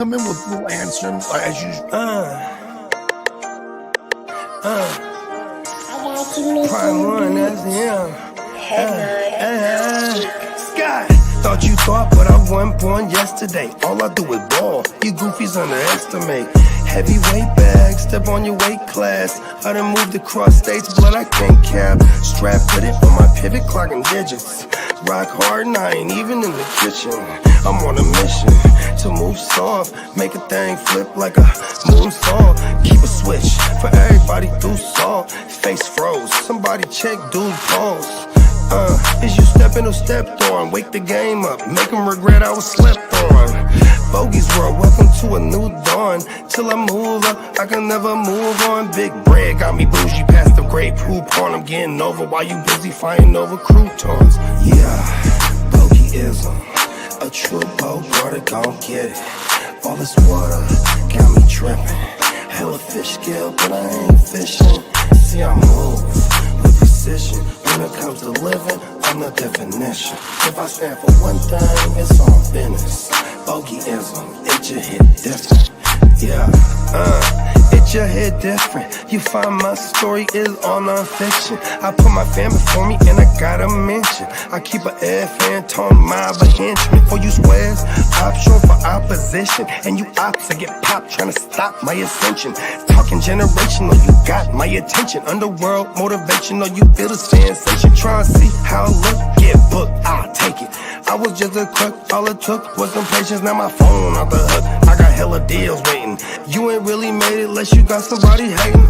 come in with little answers as usual. Prime one, that's him. Sky. Thought you thought, but I wasn't born yesterday. All I do is ball. You goofies underestimate. Heavyweight bag, step on your weight class. I done moved across states, blood I can't cap. Strap, put it on my pivot, clocking digits. Rock hard and I ain't even in the kitchen. I'm on a mission to move soft, make a thing flip like a moonsault. Keep a switch for everybody through salt. Face froze, somebody check dude pulse. Is you stepping or stepped on? Wake the game up, make them regret I was slept on. Bogey's world, welcome to a new dawn. Till I move up, I can never move on. Big bread got me bougie past the great poop on. I'm getting over while you busy fighting over croutons. Yeah, bogeyism, a true boat brother gon' get it. All this water got me tripping. Hella fish scale, but I ain't fishing. See I move with precision. When it comes to living, I'm the definition. If I stand for one thing, it's on business. Bogeyism, it just hit different. Yeah, it just hit different. You find my story is all non-fiction. I put my family before me and I gotta mention. I keep an air fan tone my henchman. For you squares, option for opposition. And you ops to get popped trying to stop my ascension. Talking generational, you got my attention. Underworld motivational, you feel the sensation. Try to see how I look, get booked, I'll take it. I was just a crook, all it took was some patience. Now my phone off the hook, I got hella deals waiting. You ain't really made it unless you got somebody hating.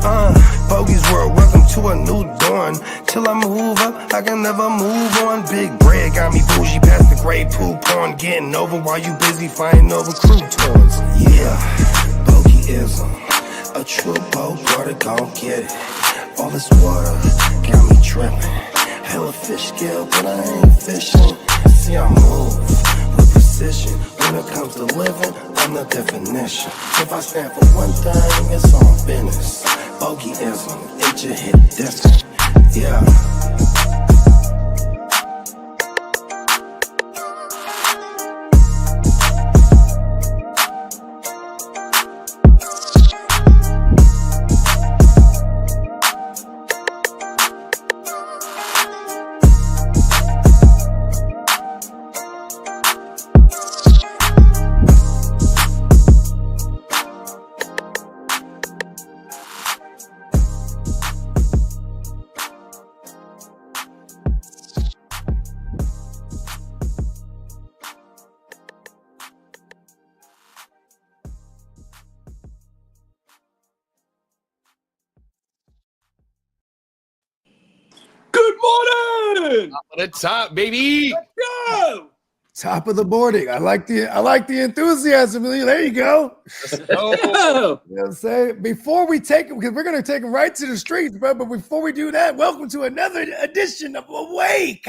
Bogey's world, welcome to a new dawn. Till I move up, I can never move on. Big bread got me bougie past the great poop on. Getting over while you busy fighting over croutons. Yeah, bogeyism, a true boat brother gon' get it. All this water got me tripping. Hella fish scale, but I ain't fishing. See I move with precision. When it comes to living, I'm the definition. If I stand for one thing, it's on business. Bogeyism, it just hit different. Yeah. Good morning! Top of the top, baby. Let's go! Top of the boarding. I like the enthusiasm. There you go. Oh. You know what I'm saying? Before we take it, because we're gonna take them right to the streets, bro. But before we do that, welcome to another edition of Awake.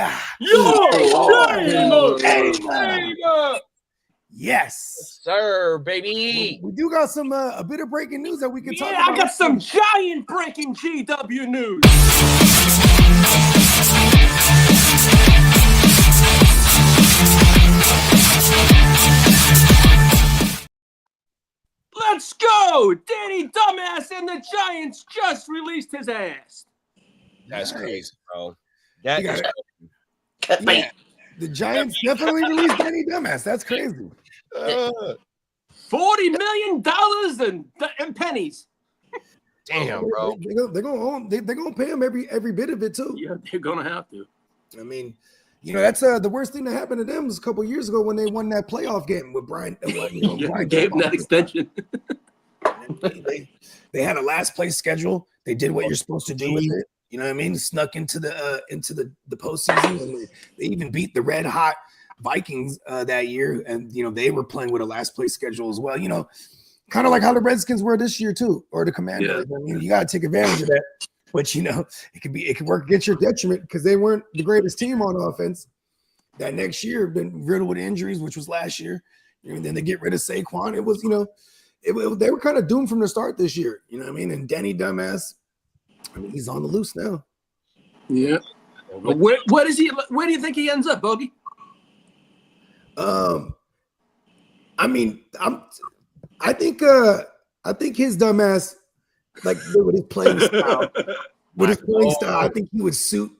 Yes, Sir, baby. we do got some a bit of breaking news that we can talk Yeah, about. I got some giant breaking GW news. Let's go! Danny Dumbass and the Giants just released his ass. That's crazy, bro. That is Yeah, the Giants definitely released Danny Dumbass. That's crazy. $40 million and pennies. damn, bro. They're gonna pay him every bit of it too. Yeah, they're gonna have to. I mean, you know, that's the worst thing that happened to them was a couple years ago when they won that playoff game with Brian. Brian Gave him that extension. they had a last place schedule. They did what you're supposed to do with it. You know what I mean? Snuck into the postseason. And they even beat the red hot Vikings that year, and you know they were playing with a last place schedule as well. You know, kind of like how the Redskins were this year too, or the Commanders. Yeah. I mean, you got to take advantage of that. But you know, it could work against your detriment because they weren't the greatest team on offense. That next year been riddled with injuries, which was last year. And then they get rid of Saquon. It was, you know, they were kind of doomed from the start this year. You know what I mean? And Danny Dumbass, I mean, he's on the loose now. Yeah. Where is he? Where do you think he ends up, Bogey? I mean, I think his dumbass, like with his playing style, I think he would suit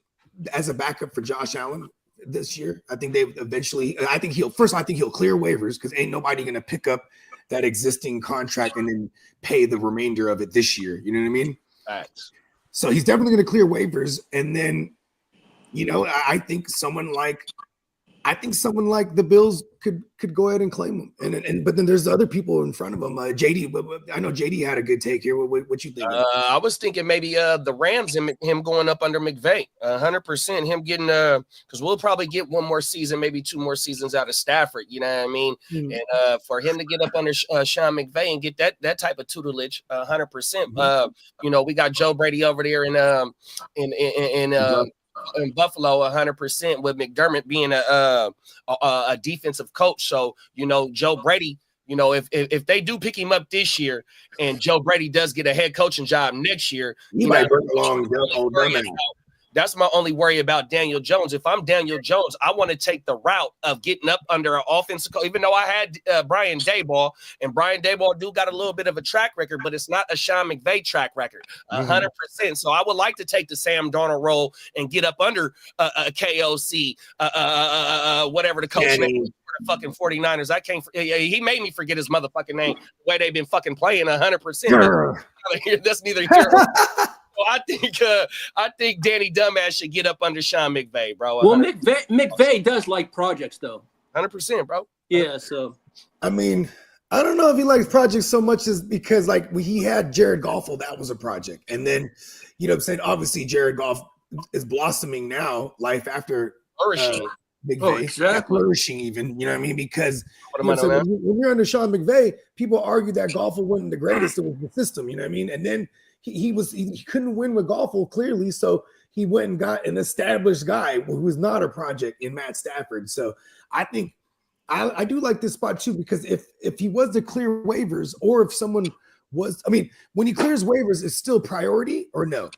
as a backup for Josh Allen this year. I think I think he'll clear waivers because ain't nobody gonna pick up that existing contract and then pay the remainder of it this year. You know what I mean? Facts. So he's definitely gonna clear waivers, and then I think someone like the Bills could go ahead and claim him, but then there's other people in front of him. JD, I know JD had a good take here. What you think? I was thinking maybe the Rams and him going up under McVay, 100%. Him getting because we'll probably get one more season, maybe 2 more seasons out of Stafford. You know what I mean? Mm-hmm. And for him to get up under Sean McVay and get that type of tutelage, 100%. We got Joe Brady over there in Buffalo 100% with McDermott being a defensive coach. So, Joe Brady, if they do pick him up this year and Joe Brady does get a head coaching job next year, he might bring along old man. That's my only worry about Daniel Jones. If I'm Daniel Jones, I want to take the route of getting up under an offensive coach, even though I had Brian Daboll, and Brian Daboll do got a little bit of a track record, but it's not a Sean McVay track record, 100%. So I would like to take the Sam Darnold role and get up under a KOC, whatever the coach name is for the fucking 49ers. He made me forget his motherfucking name, the way they've been fucking playing 100%. That's neither here. So I think Danny Dumbass should get up under Sean McVay, bro. 100%. Well, McVay does like projects, though. 100%, bro. Yeah, so. I mean, I don't know if he likes projects so much as because, he had Jared Goff, that was a project. And then, obviously Jared Goff is blossoming now, life after flourishing. McVay. Oh, exactly. Flourishing even, you know what I mean? Because when you're under Sean McVay, people argue that Goff wasn't the greatest, it was the system, you know what I mean? And then he couldn't win with Goffle clearly, so he went and got an established guy who was not a project in Matt Stafford. So I think I do like this spot too, because if he was to clear waivers, or if someone was, when he clears waivers, it's still priority or no?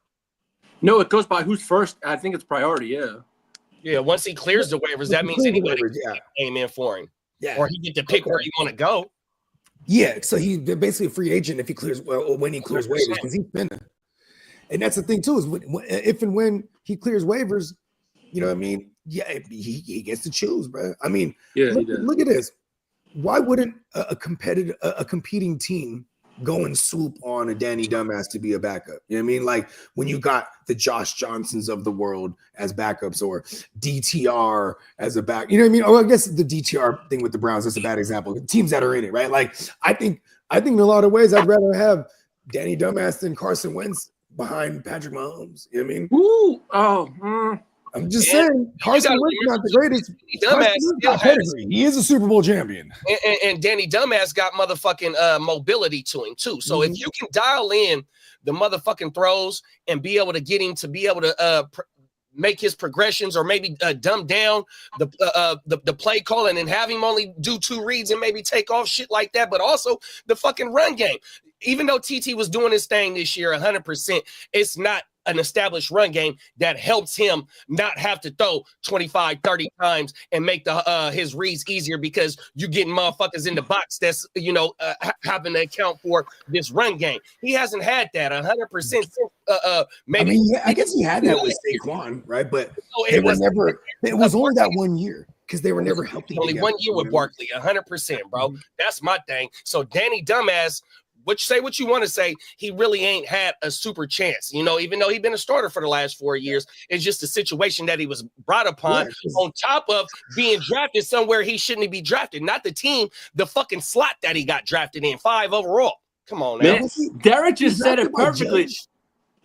No, it goes by who's first. I think it's priority. Yeah. Yeah. Once he clears the waivers, that means anybody came in for him. Yeah. Or he get to pick where he want to go. Yeah, so he's basically a free agent if he clears when he clears waivers, because he's been. And that's the thing too, is if and when he clears waivers, you know what I mean? Yeah, he gets to choose, bro. Look at this. Why wouldn't a competing team go and swoop on a Danny Dumbass to be a backup? You know what I mean? Like when you got the Josh Johnsons of the world as backups, or DTR as a back, you know what I mean? Oh, I guess the DTR thing with the Browns is a bad example. Teams that are in it, right? Like I think in a lot of ways I'd rather have Danny Dumbass than Carson Wentz behind Patrick Mahomes. You know what I mean? I'm just saying, Carson Wentz not the greatest. He is a Super Bowl champion. And Danny Dumbass got motherfucking mobility to him too. So if you can dial in the motherfucking throws and be able to get him to be able to make his progressions, or maybe dumb down the play calling and have him only do 2 reads and maybe take off, shit like that. But also the fucking run game. Even though TT was doing his thing this year 100%, it's not an established run game that helps him not have to throw 25, 30 times and make his reads easier, because you're getting motherfuckers in the box that's, having to account for this run game. He hasn't had that 100%. Maybe I guess he had that with Saquon, right? But it was only that 1 year, because they were never healthy. Only 1 year with Barkley, 100%, bro. That's my thing. So Danny Dumbass, say what you want to say, he really ain't had a super chance, even though he's been a starter for the last 4 years. It's just a situation that he was brought upon, on top of being drafted somewhere he shouldn't be drafted. Not the team, the fucking slot that he got drafted in, 5 overall. Come on, man. Derek just said it perfectly.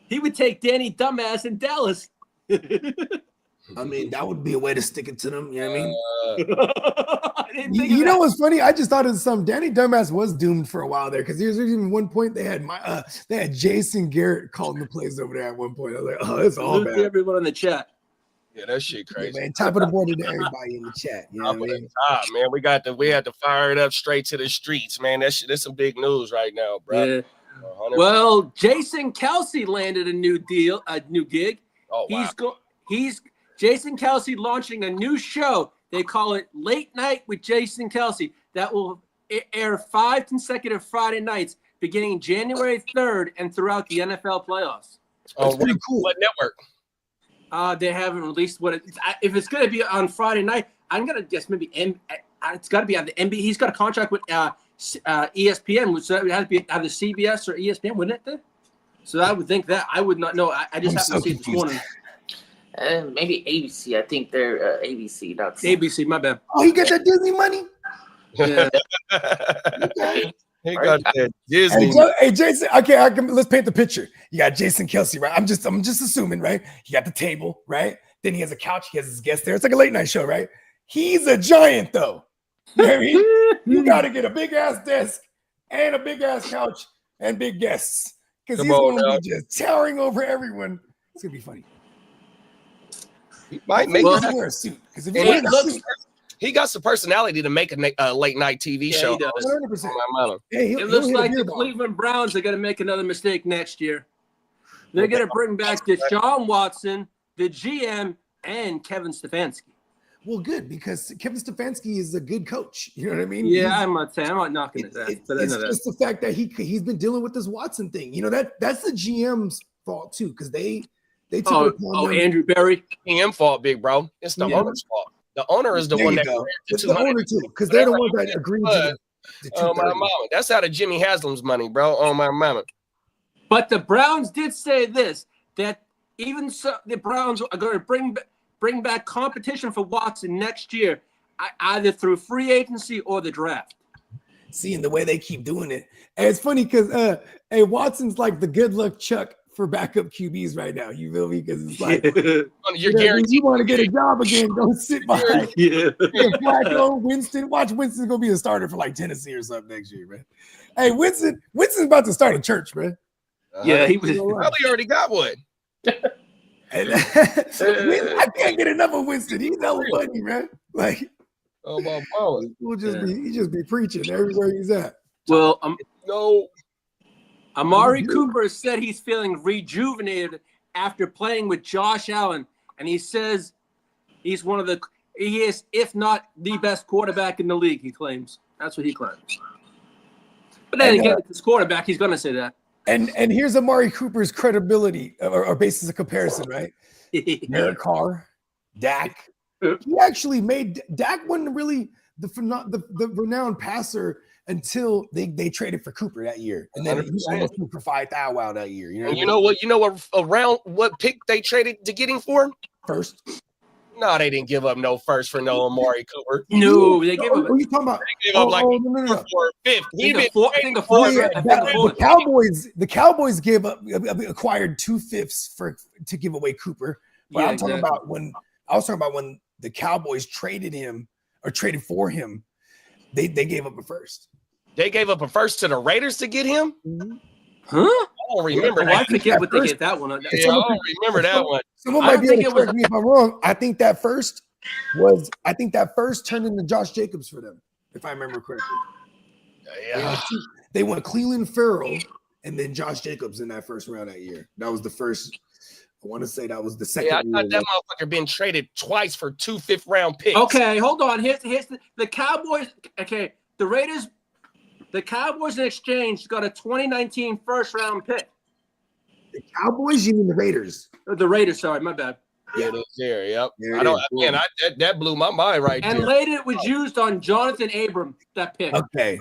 He would take Danny Dumbass in Dallas. That would be a way to stick it to them. You know what I mean? You know what's funny? I just thought of some. Danny Dumbass was doomed for a while there, because there's even one point they had Jason Garrett calling the plays over there at one point. I was like, oh, it's all bad. Everyone in the chat. Yeah, that shit crazy. Yeah, man, top of the board to everybody in the chat. You know what I mean? Man, we had to fire it up straight to the streets, man. That's some big news right now, bro. Yeah. Well, Jason Kelce landed a new gig. Oh, wow. Jason Kelce launching a new show. They call it Late Night with Jason Kelce. That will air 5 consecutive Friday nights beginning January 3rd and throughout the NFL playoffs. That's pretty cool. What network? They haven't released what if it's going to be on Friday night. I'm going to guess maybe it's got to be on the NBA. He's got a contract with ESPN, which would have to be either CBS or ESPN, wouldn't it? So I would think that. I would not know. I just happened to see it this morning. Maybe ABC. I think they're ABC. That's ABC. My bad. Oh, he got that Disney money. Yeah. Okay. He got that Disney. Hey, Jason. Okay, let's paint the picture. You got Jason Kelsey, right? I'm just assuming, right? He got the table, right? Then he has a couch. He has his guests there. It's like a late night show, right? He's a giant, though. You know what I mean? You got to get a big ass desk and a big ass couch and big guests because he's going to be just towering over everyone. It's gonna be funny. He might make it wear a suit because if he got some personality to make a late night TV show. He does. 100%. It looks like the Cleveland Browns are going to make another mistake next year. They're going to bring back Deshaun Watson, the GM, and Kevin Stefanski. Well, good, because Kevin Stefanski is a good coach. You know what I mean? Yeah, I'm not knocking at that. It's just the fact that he's been dealing with this Watson thing. You know, that's the GM's fault too, because they took Andrew Berry. GM fault, big bro. It's the owner's fault. The owner is the one that it's the owner too, because they're the ones that agreed to the oh my mama. That's out of Jimmy Haslam's money, bro. Oh my mama. But the Browns did say this, that even so, the Browns are going to bring back competition for Watson next year, either through free agency or the draft. Seeing the way they keep doing it. And it's funny because Watson's like the good luck Chuck for backup QBs right now. You feel me? Because it's like you're guaranteed. You want to get a job again, don't sit behind. Flacco, Winston. Watch Winston's gonna be a starter for like Tennessee or something next year, man. Hey, Winston's about to start a church, man. Yeah, he was probably already got one. I can't get enough of Winston. He's hella funny, man. Like, oh my God, he just be preaching everywhere he's at. Well, no. Amari Cooper said he's feeling rejuvenated after playing with Josh Allen, and he says he is, if not the best quarterback in the league. He claims that's what he claims. But then again, it's his quarterback. He's going to say that. And here's Amari Cooper's credibility or basis of comparison, right? Derek Carr, Dak. He actually made Dak wasn't really the renowned passer until they traded for Cooper that year, and then he almost threw for 5,000 that year. You know what? Around what pick they traded to get him for? First. No, they didn't give up no first for no Amari Cooper. No, they gave up. What are you talking about? They gave up no. For fifth. The Cowboys gave up, acquired 2/5 to give away Cooper. But I'm talking about when the Cowboys traded him or traded for him, they gave up a first. They gave up a first to the Raiders to get him? Huh? I don't remember that. I forget what they get that one. Yeah, I don't remember that one. Someone might be able to correct me if I'm wrong. I think that first turned into Josh Jacobs for them, if I remember correctly. Yeah. They went Cleveland Farrell and then Josh Jacobs in that first round that year. That was the first. I want to say that was the second. Yeah, I thought that motherfucker been traded twice for 2 fifth-round picks. Okay, hold on. Here's the Cowboys. Okay, the Cowboys in exchange got a 2019 first-round pick. The Cowboys? You mean the Raiders? The Raiders, sorry, my bad. Yeah, there. Yep. That blew my mind right there. And later it was used on Jonathan Abram, that pick. Okay.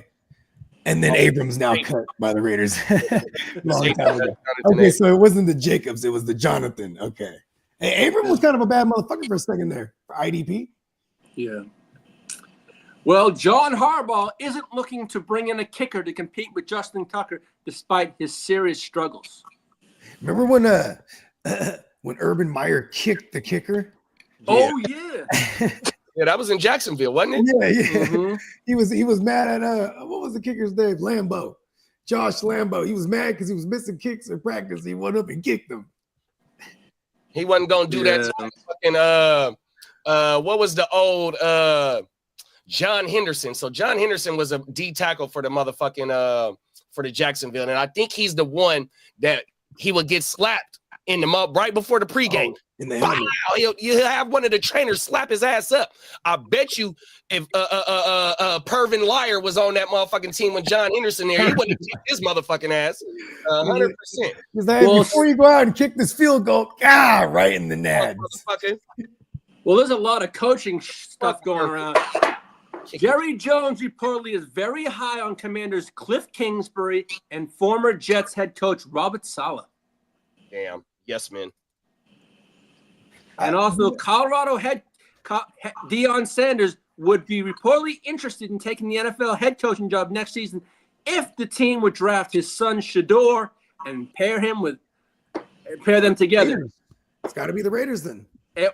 And then Abrams now cut by the Raiders. Long time ago. Okay, so it wasn't the Jacobs, it was the Jonathan. Okay. Hey, Abram was kind of a bad motherfucker for a second there for IDP. Yeah. Well, John Harbaugh isn't looking to bring in a kicker to compete with Justin Tucker despite his serious struggles. Remember when Urban Meyer kicked the kicker? Oh, yeah. Yeah, that was in Jacksonville, wasn't it? Yeah. Mm-hmm. He was mad at what was the kicker's name? Josh Lambo. He was mad because he was missing kicks in practice. He went up and kicked him. He wasn't gonna do that to fucking what was the old John Henderson? So John Henderson was a D tackle for the motherfucking for the Jacksonville, and I think he's the one that he would get slapped in the right before the pregame. In the Wow, helmet. you have one of the trainers slap his ass up. I bet you if Pervin Liar was on that motherfucking team with John Henderson there, he wouldn't have kicked his motherfucking ass. 100%. He's like, Well, before you go out and kick this field goal, right in the nads. Motherfucker. Well, there's a lot of coaching stuff going around. Jerry Jones reportedly is very high on Commanders Cliff Kingsbury and former Jets head coach Robert Saleh. Damn. Yes, man. And also, Colorado head Deion Sanders would be reportedly interested in taking the NFL head coaching job next season if the team would draft his son Shador and pair them together. Raiders. It's got to be the Raiders then. It-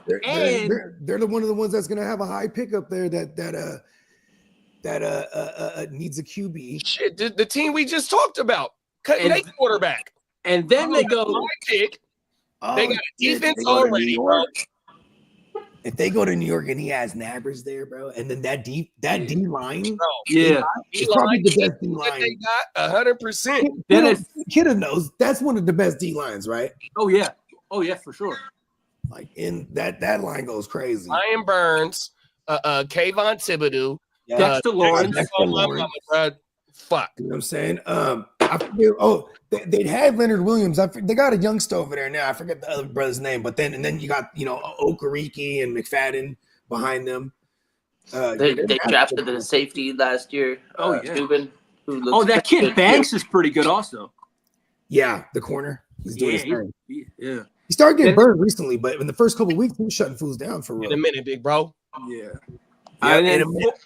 They're the one of the ones that's going to have a high pick up there that needs a QB. Shit, the team we just talked about cutting their quarterback. And then they go. High pick. They got a defense they go to already, New bro. York. If they go to New York and he has Nabbers there, bro, and then that D line, Yeah. it's probably the best D That line. they got 100%. Kiddo knows that's one of the best D lines, right? Oh yeah, for sure. Like in that line goes crazy. Ryan Burns, Kayvon Thibodeau, Dexter Lawrence. Dexter Lawrence. Fuck. You know what I'm saying? I forget. Oh, they'd had Leonard Williams. They got a youngster over there now. I forget the other brother's name, but then you got Okereke and McFadden behind them. They drafted the safety last year. Oh, yeah. Steuben, who looks That kid good. Banks is pretty good also. Yeah, the corner. He's doing his thing. Yeah. He started getting burned recently, but in the first couple of weeks, he was shutting fools down for real. In a minute, big bro. Yeah. Yeah, And in then a minute.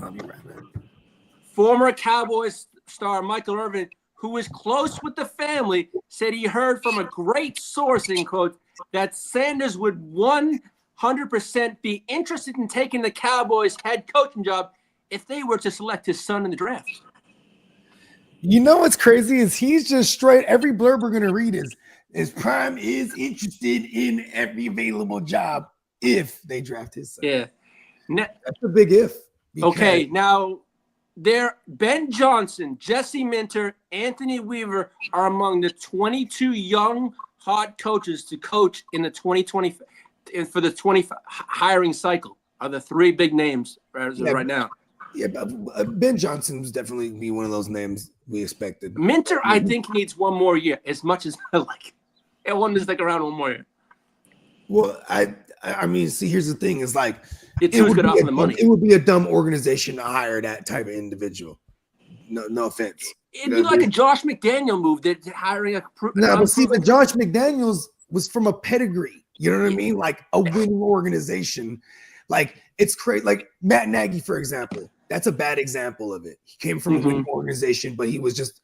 I'll be right back. former Cowboys star Michael Irvin, who is close with the family, said he heard from a great source, in quote, that Sanders would 100% be interested in taking the Cowboys head coaching job if they were to select his son in the draft. You know what's crazy is he's just straight. Every blurb we're gonna read is Prime is interested in every available job if they draft his son. Yeah. That's a big if. because- Okay, now Ben Johnson, Jesse Minter, Anthony Weaver are among the 22 young hot coaches to coach in the 2020 for the 20 hiring cycle. Are the three big names right now? Yeah, but Ben Johnson was definitely be one of those names we expected. Minter, I think, needs one more year. As much as I like, I want him to stick around one more year. Well, I mean, see, here's the thing: is like It's who's good off the money. It would be a dumb organization to hire that type of individual. No offense. It'd be like a Josh McDaniel move. They're hiring a. No, but see, but Josh McDaniels was from a pedigree. You know what I mean? Like a winning organization. Like it's crazy. Like Matt Nagy, for example. That's a bad example of it. He came from a winning organization, but he was just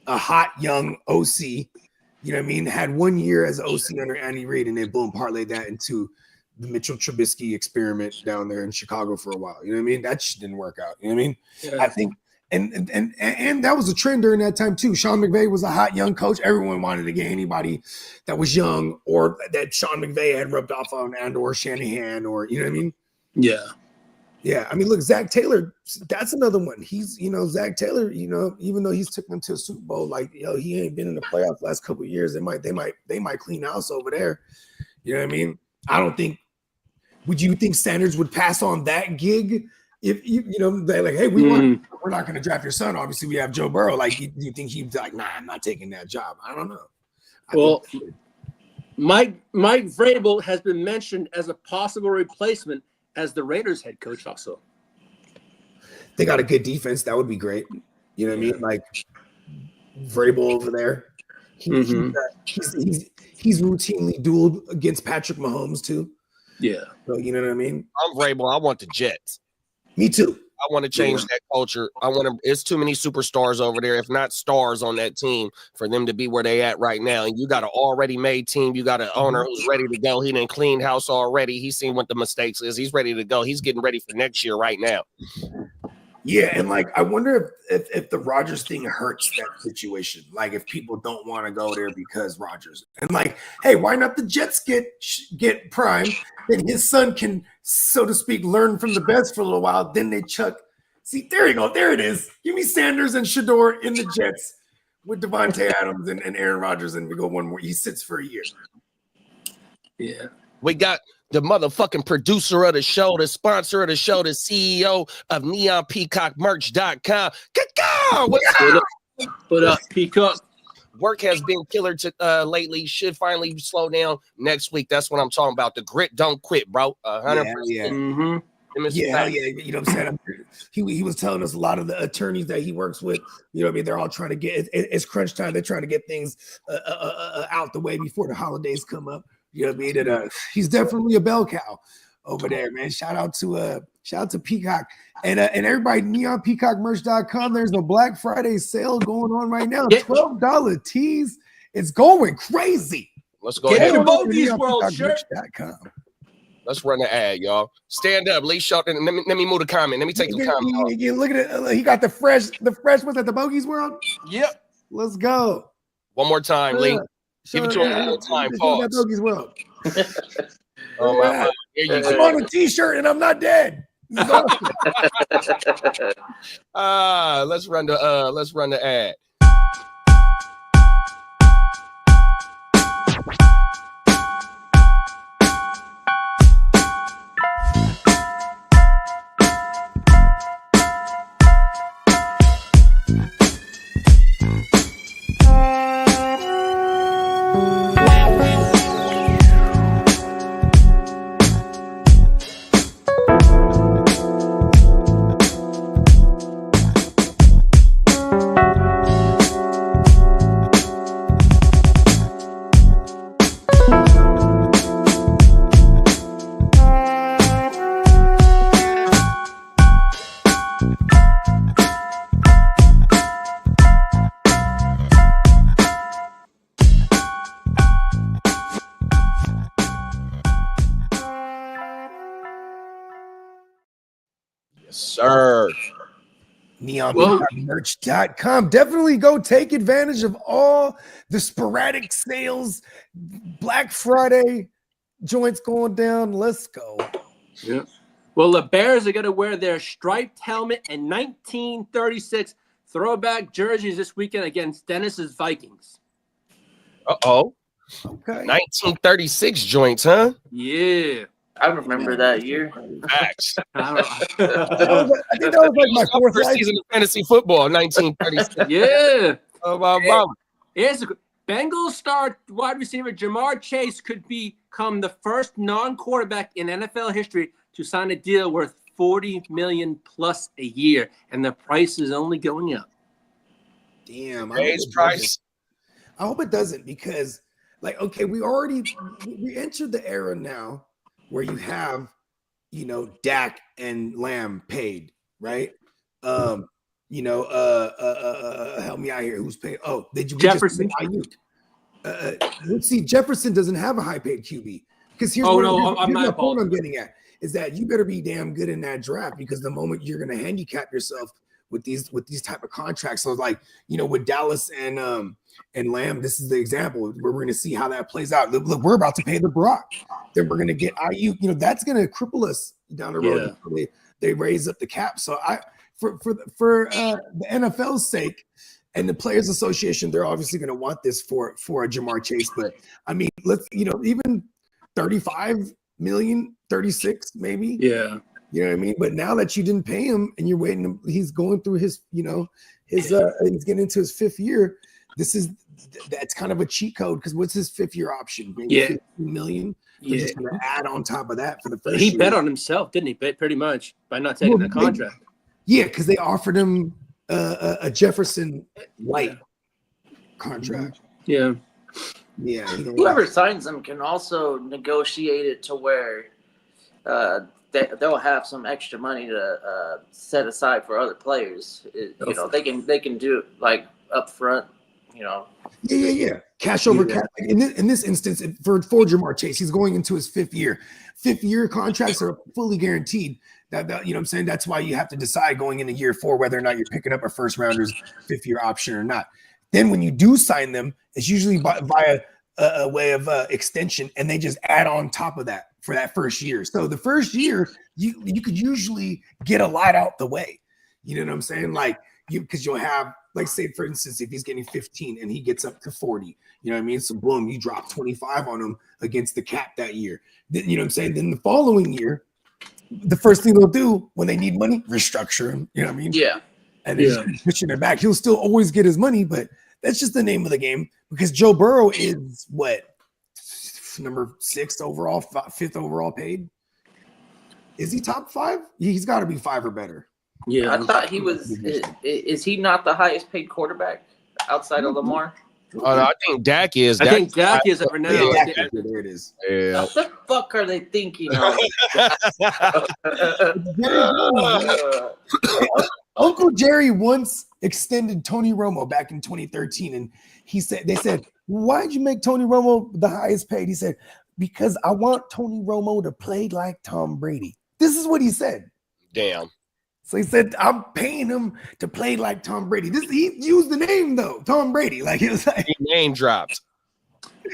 a hot young OC. You know what I mean? Had 1 year as OC under Andy Reid, and then boom, parlayed that into the Mitchell Trubisky experiment down there in Chicago for a while. You know what I mean? That didn't work out. You know what I mean? Yeah. I think, and that was a trend during that time too. Sean McVay was a hot young coach. Everyone wanted to get anybody that was young or that Sean McVay had rubbed off on, and or Shanahan, or you know what I mean? Yeah. Yeah, I mean, look, Zach Taylor, that's another one. He's, Zach Taylor, even though he's took them to a Super Bowl, like, he ain't been in the playoffs the last couple of years. They might clean house over there. You know what I mean? I don't think. Would you think Sanders would pass on that gig if they're like, hey, we're not going to draft your son. Obviously, we have Joe Burrow. Like, you think he'd be like, nah, I'm not taking that job? I don't know. Well, Mike Vrabel has been mentioned as a possible replacement as the Raiders head coach also. They got a good defense. That would be great. You know what I mean? Like Vrabel over there. He's routinely dueled against Patrick Mahomes too. Yeah. So you know what I mean? I'm Vrabel. I want the Jets. Me too. I want to change that culture. It's too many superstars over there, if not stars on that team, for them to be where they at right now. And you got an already made team. You got an owner who's ready to go. He done cleaned house already. He's seen what the mistakes is. He's ready to go. He's getting ready for next year right now. Yeah, and like I wonder if the Rodgers thing hurts that situation. Like if people don't want to go there because Rodgers, and like, hey, why not the Jets get Prime? Then his son can, so to speak, learn from the best for a little while. Then they chuck. See, there you go. There it is. Give me Sanders and Shador in the Jets with Devontae Adams and Aaron Rodgers, and we go one more. He sits for a year. Yeah. We got the motherfucking producer of the show, the sponsor of the show, the CEO of NeonPeacockMerch.com. What up, Peacock? Work has been killer lately. Should finally slow down next week. That's what I'm talking about. The grit don't quit, bro. 100%. Yeah. Mm-hmm. Yeah, you know what I'm saying? He was telling us a lot of the attorneys that he works with, you know what I mean? They're all trying to get it's crunch time. They're trying to get things out the way before the holidays come up. You know what I mean? And he's definitely a bell cow over there, man. Shout out to Peacock and everybody. NeonPeacockMerch.com. There's a Black Friday sale going on right now. $12 tees. It's going crazy. Let's go Get ahead. your Bogies World shirt. Let's run the ad, y'all. Stand up, Lee Shelton. Let me move the comment. Let me take the comment. Look at it. He got the fresh ones at the Bogies World. Yep. Let's go. One more time, Lee. Give it to him one more time. Pause. Bogies World. Oh my God. Here you I'm go. on a t-shirt and I'm not dead. This is awesome. Let's run the ad. Sir. NeonPeacockMerch.com. Definitely go take advantage of all the sporadic sales. Black Friday joints going down. Let's go. Yeah. Well, the Bears are going to wear their striped helmet and 1936 throwback jerseys this weekend against Dennis's Vikings. Uh-oh. Okay. 1936 joints, huh? Yeah. I remember that year. Facts. I I think that was like my fourth First season of fantasy football, 1936. yeah. Oh, my mama. Here's a Bengals star wide receiver Jamar Chase could become the first non-quarterback in NFL history to sign a deal worth $40 million plus a year, and the price is only going up. Damn. Raise price. I hope it doesn't because, like, okay, we entered the era now where you have, you know, Dak and Lamb paid, right? Help me out here. Who's paid? Oh, Jefferson. Let's see. Jefferson doesn't have a high paid QB because here's the point I'm getting at is that you better be damn good in that draft because the moment you're going to handicap yourself with these type of contracts. So like, you know, with Dallas and Lamb, this is the example where we're going to see how that plays out. Look, we're about to pay the Brock. Then we're going to get IU. You know, that's going to cripple us down the road. Yeah. They raise up the cap. So for the NFL's sake and the Players Association, they're obviously going to want this for a Jamar Chase. But I mean, even 35 million, 36 maybe. Yeah. You know what I mean? But now that you didn't pay him and you're waiting, he's going through his he's getting into his fifth year. That's kind of a cheat code because what's his fifth year option? Maybe 15 million. Yeah. Just gonna add on top of that for the first He year. bet on himself, didn't he? Pretty much by not taking the contract. Yeah, because they offered him a Jefferson White contract. Yeah. Yeah. Whoever signs them can also negotiate it to where they'll have some extra money to set aside for other players. They can do it like up front. Yeah. Cash over cash. In this instance, for Jamar Chase, he's going into his fifth year. Fifth year contracts are fully guaranteed. That you know what I'm saying? That's why you have to decide going into year 4 whether or not you're picking up a first rounder's fifth year option or not. Then when you do sign them, it's usually via a way of extension, and they just add on top of that for that first year. So the first year, you could usually get a lot out the way. You know what I'm saying? Like because you'll have, like, say for instance, if he's getting 15 and he gets up to 40, you know what I mean? So boom, you drop 25 on him against the cap that year. Then, you know what I'm saying? Then the following year, the first thing they'll do when they need money, restructure him. You know what I mean? Yeah. And then pushing it back. He'll still always get his money, but that's just the name of the game because Joe Burrow is what, number 6 overall, 5th overall paid. Is he top 5? He's got to be 5 or better. Yeah, I thought he was. Is he not the highest paid quarterback outside of Lamar? Oh, no, I think Dak is. I think Dak is over now. Yeah, there it is. Yeah. What the fuck are they thinking of? Uncle Jerry once extended Tony Romo back in 2013, and they said, why'd you make Tony Romo the highest paid? He said, because I want Tony Romo to play like Tom Brady. This is what he said. Damn. So he said, I'm paying him to play like Tom Brady. He used the name though, Tom Brady. Like it was like He name dropped.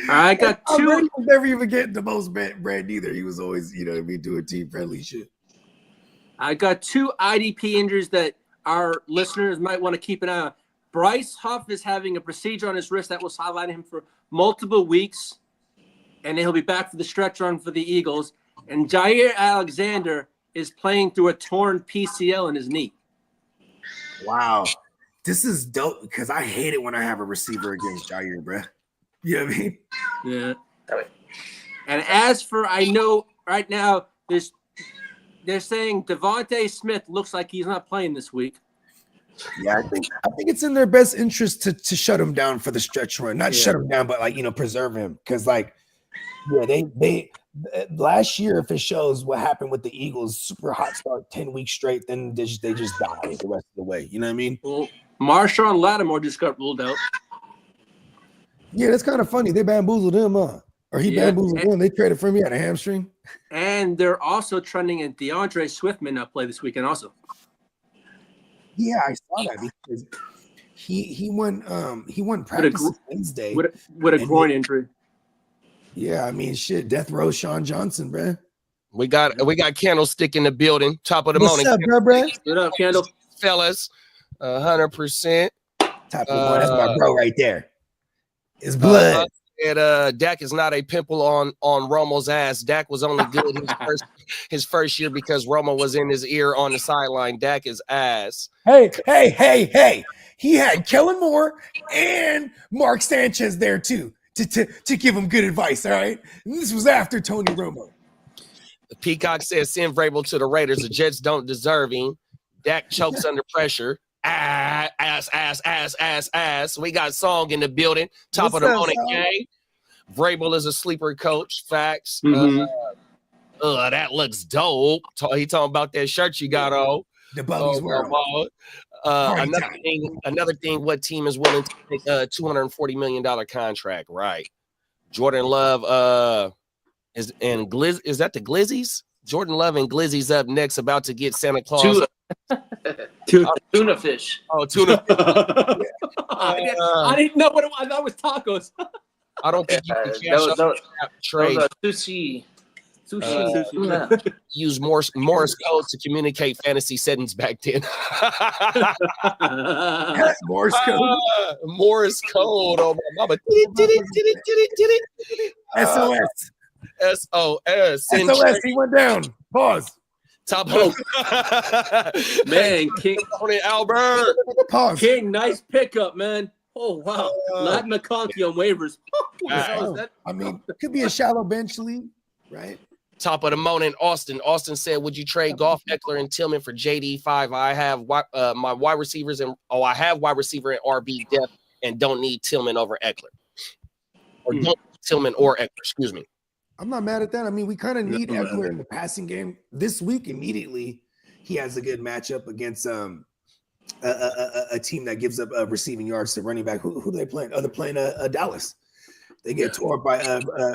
I got Tom Brady two. was never even getting the most bread either. He was always, you know what I mean, doing team friendly shit. I got 2 IDP injuries that our listeners might want to keep an eye on. Bryce Huff is having a procedure on his wrist that was highlighting him for multiple weeks, and he'll be back for the stretch run for the Eagles. And Jair Alexander is playing through a torn PCL in his knee. Wow. This is dope because I hate it when I have a receiver against Jair, bro. You know what I mean? Yeah. And as for, I know right now, they're saying Devontae Smith looks like he's not playing this week. Yeah, I think it's in their best interest to shut him down for the stretch run. Not shut him down, but like, you know, preserve him. Because like, yeah, they last year, if it shows what happened with the Eagles, super hot start, 10 weeks straight, then they just die the rest of the way. You know what I mean? Well, Marshawn Lattimore just got ruled out. Yeah, that's kind of funny. They bamboozled him, huh? Or he bamboozled him. They traded for him. He had a hamstring. And they're also trending at DeAndre Swift may not play this weekend also. Yeah, I saw that because he won practice Wednesday with a groin injury. Yeah, I mean, shit, death row Sean Johnson, bro. We got Candlestick in the building. Top of the What's morning. up, bro? What up, Kendall? Fellas, 100%. Top of the morning. That's my bro right there. It's blood. Dak is not a pimple on Romo's ass. Dak was only good his first year because Romo was in his ear on the sideline. Dak is ass. Hey. He had Kellen Moore and Mark Sanchez there too to give him good advice, all right? And this was after Tony Romo. Peacock says send Vrabel to the Raiders. The Jets don't deserve him. Dak chokes under pressure. Ass. We got Song in the building. Top of the morning gang. Vrabel is a sleeper coach. Facts. Mm-hmm. That looks dope. He talking about that shirt you got on. The Buggies World. Another thing. What team is willing to take a $240 million contract? Right. Jordan Love. Is that the Glizzies? Jordan Love and Glizzy's up next, about to get Santa Claus. Tuna fish. Oh, tuna. I didn't know what it was. I thought it was tacos. I don't think you can trade. Sushi. Use Morse code to communicate fantasy settings back then. Morse code. Morse code. Oh my mama. SOS. SOS. SOS. He went down. Pause. Top Man, King on it, Albert. Pause. King, nice pickup, man. Oh wow. Not McConkey on waivers. I mean, it could be a shallow bench league, right? Top of the morning, Austin. Austin said, would you trade Goff, Eckler, and Tillman for JD5? I have my wide receivers I have wide receiver and RB depth and don't need Tillman over Eckler. Or don't need Tillman or Eckler, excuse me. I'm not mad at that. I mean, we kind of need Eckler in the passing game. This week, immediately, he has a good matchup against a team that gives up receiving yards to running back. Who do they play? Oh, they're playing Dallas. They get tore by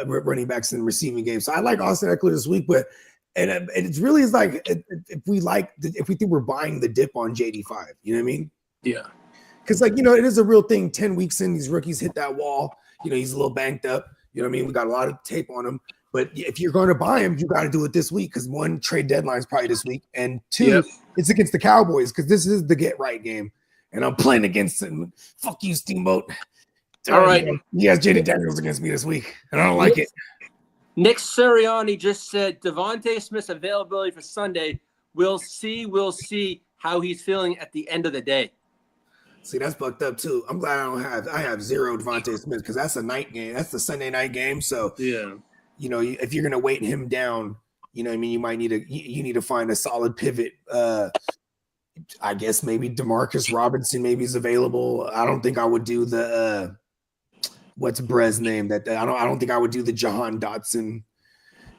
running backs in the receiving game. So I like Austin Eckler this week, but it's really is like if we think we're buying the dip on JD5, you know what I mean? Yeah. Because like, you know, it is a real thing. 10 weeks in, these rookies hit that wall. You know, he's a little banked up. You know what I mean? We got a lot of tape on him. But if you're going to buy him, you got to do it this week because one, trade deadline is probably this week. And two, it's against the Cowboys because this is the get right game. and I'm playing against him. Fuck you, Steamboat. All right. He has Jaden Daniels against me this week, and I don't like it. Nick Sirianni just said Devontae Smith's availability for Sunday. We'll see how he's feeling at the end of the day. See, that's fucked up too. I'm glad I have zero Devontae Smith because that's a night game. That's the Sunday night game. So yeah, you know, if you're gonna weight him down, you know what I mean, you might need to find a solid pivot. I guess maybe Demarcus Robinson maybe is available. I don't think I would do the what's Brez's name? I don't think I would do the Jahan Dotson.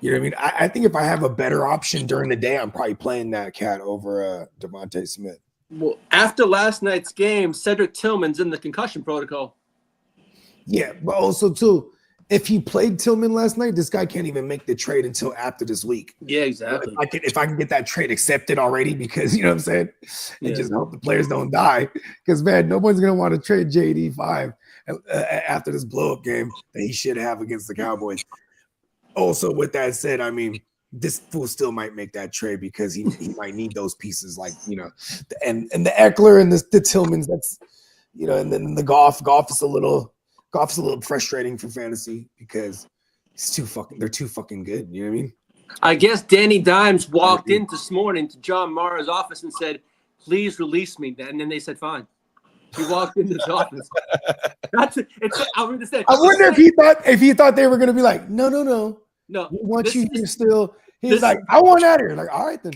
You know what I mean? I think if I have a better option during the day, I'm probably playing that cat over Devontae Smith. Well, after last night's game, Cedric Tillman's in the concussion protocol. Yeah, but also too, if he played Tillman last night, this guy can't even make the trade until after this week. Yeah, exactly. If I can get that trade accepted already, because you know what I'm saying, and just hope the players don't die. Because man, nobody's gonna want to trade JD5 after this blow up game that he should have against the Cowboys. Also, with that said, I mean, this fool still might make that trade because he might need those pieces, like you know, and the Eckler and the Tillmans. That's you know, and then the Goff is a little frustrating for fantasy because they're too fucking good. You know what I mean? I guess Danny Dimes walked in this morning to John Mara's office and said, "Please release me." And then they said, "Fine." He walked into his office. I wonder if he thought they were going to be like, no. We want you here still. He's like, I want out of here. Like, all right then.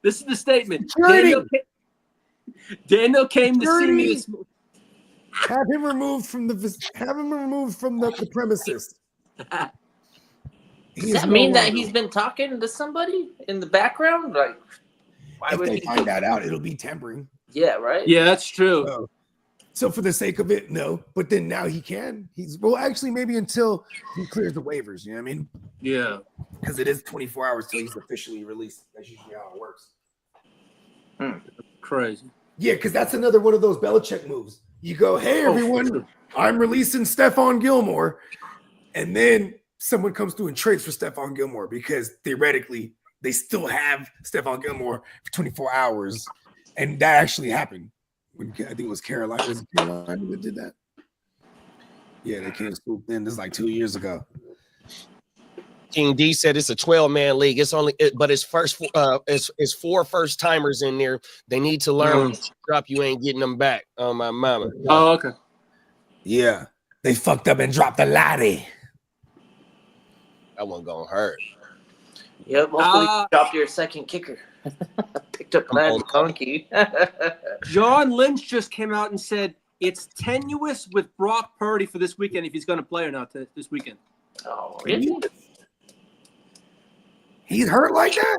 This is the statement. Daniel came to see me this morning. Have him removed from the premises. Does that mean that he's been talking to somebody in the background? Like, why would they find that out? It'll be tampering. Yeah, right. Yeah, that's true. So for the sake of it, no. But then now he can. Actually maybe until he clears the waivers. You know what I mean? Yeah. Because it is 24 hours till he's officially released. That's usually how it works. Crazy. Yeah, because that's another one of those Belichick moves. You go, hey, everyone, I'm releasing Stephon Gilmore. And then someone comes through and trades for Stephon Gilmore because theoretically they still have Stephon Gilmore for 24 hours. And that actually happened. I think it was Carolina. Was it Carolina that did that? Yeah, they came swooped in. This is like 2 years ago. King D said it's a 12-man league. But it's it's 4 first timers in there. They need to learn. Drop, you ain't getting them back. Oh my mama. Oh, okay. Yeah, they fucked up and dropped the laddie. That one gonna hurt. Yep. Hopefully, you dropped your second kicker. Picked up Lad McConkey. John Lynch just came out and said it's tenuous with Brock Purdy for this weekend if he's going to play or not this weekend. Oh, really? He's hurt like that?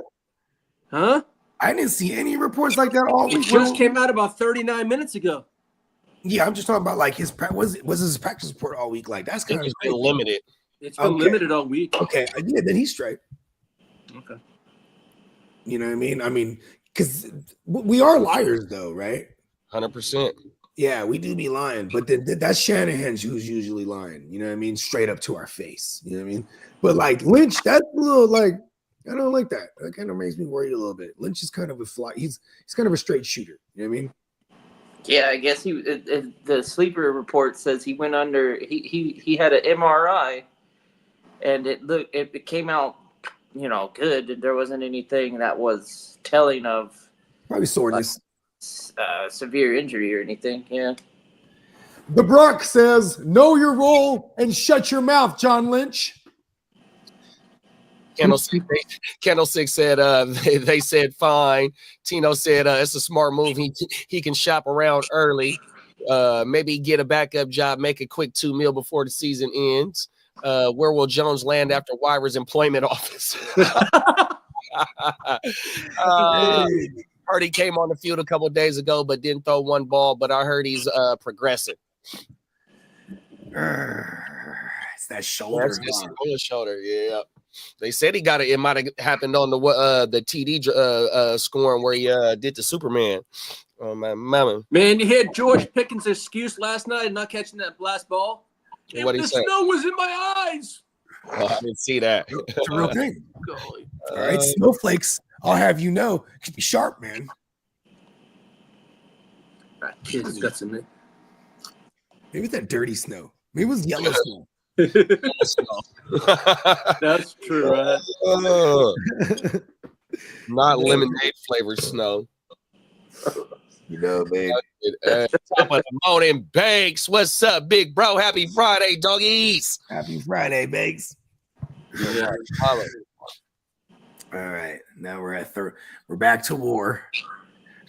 Huh? I didn't see any reports like that all week. It just came out about 39 minutes ago. Yeah, I'm just talking about like was his practice report all week like that's kind of been limited. It's been limited all week. Okay, yeah, then he's straight. Okay. You know what I mean? I mean, because we are liars, though, right? 100%. Yeah, we do be lying, but that's Shanahan who's usually lying. You know what I mean? Straight up to our face. You know what I mean? But like Lynch, that's a little like I don't like that. That kind of makes me worried a little bit. Lynch is kind of a fly. He's kind of a straight shooter. You know what I mean? Yeah, I guess the sleeper report says he went under. He had an MRI, and it came out. You know, good. There wasn't anything that was telling of probably soreness, severe injury or anything. Yeah. The Brock says, "Know your role and shut your mouth, John Lynch." Candlestick said, they said fine. Tino said it's a smart move. He can shop around early, maybe get a backup job, make a quick $2 million before the season ends. Where will Jones land after Wyver's employment office? Heard he came on the field a couple of days ago, but didn't throw one ball. But I heard he's progressing. It's that shoulder. That's shoulder. Yeah. They said he got it. It might have happened on the TD scoring where he did the Superman. Oh my mama. Man, you heard George Pickens' excuse last night of not catching that last ball. What the snow was in my eyes. Oh, I didn't see that. It's a real thing. All right, snowflakes. I'll have you know, keep you sharp, man. Kids got some. Maybe it's that dirty snow. Maybe it was yellow snow. That's true, right? Not lemonade flavored snow. You know, man. Top of the morning, Banks. What's up, big bro? Happy Friday, doggies. Happy Friday, Banks. Yeah. All right, now we're back to war,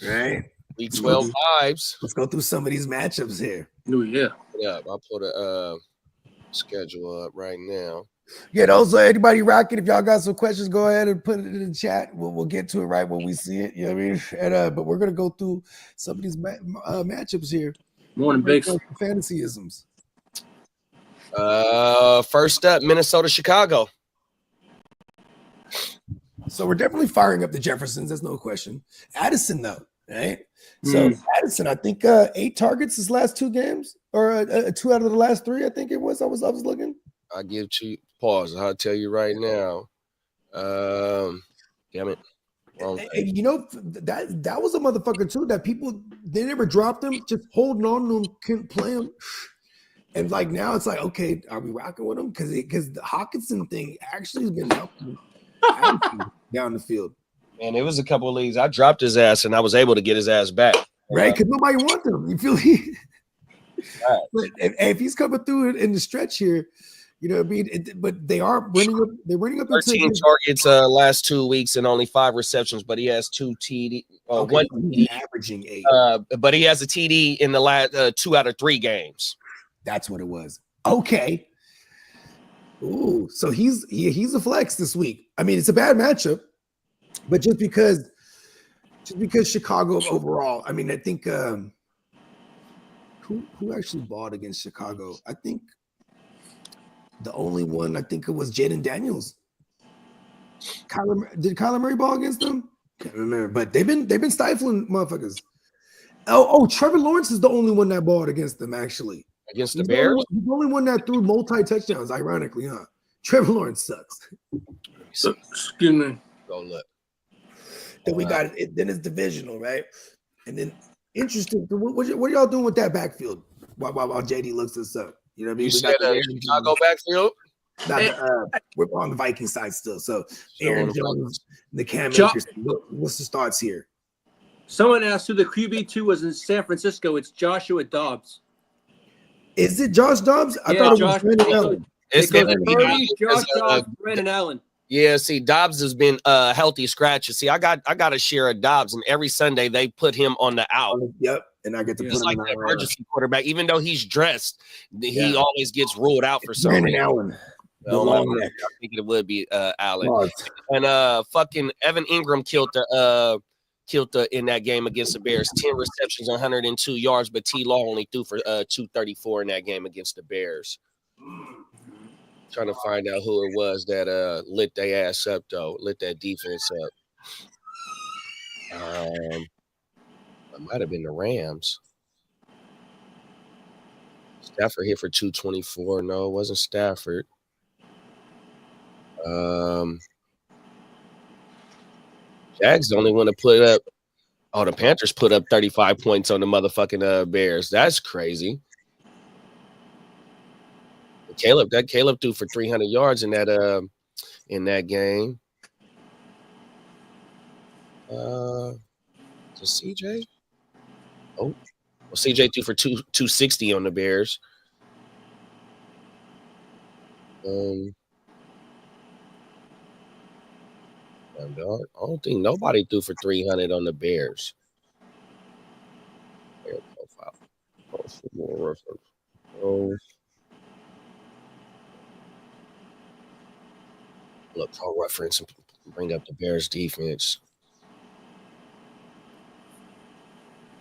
right? Week 12 vibes. Let's go through some of these matchups here. Oh yeah. Yeah, I'll put a schedule up right now. Yeah, those anybody rocking. If y'all got some questions, go ahead and put it in the chat. We'll get to it right when we see it. You know what I mean? And but we're gonna go through some of these matchups here. Morning, Banks. Fantasyisms. First up, Minnesota, Chicago. So we're definitely firing up the Jeffersons. There's no question. Addison, though, right? So Addison, I think 8 targets his last 2 games, or 2 out of the last 3. I think it was. I was looking. I give you pause. I'll tell you right now. Damn it. And you know that was a motherfucker too. That people they never dropped him, just holding on to him, couldn't play him. And like now it's like, okay, are we rocking with him? Because the Hawkinson thing actually has been helping down the field. And it was a couple of leagues. I dropped his ass and I was able to get his ass back. Right? Because nobody wants him. You feel me? Right. But if he's coming through in the stretch here, you know what I mean? But they are running up. They're running up 13 targets last 2 weeks and only 5 receptions, but he has 2 TD, okay, 1 TD, averaging 8. But he has a TD in the last 2 out of 3 games. That's what it was. Okay. Ooh, so he's a flex this week. I mean, it's a bad matchup, but just because Chicago overall. I mean, I think who actually bought against Chicago? I think the only one, I think it was Jaden Daniels. Did Kyler Murray ball against them? Can't remember, but they've been stifling motherfuckers. Oh, Trevor Lawrence is the only one that balled against them, actually. Against the Bears? He's the only one that threw multi-touchdowns, ironically, huh? Trevor Lawrence sucks. Excuse me. Go look. Then we got it. Then it's divisional, right? And then interesting. What are y'all doing with that backfield? While JD looks this up, you know what I mean? You said Chicago backfield. We're on the Viking side still. So Aaron Jones, the Cam Akers. What's the thoughts here? Someone asked who the QB2 was in San Francisco. It's Joshua Dobbs. Is it Josh Dobbs? I thought it was Brandon Allen. It's Josh Dobbs, Brandon Allen. Yeah, see, Dobbs has been healthy scratches. See, I got a share of Dobbs, and every Sunday they put him on the out. Yep, and I get to put him like the emergency quarterback. Even though he's dressed, he always gets ruled out for some reason. Brandon Allen. I think it would be Allen. And fucking Evan Ingram killed the in that game against the Bears. 10 receptions, 102 yards, but T. Law only threw for 234 in that game against the Bears. Trying to find out who it was that lit their ass up, though. Lit that defense up. It might have been the Rams. Stafford hit for 224. No, it wasn't Stafford. Jags the only one to put up. Oh, the Panthers put up 35 points on the motherfucking Bears. That's crazy. Caleb threw for 300 yards in that game. Just CJ? Oh, well, CJ threw for 260 on the Bears. I don't think nobody threw for 300 on the Bears. Player profile. For more reference. Oh. Look, pro reference and bring up the Bears defense.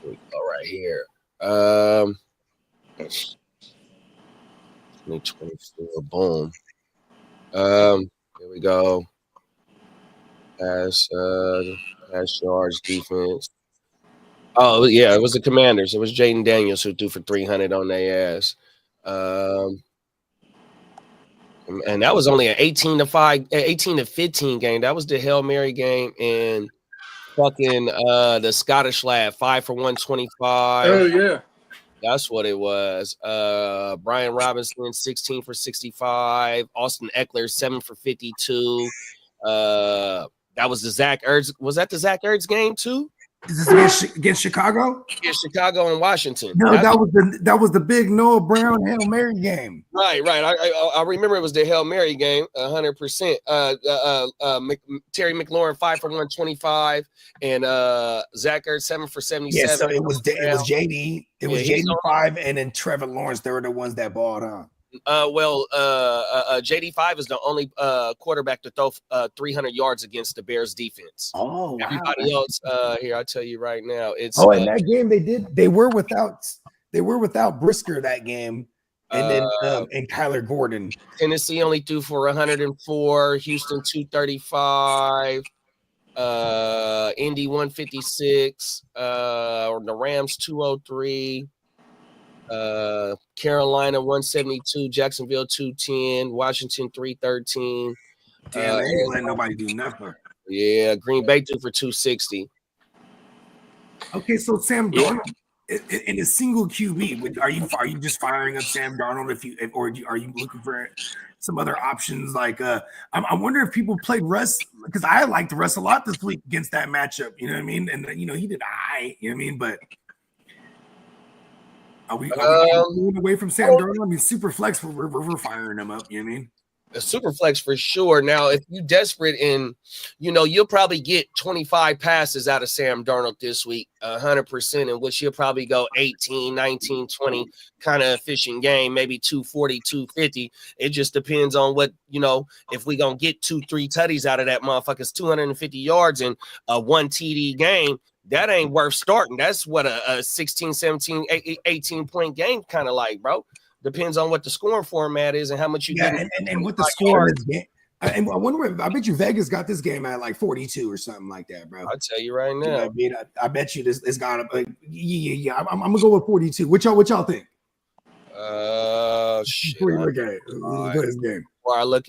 Here we go right here. 2024, boom. Here we go. Pass yards defense. Oh yeah, it was the Commanders. It was Jaden Daniels who threw for 300 on their ass. And that was only an 18-15 game. That was the Hail Mary game, and fucking the Scottish lad, 5 for 125. Oh yeah. That's what it was. Brian Robinson, 16 for 65. Austin Eckler, 7 for 52. That was the Zach Ertz. Was that the Zach Ertz game too? Is this against Chicago? Yeah, Chicago and Washington. No, that was the big Noah Brown Hail Mary game. Right. I remember it was the Hail Mary game, 100%. Terry McLaurin, 5 for 125, and Zach Ertz, 7 for 77. Yeah, so it was JD. It was JD 5, and then Trevor Lawrence. They were the ones that balled, huh? JD5 is the only quarterback to throw 300 yards against the Bears defense. Oh, wow. Everybody else, here I'll tell you right now, it's in that game they were without Brisker that game, and then and Kyler Gordon. Tennessee only threw for 104, Houston 235, Indy 156, the Rams 203. Carolina 172, Jacksonville 210, Washington 313. Damn, they ain't letting nobody do nothing. Yeah, Green Bay 2 for 260. Okay, so Sam Darnold in a single QB, are you just firing up Sam Darnold or are you looking for some other options? Like I wonder if people played Russ, because I liked Russ a lot this week against that matchup. You know what I mean? And he did you know what I mean? But Are we moving away from Sam Darnold? I mean, super flex, we're firing him up. You know what I mean? A super flex for sure. Now, if you desperate and you'll probably get 25 passes out of Sam Darnold this week, 100%, in which he'll probably go 18, 19, 20 kind of efficient game, maybe 240, 250. It just depends on what, if we going to get 2-3 tutties out of that motherfucker's 250 yards in a 1 TD game. That ain't worth starting. That's what a 16, 17, 18 point game kind of like, bro. Depends on what the scoring format is and how much you get. And what the score is. And I wonder, I bet you Vegas got this game at like 42 or something like that, bro. I'll tell you right now. I bet you it's got to I'm gonna go with 42. What y'all think? Shit. Before you look at it, this game. Or I look,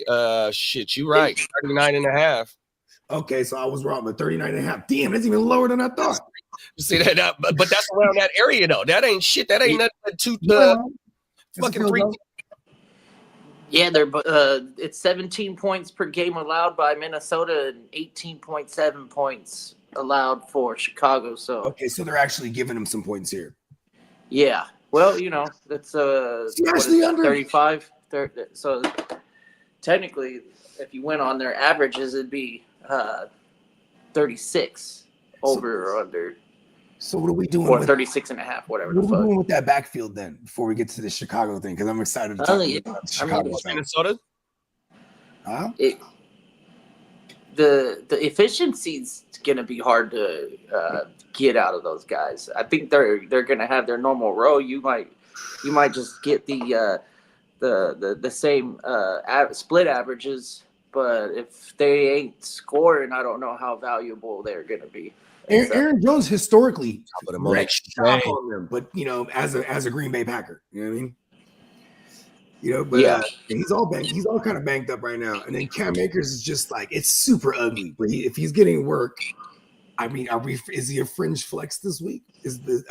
shit, you right. 39.5. Okay, so I was wrong, but 39.5. Damn, that's even lower than I thought. You see that? But that's around that area though. That ain't shit. That ain't nothing but two fucking 3. Yeah, it's 17 points per game allowed by Minnesota and 18.7 points allowed for Chicago. So okay, so they're actually giving them some points here. Yeah, well, that's actually under 35. So technically, if you went on their averages, it'd be 36 over or under. So what are we doing? Or 36.5, whatever. What are we doing with that backfield then? Before we get to the Chicago thing, because I'm excited to talk about Chicago. Minnesota. Huh? The efficiency's gonna be hard to get out of those guys. I think they're gonna have their normal row. You might just get the same split averages. But if they ain't scoring, I don't know how valuable they're going to be. Aaron Jones historically wrecked shop on them, but as a Green Bay Packer, you know what I mean? But he's all kind of banged up right now. And then Cam Akers is just like, it's super ugly. But if he's getting work, I mean, is he a fringe flex this week?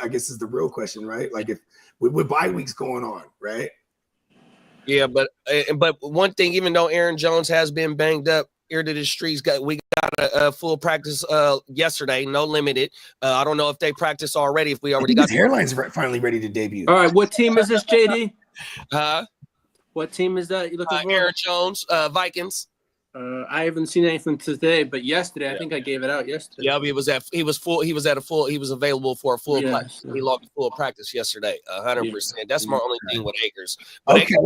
I guess is the real question, right? Like if with bye weeks going on, right? Yeah, but one thing, even though Aaron Jones has been banged up, ear to the streets, we got a full practice yesterday, no limited. I don't know if they practiced already. If we already got his hairline's finally ready to debut. All right, what team is this, JD? Huh? What team is that you looking for? Aaron Jones, Vikings. I haven't seen anything today, but yesterday I think I gave it out yesterday. Yeah, he was available for a full practice. He logged full practice yesterday, 100%. That's my only thing with Akers. But okay.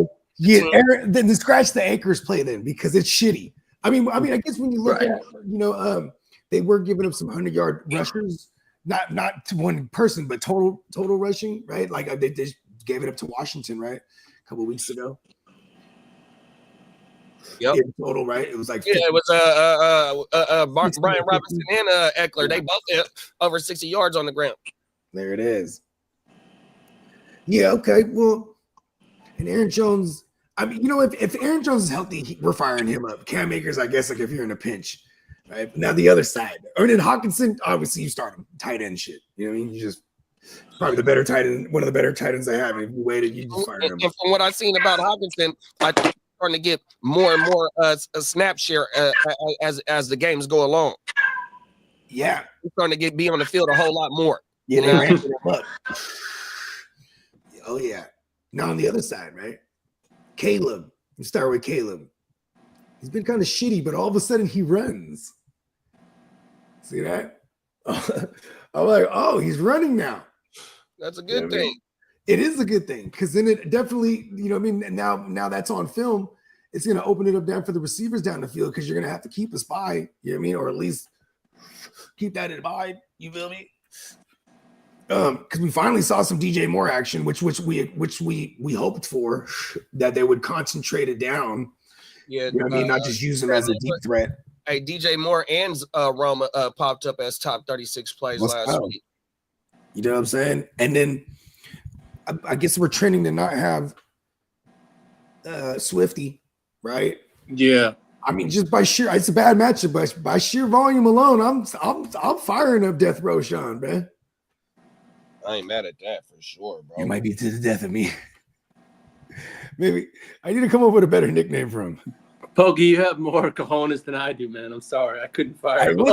Aaron, then scratch the Akers play then, because it's shitty. I mean, I guess when you look at, they were giving up some 100-yard rushers, not to one person, but total rushing, right? Like they just gave it up to Washington, right? A couple of weeks ago. Yep. Yeah, total, right? It was like it was Brian Robinson and Eckler. They both hit over 60 yards on the ground. There it is. Yeah. Okay. Well, and Aaron Jones. I mean, if Aaron Jones is healthy, we're firing him up. Cam Akers, I guess, like if you're in a pinch, Right now, the other side, Ernest Hawkinson, obviously you start him tight end shit. You know what I mean? You just probably the better tight end, one of the better tight ends I have. And if you waited, you just fire him. And from what I've seen about Hawkinson, I think he's starting to get more and more a snap share as the games go along. Yeah, He's starting to be on the field a whole lot more. Yeah, they ramped him up. Oh yeah. Now on the other side, right? Caleb. You start with Caleb. He's been kind of shitty, but all of a sudden he runs. See that? I'm like, oh, he's running now. That's a good thing. It is a good thing because then it definitely, you know what I mean? Now that's on film. It's going to open it up down for the receivers down the field because you're going to have to keep a spy, you know what I mean? Or at least keep that in mind. You feel me? Because we finally saw some DJ Moore action, which we hoped for, that they would concentrate it down. Yeah, you know what I mean, not just use him as a deep threat. Hey, DJ Moore and Roma popped up as top 36 plays last week. You know what I'm saying? And then I guess we're trending to not have Swifty, right? Yeah. I mean, just by sheer, it's a bad matchup, but by sheer volume alone, I'm firing up Death Row Sean, man. I ain't mad at that for sure, bro. It might be to the death of me. Maybe I need to come up with a better nickname for him. Pokey, you have more cojones than I do, man. I'm sorry, I couldn't fire him.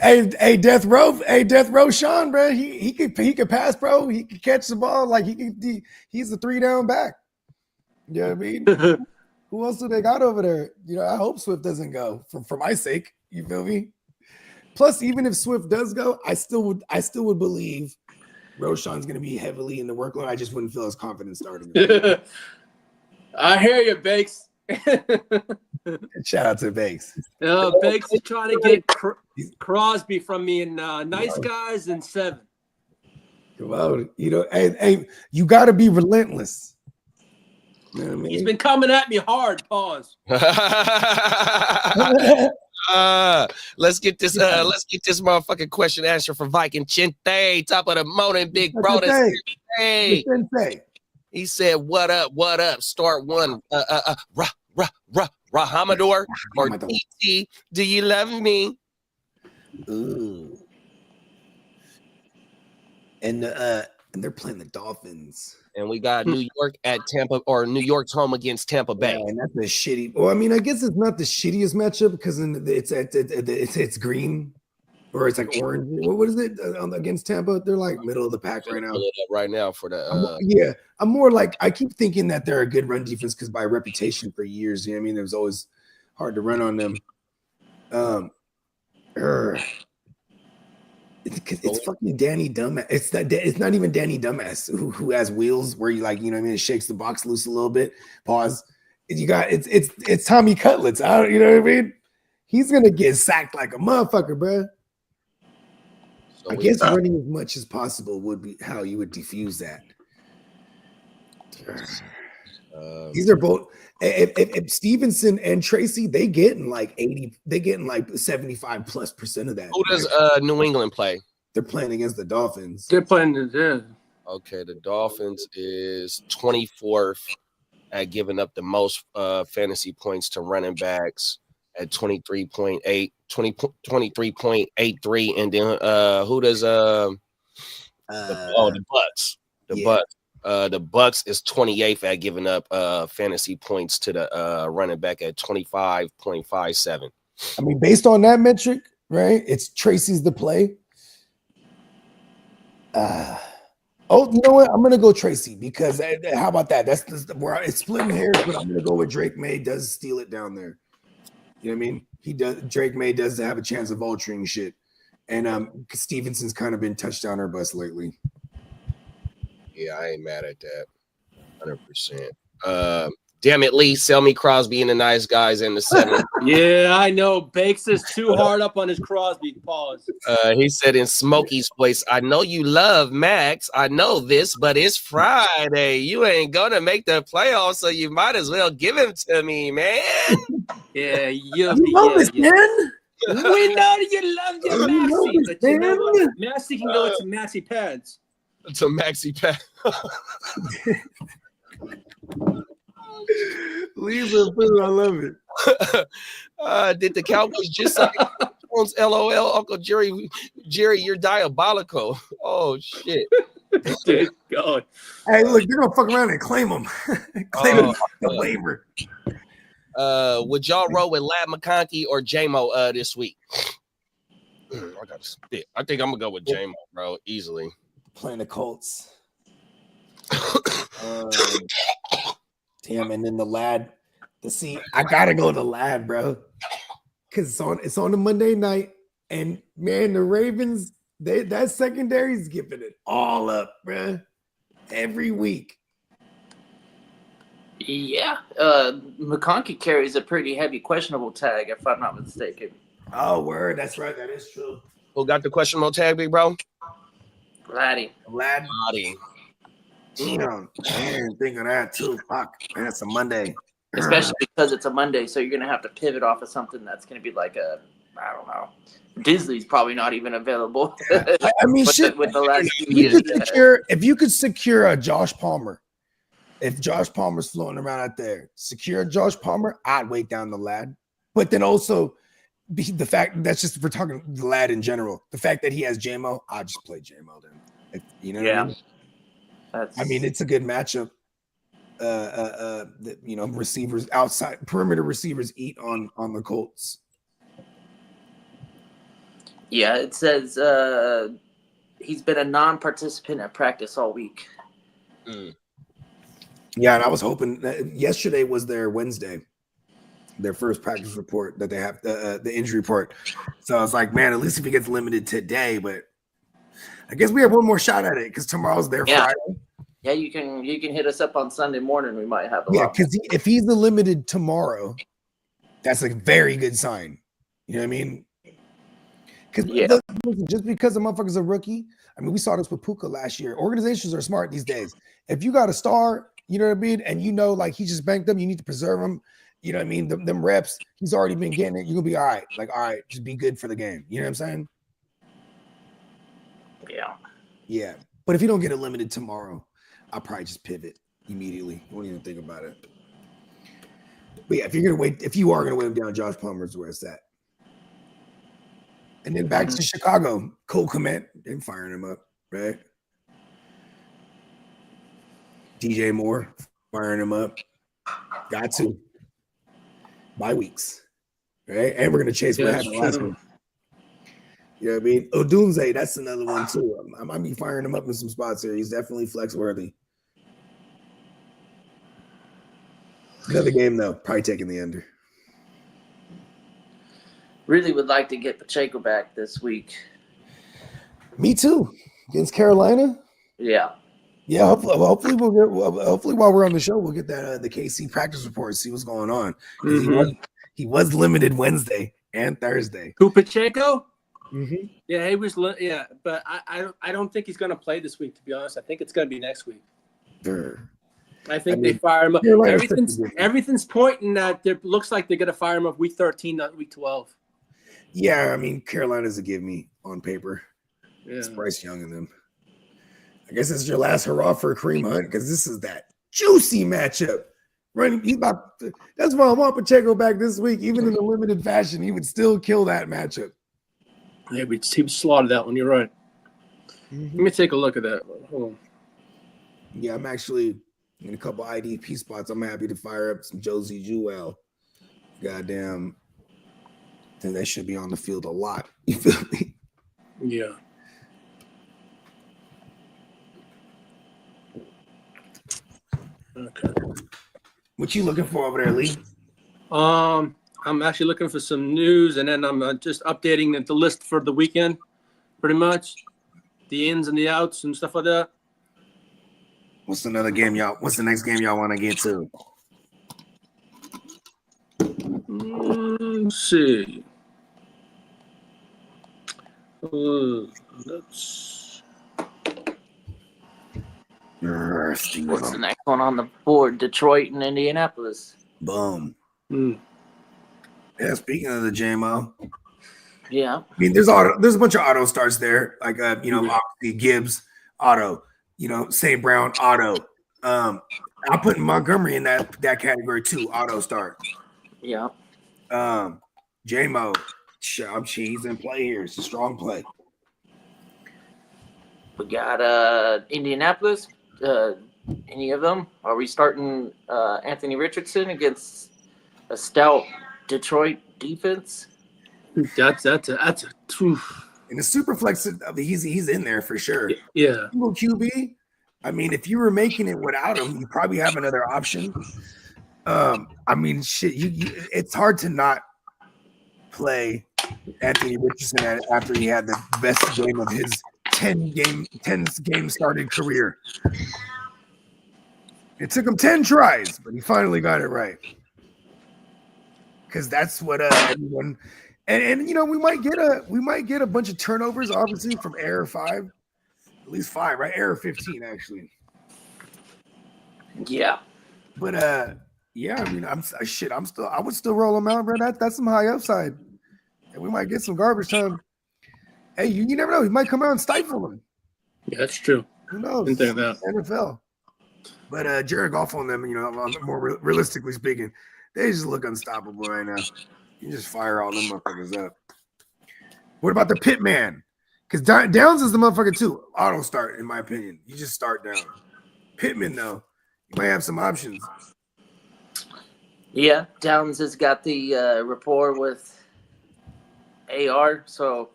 Hey, Death Row Sean, bro. He could pass, bro. He could catch the ball, like he's a 3-down back. You know what I mean? Who else do they got over there? You know, I hope Swift doesn't go for my sake. You feel me? Plus, even if Swift does go, I still would believe Roshan's going to be heavily in the workload. I just wouldn't feel as confident starting. I hear you, Bakes. Shout out to Bakes. Bakes is trying to get Crosby from me in Nice Guys and 7. Come on, you know, hey, you got to be relentless. You know what I mean? He's been coming at me hard. Pause. Let's get this motherfucking question answer for Viking Chinte, top of the morning, big bro. Hey, he said, "What up? Start one, Rahamador or TT? Do you love me?" Ooh. And they're playing the Dolphins. And we got New York at Tampa, or New York's home against Tampa Bay. Yeah, and that's a shitty. Well, I mean, I guess it's not the shittiest matchup because it's green, or it's like orange. What is it against Tampa? They're like middle of the pack right now. Right now for the yeah, I'm more like I keep thinking that they're a good run defense because by reputation for years, you know what I mean. It was always hard to run on them. It's fucking Danny Dumbass. It's not even Danny Dumbass who has wheels where you like, you know what I mean, it shakes the box loose a little bit. Pause. It's Tommy Cutlets. You know what I mean? He's gonna get sacked like a motherfucker, bro. So I guess running as much as possible would be how you would diffuse that. These are both. If Stevenson and Tracy, they getting like 80, they getting like 75+% of that. Who does New England play? They're playing against the Dolphins. They're playing the Okay, the Dolphins is 24th at giving up the most fantasy points to running backs at 23.83, and then who does the Bucks? Bucks. The Bucks is 28th at giving up fantasy points to the running back at 25.57. I mean, based on that metric, right? It's Tracy's the play. You know what? I'm gonna go Tracy because how about that? That's where it's splitting hairs, but I'm gonna go with Drake May. Does steal it down there? You know what I mean? He does. Drake May does have a chance of altering shit, and Stevenson's kind of been touchdown or bust lately. Yeah, I ain't mad at that. 100%. Damn it, Lee. Sell me Crosby and the Nice Guys in the 7. Yeah, I know. Bakes is too hard up on his Crosby. Pause. He said in Smokey's voice, I know you love Max. I know this, but it's Friday. You ain't gonna make the playoffs, so you might as well give him to me, man. Yeah, you love this, man. We know you love your Maxi, but you know what? Maxi can go into Maxi pads. It's a maxi pack. Leave it, I love it. Did the Cowboys just sign phones. LOL, Uncle Jerry, you're diabolical. Oh shit. Dude, God. Hey, look, they're gonna fuck around and claim them. Claim the waiver. Would y'all roll with Lad McConkey or J-Mo this week? I got to spit. I think I'm gonna go with J-Mo, bro, easily. Playing the Colts. Damn, and then the Lad. I gotta go to Lad, bro, because it's on a Monday night, and man, the Ravens, that secondary's giving it all up, bro, every week. Yeah, McConkey carries a pretty heavy questionable tag, if I'm not mistaken. Oh, word, that's right, that is true. Who got the questionable tag, big bro? Laddie. Lad. Damn, I didn't think of that too. Fuck, man, it's a Monday. Especially because it's a Monday, so you're going to have to pivot off of something that's going to be like I don't know. Disney's probably not even available. Yeah. I mean, shit. With the last if you could secure a Josh Palmer, if Josh Palmer's floating around out there, secure Josh Palmer, I'd wait down the Lad. But then also, the fact that's just, we're talking the Lad in general. The fact that he has J-Mo, I'll just play J-Mo then. You know what I mean? I mean, it's a good matchup. Receivers outside perimeter receivers eat on the Colts. Yeah, it says he's been a non-participant at practice all week. Yeah, and I was hoping that yesterday was their Wednesday, their first practice report that they have, the injury report. So I was like, man, at least if he gets limited today, but I guess we have one more shot at it because tomorrow's their Friday. Yeah, you can hit us up on Sunday morning. We might have because if he's the limited tomorrow, that's a very good sign. You know what I mean? Because just because a motherfucker's a rookie, I mean, we saw this with Puka last year. Organizations are smart these days. If you got a star, you know what I mean, and you know, like he just banked them, you need to preserve him. You know what I mean? Them reps, he's already been getting it. You're gonna be all right. Like, all right, just be good for the game. You know what I'm saying? Yeah. But if you don't get it limited tomorrow, I'll probably just pivot immediately. Won't even think about it. But yeah, if you are gonna wait him down, Josh Palmer's where it's at. And then back to Chicago, Cole Kmet, they're firing him up, right? DJ Moore, firing him up. Got to. Bye weeks, right? And we're gonna chase what happened last week. You know what I mean? Odunze, that's another one too. I might be firing him up in some spots here. He's definitely flex worthy. Another game though, probably taking the under. Really would like to get Pacheco back this week. Me too. Against Carolina. Yeah. Hopefully while we're on the show, we'll get that the KC practice report, see what's going on. He was limited Wednesday and Thursday. Who, Pacheco? Mm-hmm. Yeah, he was. Yeah, but I don't think he's going to play this week. To be honest, I think it's going to be next week. Sure. I think they fire him up. Everything's pointing that it looks like they're going to fire him up week 13, not week 12. Yeah, I mean Carolina's a give me on paper. Yeah. It's Bryce Young and them. I guess it's your last hurrah for Kareem Hunt because this is that juicy matchup. That's why I want Pacheco back this week. Even in a limited fashion, he would still kill that matchup. Yeah, he would slaughter that one. You're right. Let me take a look at that. Hold on. Yeah, I'm actually in a couple IDP spots. I'm happy to fire up some Josie Jewell. Goddamn. Then they should be on the field a lot. You feel me? Yeah. Okay. What you looking for over there, Lee? I'm actually looking for some news, and then I'm just updating the list for the weekend, pretty much, the ins and the outs and stuff like that. What's the next game y'all want to get to? Let's see. What's the next one on the board? Detroit and Indianapolis. Boom. Yeah, speaking of the JMO. Yeah. I mean, there's a bunch of auto starts there. Like obviously Gibbs, auto, St. Brown, auto. I'll put Montgomery in that category too, auto start. Yeah. JMO, He's in play here. It's a strong play. We got Indianapolis. Any of them? Are we starting Anthony Richardson against a stout Detroit defense? That's a In the super flex, he's in there for sure. yeah. Single QB. I mean, if you were making it without him, you probably have another option. I mean, shit, it's hard to not play Anthony Richardson after he had the best game of his 10 game started career. It took him 10 tries, but he finally got it right. Because that's what everyone and you know, we might get a bunch of turnovers, obviously, from error 5. At least 5, right? Error 15, actually. Yeah. But yeah, I mean, I would still roll him out, bro. That's some high upside. And we might get some garbage time. Hey, you never know. He might come out and stifle him. Yeah, that's true. Who knows? Didn't think of that. NFL. But Jared Goff on them, you know, more realistically speaking, they just look unstoppable right now. You just fire all them motherfuckers up. What about the pit man? Because Downs is the motherfucker too. Auto start, in my opinion. You just start down. Pittman, though, you might have some options. Yeah, Downs has got the rapport with AR, so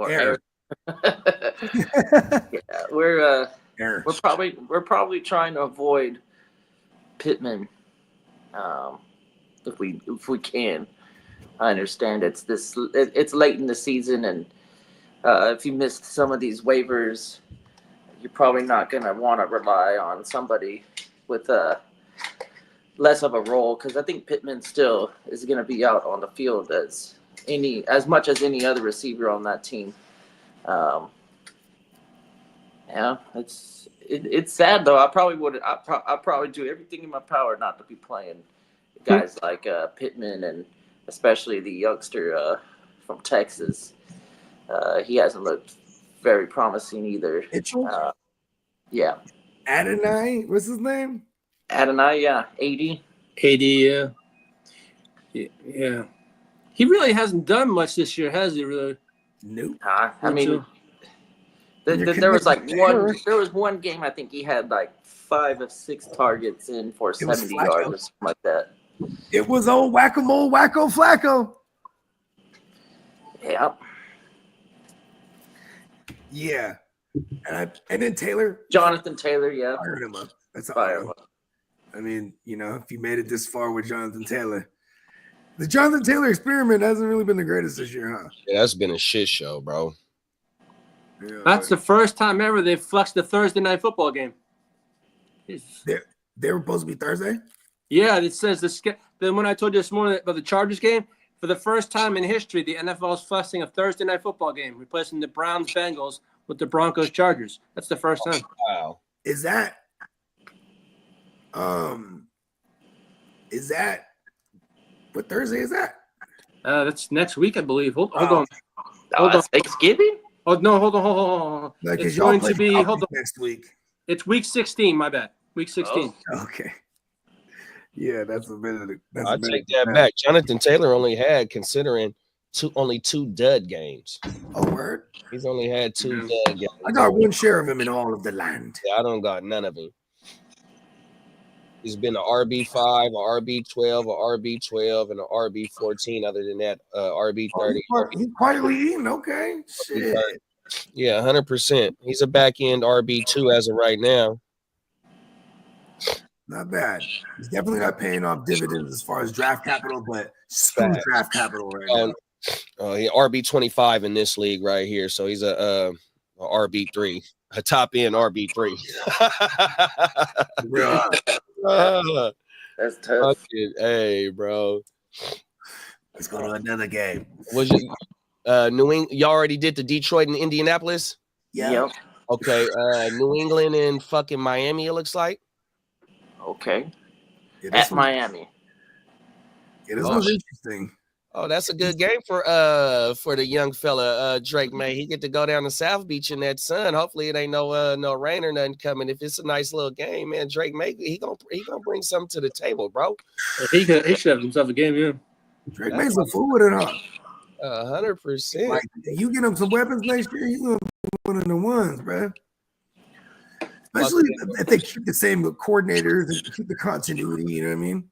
Air. Yeah, we're Air. we're probably trying to avoid Pittman, if we can. I understand it's late in the season, and if you missed some of these waivers, you're probably not gonna want to rely on somebody with less of a role, because I think Pittman still is gonna be out on the field as much as any other receiver on that team. Yeah, it's sad though. I probably do everything in my power not to be playing guys like Pittman, and especially the youngster from Texas. He hasn't looked very promising either. Mitchell? Yeah. Adonai? What's his name? Adonai, yeah. 80. Yeah. He really hasn't done much this year, has he? Really? Nope. I mean, there was one game I think he had like 5 of 6 targets in for 70 yards or something like that. It was old whack-a-mole, Wacko Flacco. Yeah. Yeah. And then Taylor. Jonathan Taylor, yeah. Fired him up. That's all. Fire him up. I mean, you know, if you made it this far with Jonathan Taylor. The Jonathan Taylor experiment hasn't really been the greatest this year, huh? Yeah, that's been a shit show, bro. Yeah, That's the first time ever they've flexed the Thursday night football game. they were supposed to be Thursday? Yeah, it says then when I told you this morning about the Chargers game, for the first time in history, the NFL is flexing a Thursday night football game, replacing the Browns Bengals with the Broncos Chargers. That's the first time. Wow. Is that what Thursday is that? That's next week, I believe. Hold on. Hold on. Thanksgiving? Oh no, hold on. Like, It's y'all going play to be Falcons next week. It's week 16, my bad. Week 16. Oh. Okay. Yeah, that's a minute. I take that back. Jonathan Taylor only had, considering only 2 dud games. Oh, word. He's only had 2 dud games. I got one share of him in all of the land. Yeah, I don't got none of him. He's been an RB5, a RB12, a RB12, and an RB14. Other than that, RB30. He's quietly eating. Okay. Shit. Yeah, 100%. He's a back end RB2 as of right now. Not bad. He's definitely not paying off dividends as far as draft capital, but screw draft capital right now. He RB25 in this league right here. So he's a RB3, a top end RB3. That's tough. Hey, bro. Let's go to another game. Was you New England? You already did the Detroit and Indianapolis? Yeah. Yep. Okay. New England and fucking Miami, it looks like. Okay. Yeah, At Miami. Yeah, this one's interesting. Oh, that's a good game for the young fella Drake May. He get to go down to South Beach in that sun. Hopefully it ain't no rain or nothing coming. If it's a nice little game, man, Drake May he gonna bring something to the table, bro. He should have himself a game, yeah. Drake May's a fool with it, huh? 100%. Like, you get him some weapons next year, he's gonna be one of the ones, bro. Especially if they keep the same coordinators and keep the continuity, you know what I mean?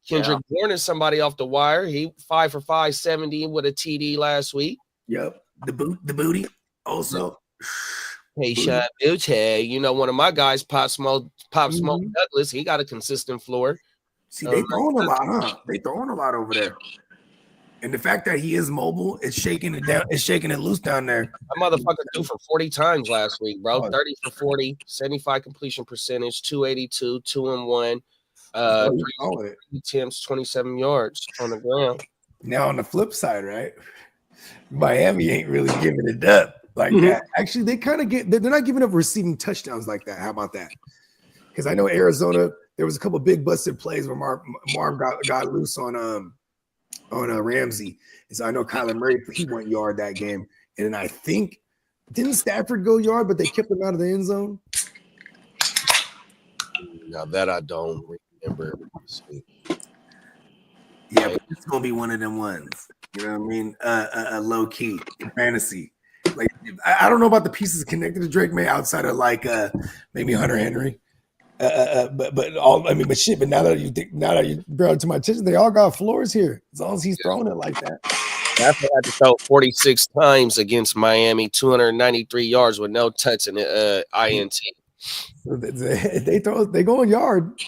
Kendrick Bourne is somebody off the wire. He 5 for 570 with a TD last week. Yep. The booty also. Hey, Sean Booty, you know, one of my guys, Pop Smoke Douglas, he got a consistent floor. See, they throwing a lot, huh? They throwing a lot over there. And the fact that he is mobile, it's shaking it down, it's shaking it loose down there. That motherfucker threw for 40 times last week, bro. 30 for 40, 75 completion percentage, 282, 2-1. 3 attempts, 27 yards on the ground. Now on the flip side, right? Miami ain't really giving it up like that. Actually, they kind of they're not giving up receiving touchdowns like that. How about that? Because I know Arizona, there was a couple big busted plays where Marv got loose on Ramsey. And so I know Kyler Murray, he went yard that game. And then I think, didn't Stafford go yard, but they kept him out of the end zone? Now that I don't remember. Yeah, but it's gonna be one of them ones. You know what I mean? A low key fantasy. Like I don't know about the pieces connected to Drake May outside of like maybe Hunter Henry. But shit. But now that you brought it to my attention, they all got floors here. As long as he's throwing it like that. After I had to throw 46 times against Miami, 293 yards with no touch in the INT. So they going yard.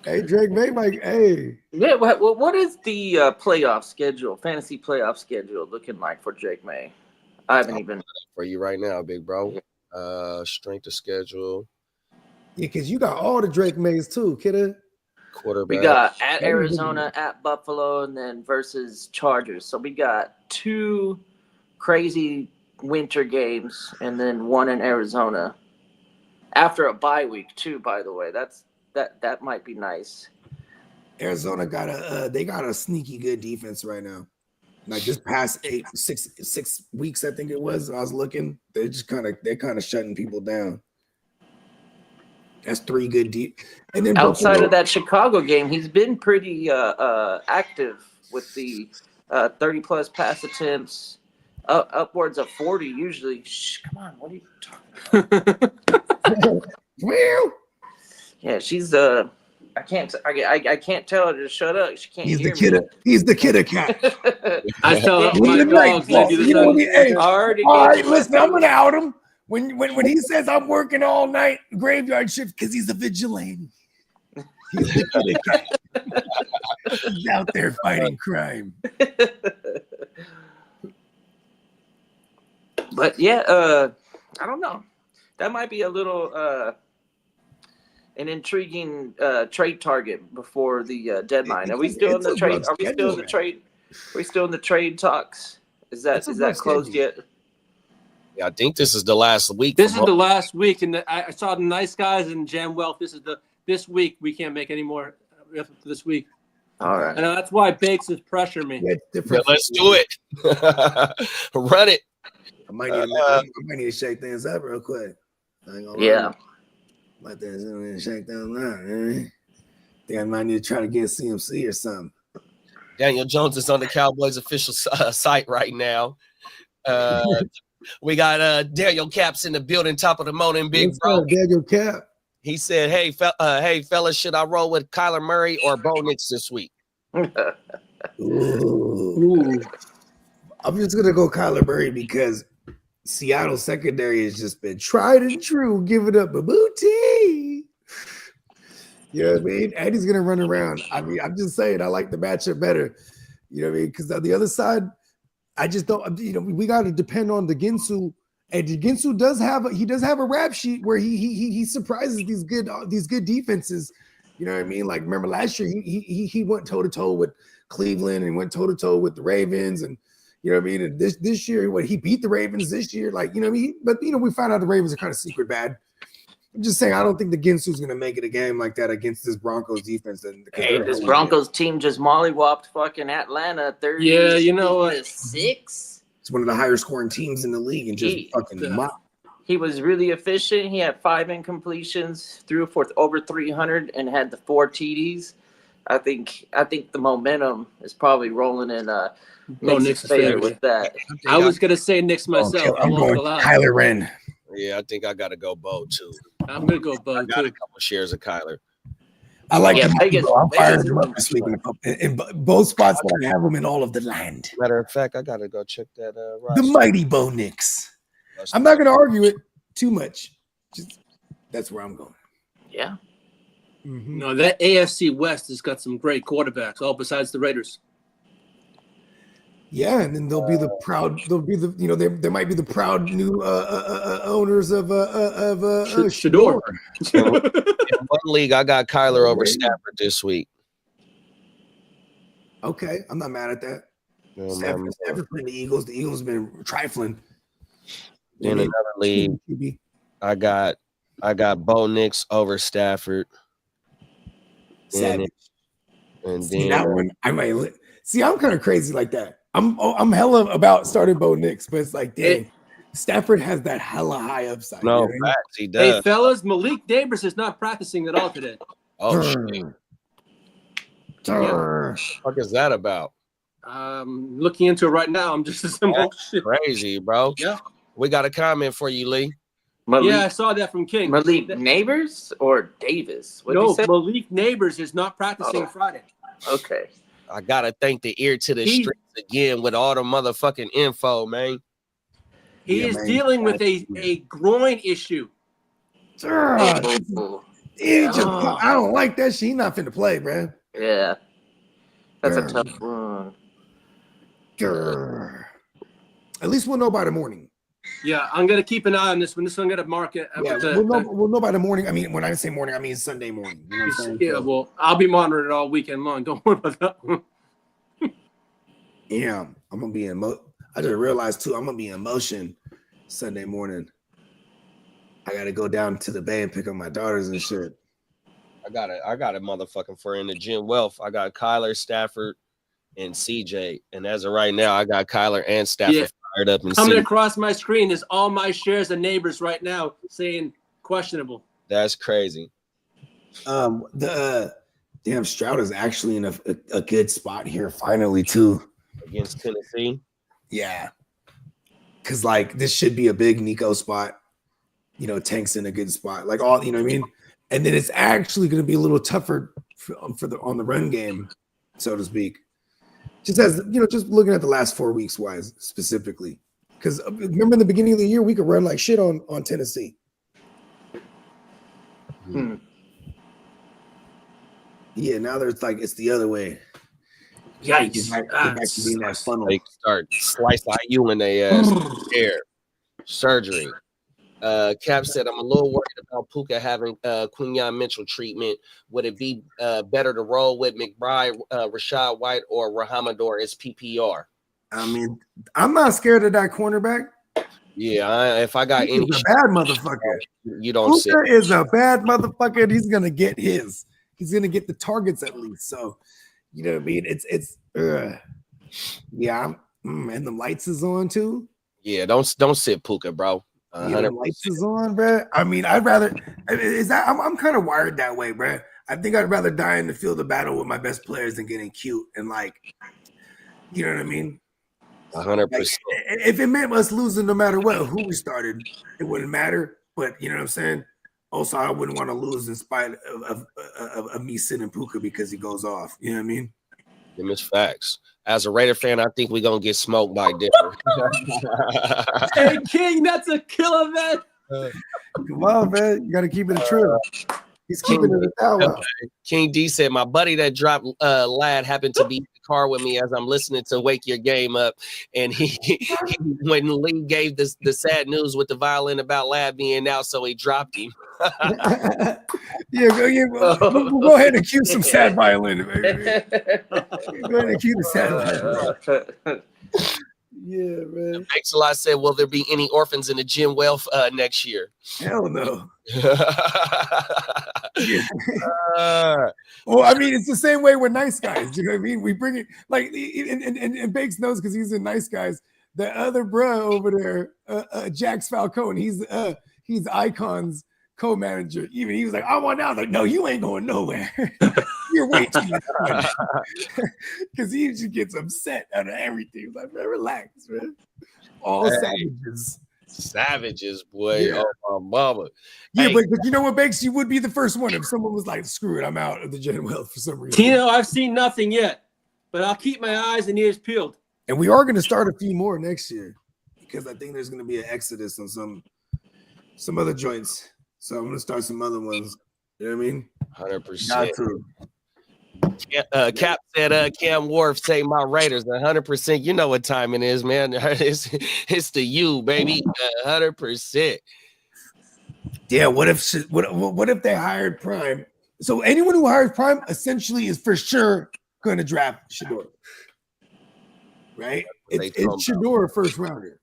Hey, Drake May, like, hey. Yeah, well, what is the playoff schedule, fantasy playoff schedule looking like for Drake May? I haven't even for you right now, big bro. Strength of schedule. Yeah, because you got all the Drake Mays too, kiddo. Quarterback. We got at Arizona, at Buffalo, and then versus Chargers. So we got 2 crazy winter games, and then 1 in Arizona after a bye week too. By the way, that might be nice. Arizona got a sneaky good defense right now. Like just past 6 weeks, I think it was. I was looking. They're kind of shutting people down. That's 3 good deep. And then outside Buffalo, of that Chicago game, he's been pretty active with the 30+ pass attempts, upwards of 40 usually. Shh, come on, what are you talking about? well, yeah, she's I can't tell her to shut up. She can't. He's the kidder cat. I tell my dogs, all right, listen, I'm gonna out him. When he says I'm working all night graveyard shift because he's a vigilante. He's the kidder cat. He's out there fighting crime. But yeah, I don't know. That might be a little an intriguing trade target before the deadline. Are we still in the trade? Are we still in the trade? Are we still in the trade talks? Is that closed yet? Yeah, I think this is the last week. This is the last week, and I saw the nice guys in Jam Wealth. This week. We can't make any more this week. All right, and that's why Bakes is pressuring me. Yeah, let's do it. Run it. I might need to shake things up real quick. Yeah. Might need to shake things up. Man. Think I might need to try to get CMC or something. Daniel Jones is on the Cowboys official site right now. We got Daniel Caps in the building, top of the morning, big bro. Daniel Cap. He said, hey, fellas, should I roll with Kyler Murray or Bo Nix this week? Ooh. I'm just going to go Kyler Murray because Seattle secondary has just been tried and true, giving up a booty. You know what I mean? And he's going to run around. I mean, I'm just saying, I like the matchup better. You know what I mean? Because on the other side, I just don't, we got to depend on the Ginsu. And the Ginsu does have a rap sheet where he surprises these good defenses. You know what I mean? Like, remember last year, he went toe-to-toe with Cleveland and went toe-to-toe with the Ravens. And, you know what I mean? And this year, he beat the Ravens this year. Like, you know what I mean? But, we found out the Ravens are kind of secret bad. I'm just saying, I don't think the Ginsu's going to make it a game like that against this Broncos defense. Hey, this Broncos team just mollywopped fucking Atlanta 30. Yeah, you know what? 6. It's one of the higher scoring teams in the league and just he was really efficient. He had 5 incompletions, threw for over 300, and had the 4 TDs. I think the momentum is probably rolling in Bo Knicks' Nix' favor favor. with that. I was gonna say Knicks myself. I'm I won't going lie. Kyler Wren. Yeah, I think I gotta go Bo too. I'm gonna go Bo I got a too. couple shares of Kyler. I like Yeah, him. Vegas- I'm Vegas firing is him up too this much week in both spots that I have him in all of the land. Matter of fact, I gotta go check that. The roster. mighty Bo Nix. I'm not going to argue it too much. Just that's where I'm going. Yeah. No, that AFC West has got some great quarterbacks, all besides the Raiders. Yeah, and then they'll be the proud. They'll be the there might be the proud new owners of Shador. In one league, I got Kyler over Stafford this week. Okay, I'm not mad at that. You know, Stafford playing the Eagles. The Eagles have been trifling. in another league, I got Bo Nix over Stafford. Savage. And See, then that one I might see. I'm kind of crazy like that. I'm hella about starting Bo Nix, but it's like, dang, Stafford has that hella high upside. no you know what I mean? facts, he Hey, does. fellas, Malik Neighbors is not practicing at all today. Oh shit, Durr. what is that about? Looking into it right now. I'm just some shit. Crazy, bro. Yeah. We got a comment for you, Lee. Yeah, I saw that from King. Malik Neighbors or Davis? What'd you No, say? Malik Neighbors is not practicing Oh. Friday. Okay. I gotta thank the ear to the He- streets again with all the motherfucking info, man. He Yeah, is man. dealing with a groin issue. Durr. Oh, I don't like that shit. He not finna play, bro. yeah. That's a Durr. tough one. Durr. At least we'll know by the morning. Yeah, I'm gonna keep an eye on this one. This one I'm gonna mark it. Yeah, we'll know by the morning. I mean, when I say morning, I mean Sunday morning. You know what I'm saying? yeah, well, I'll be monitoring it all weekend long. Don't worry about that one. Yeah, I'm gonna be in. I just realized too. I'm gonna be in motion Sunday morning. I gotta go down to the bay and pick up my daughters and shit. I got it, motherfucking for in the gym wealth. I got Kyler, Stafford, and CJ. And as of right now, I got Kyler and Stafford fired up. And Coming across my screen is all my shares of Neighbors right now saying questionable. That's crazy. The damn Stroud is actually in a good spot here finally too. Against Tennessee. Yeah, because like this should be a big Nico spot. You know, Tank's in a good spot. Like all, you know what I mean. And then it's actually going to be a little tougher on the run game, so to speak. Just as you know, just looking at the last 4 weeks wise specifically, because remember in the beginning of the year we could run like shit on Tennessee. Yeah, now there's like it's the other way. Yikes! Get back to being that funnel. They start slice IU in their ass. Air surgery. Cap said, I'm a little worried about Puka having Quinyon Mitchell treatment. Would it be better to roll with McBride, Rashad White, or Rahamador as PPR? I mean, I'm not scared of that cornerback. Yeah, if I got He's any, a bad motherfucker. you don't see. Puka is a bad motherfucker, and he's gonna get his. He's gonna get the targets at least. So, you know what I mean? It's yeah. And the lights is on too. Yeah, don't sit Puka, bro. Yeah, the lights is on, bro. I mean, I'd rather. Is that I'm kind of wired that way, bro. I think I'd rather die in the field of battle with my best players than getting cute and like, you know what I mean? 100%. Like, if it meant us losing no matter what, who we started, it wouldn't matter. But you know what I'm saying? Also, I wouldn't want to lose in spite of me sitting Puka because he goes off. You know what I mean? Them is facts. As a Raider fan, I think we're gonna get smoked by Denver. Hey King, that's a killer, man. Come on, man. You got to keep it true. He's keeping it that way. King D said, my buddy that dropped Lad happened to be in the car with me as I'm listening to Wake Your Game Up. And he when Lee gave the sad news with the violin about Lad being out, so he dropped him. Yeah, go ahead and cue some sad violin. Baby. Go ahead and cue the sad violin. Yeah, man. Mix-a-Lot said, will there be any orphans in the Jim Wealth next year? Hell no. uh, Well, I mean, it's the same way with Nice Guys. You know what I mean? We bring it like, and Bakes knows because he's in Nice Guys. The other bruh over there, Jax Falcone, he's Icon's co-manager. Even he was like, I want out. Like, no, you ain't going nowhere. You're way too much. Because he just gets upset out of everything. He's like, man, relax, man. All savages. Savages, boy. Yeah. Oh, my mama. Yeah, Hey. but you know what, Banks? You would be the first one if someone was like, screw it, I'm out of the Gen Wealth for some reason. Tino, I've seen nothing yet, but I'll keep my eyes and ears peeled. And we are going to start a few more next year because I think there's going to be an exodus on some other joints. So I'm going to start some other ones. You know what I mean? 100%. Cap said, Cam Wharf say my Raiders 100%. You know what time it is, man. It's the U, baby. 100%. Yeah. What if they hired Prime? So anyone who hires Prime essentially is for sure going to draft Shador, right? It's Shador first rounder.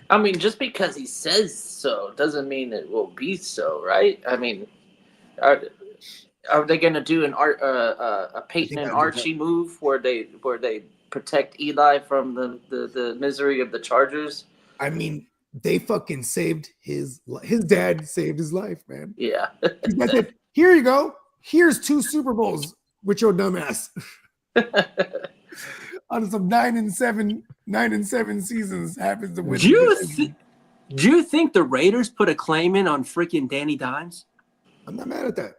I mean, just because he says so doesn't mean it will be so, right? I mean, are they going to do a Peyton and Archie move where they protect Eli from the misery of the Chargers? I mean, they fucking saved his dad saved his life, man. Yeah. That's it. Here you go. Here's 2 Super Bowls with your dumb ass. On some 9-7 seasons happens to win. Do you think the Raiders put a claim in on freaking Danny Dimes? I'm not mad at that.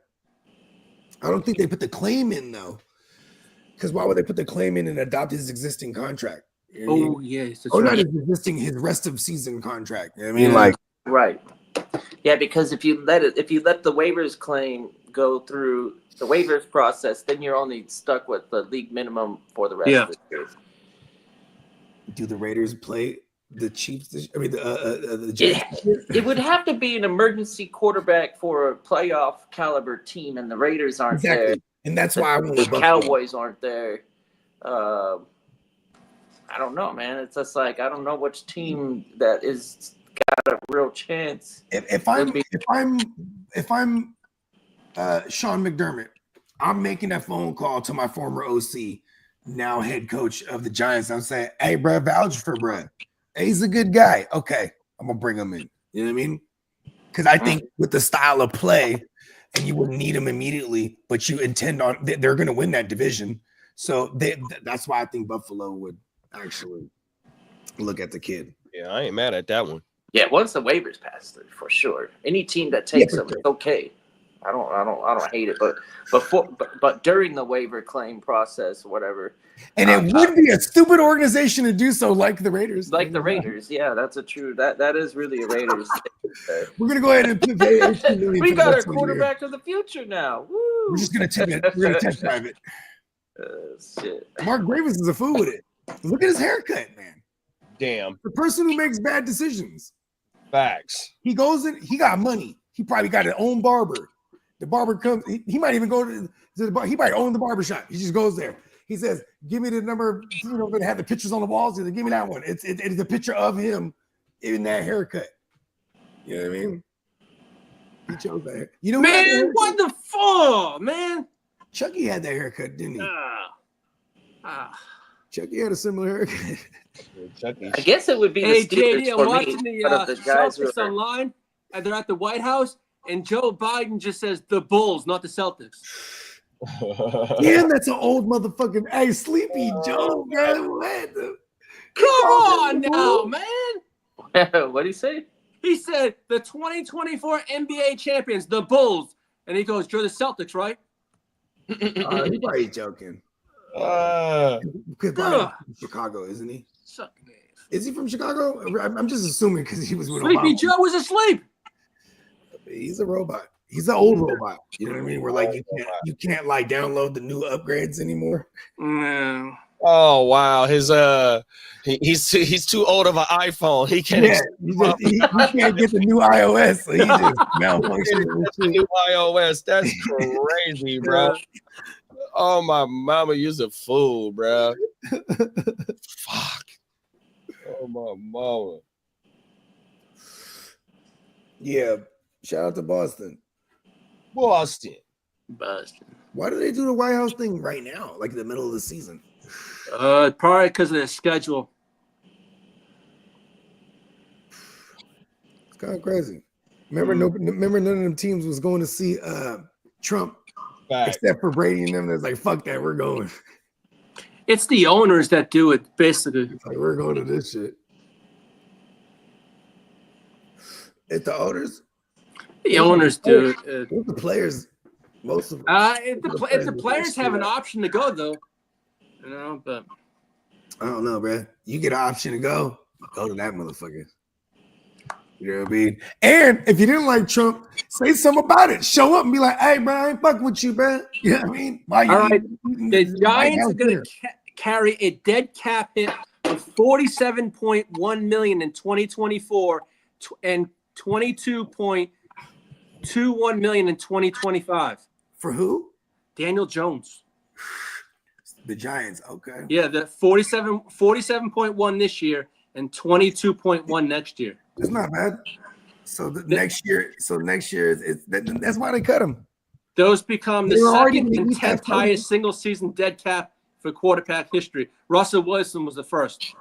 I don't think they put the claim in though. Because why would they put the claim in and adopt his existing contract? You know what I mean? Yes. Or not his existing, his rest of season contract. You know what I mean? Like, right. Yeah, because if you let the waivers claim go through the waivers process, then you're only stuck with the league minimum for the rest of the year. Do the Raiders play the Chiefs? The Jets? It would have to be an emergency quarterback for a playoff caliber team, and the Raiders aren't there. And that's why the Cowboys aren't there. I don't know, man. It's just like I don't know which team that is got a real chance. If I'm Sean McDermott, I'm making that phone call to my former OC, now head coach of the Giants. I'm saying, hey, bro, vouch for bro. Hey, he's a good guy. Okay, I'm gonna bring him in. You know what I mean? Because I think with the style of play, and you wouldn't need him immediately, but you intend on they're going to win that division. So that's why I think Buffalo would actually look at the kid. Yeah, I ain't mad at that one. Yeah, once the waivers pass through, for sure. Any team that takes them, it's okay. I don't hate it, but during the waiver claim process, whatever. And it would be a stupid organization to do so, like the Raiders. Like the Raiders, yeah, that's a true. That is really a Raiders. We're gonna go ahead and pay $18 million. We got our quarterback of the future now. Woo! We're just gonna test drive it. Shit. Mark Gravis is a fool with it. Look at his haircut, man. Damn. The person who makes bad decisions. Facts. He goes in. He got money. He probably got his own barber. The barber comes. He might even go to the bar. He might own the barbershop. He just goes there. He says, "Give me the number. You know, going to have the pictures on the walls. Give me that one. It's a picture of him in that haircut. You know what I mean? He chose that. You know, man, what the fuck, man? Chucky had that haircut, didn't he? Chucky had a similar haircut. I guess it would be. Hey, the JD, I'm for watching me, the Celtics online, and they're at the White House, and Joe Biden just says the Bulls, not the Celtics. Damn, that's an old motherfucking. Hey, Sleepy Joe, man. What? Come on now, man. What'd he say? He said the 2024 NBA champions, the Bulls, and he goes, "You're the Celtics, right?" He's probably joking. Because from Chicago, isn't he? Is he from Chicago? I'm just assuming because he was with Sleepy Obama. Joe was asleep. He's a robot. He's an old robot. You know what I mean? Where like you can't like download the new upgrades anymore. No. Oh wow, he's too old of an iPhone. He can't. Yeah, he can't get the new iOS, so he just malfunctioning. New iOS. That's crazy, bro. Oh my mama, you's a fool, bro. Fuck. Oh my mama. Yeah. Shout out to Boston. Boston. Why do they do the White House thing right now, like in the middle of the season? Probably because of their schedule. It's kind of crazy. Remember, none of them teams was going to see Trump Fact. Except for Brady and them, that's like, fuck that, we're going. It's the owners that do it, basically. It's like, we're going to this shit. It's the owners. The owners do it. It's the players. Most of If the players have an option to go, though, you know, but I don't know, bro. You get an option to go to that motherfucker. You know what I mean? And if you didn't like Trump, say something about it. Show up and be like, hey, bro, I ain't fucking with you, bro. You know what I mean? Why you all right, the Giants are going to carry a dead cap hit of $47.1 million in 2024 and $22.21 million in 2025. For who? Daniel Jones. The Giants. Okay. Yeah, the 47.1 this year and 22.1 next year. It's not bad. So next year, that's why they cut him. Those become the They were already second and making 10th that highest single season dead cap for quarterback history. Russell Wilson was the first.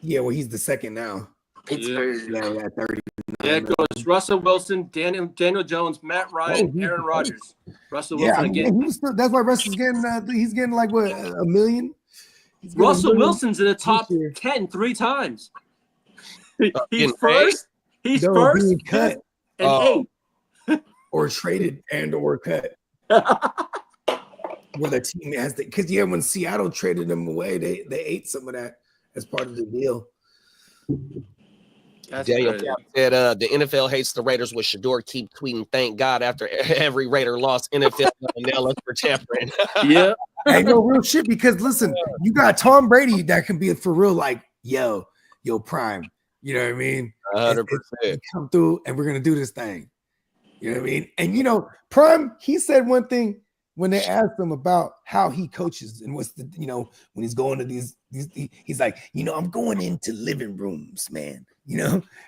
Yeah, well, he's the second now. Pittsburgh. Yeah, 30. Yeah, it goes Russell Wilson, Daniel Jones, Matt Ryan, Aaron Rodgers. Russell Wilson again. That's why Russell's getting. He's getting like what, $1 million. Russell Wilson's in the top 10 3 times. He's first. He's first, being cut and 8. or traded or cut. Where the team has to, because when Seattle traded him away, they ate some of that as part of the deal. Daniel Cap said the NFL hates the Raiders with Shador keep tweeting thank God after every Raider lost. NFL nail us for tampering. Yeah. Hey, no real shit, because listen, you got Tom Brady that can be for real, like, yo, prime. You know what I mean? 100%. Come through and we're gonna do this thing. You know what I mean? And Prime, he said one thing when they asked him about how he coaches and what's the, when he's going to these he's like, I'm going into living rooms, man.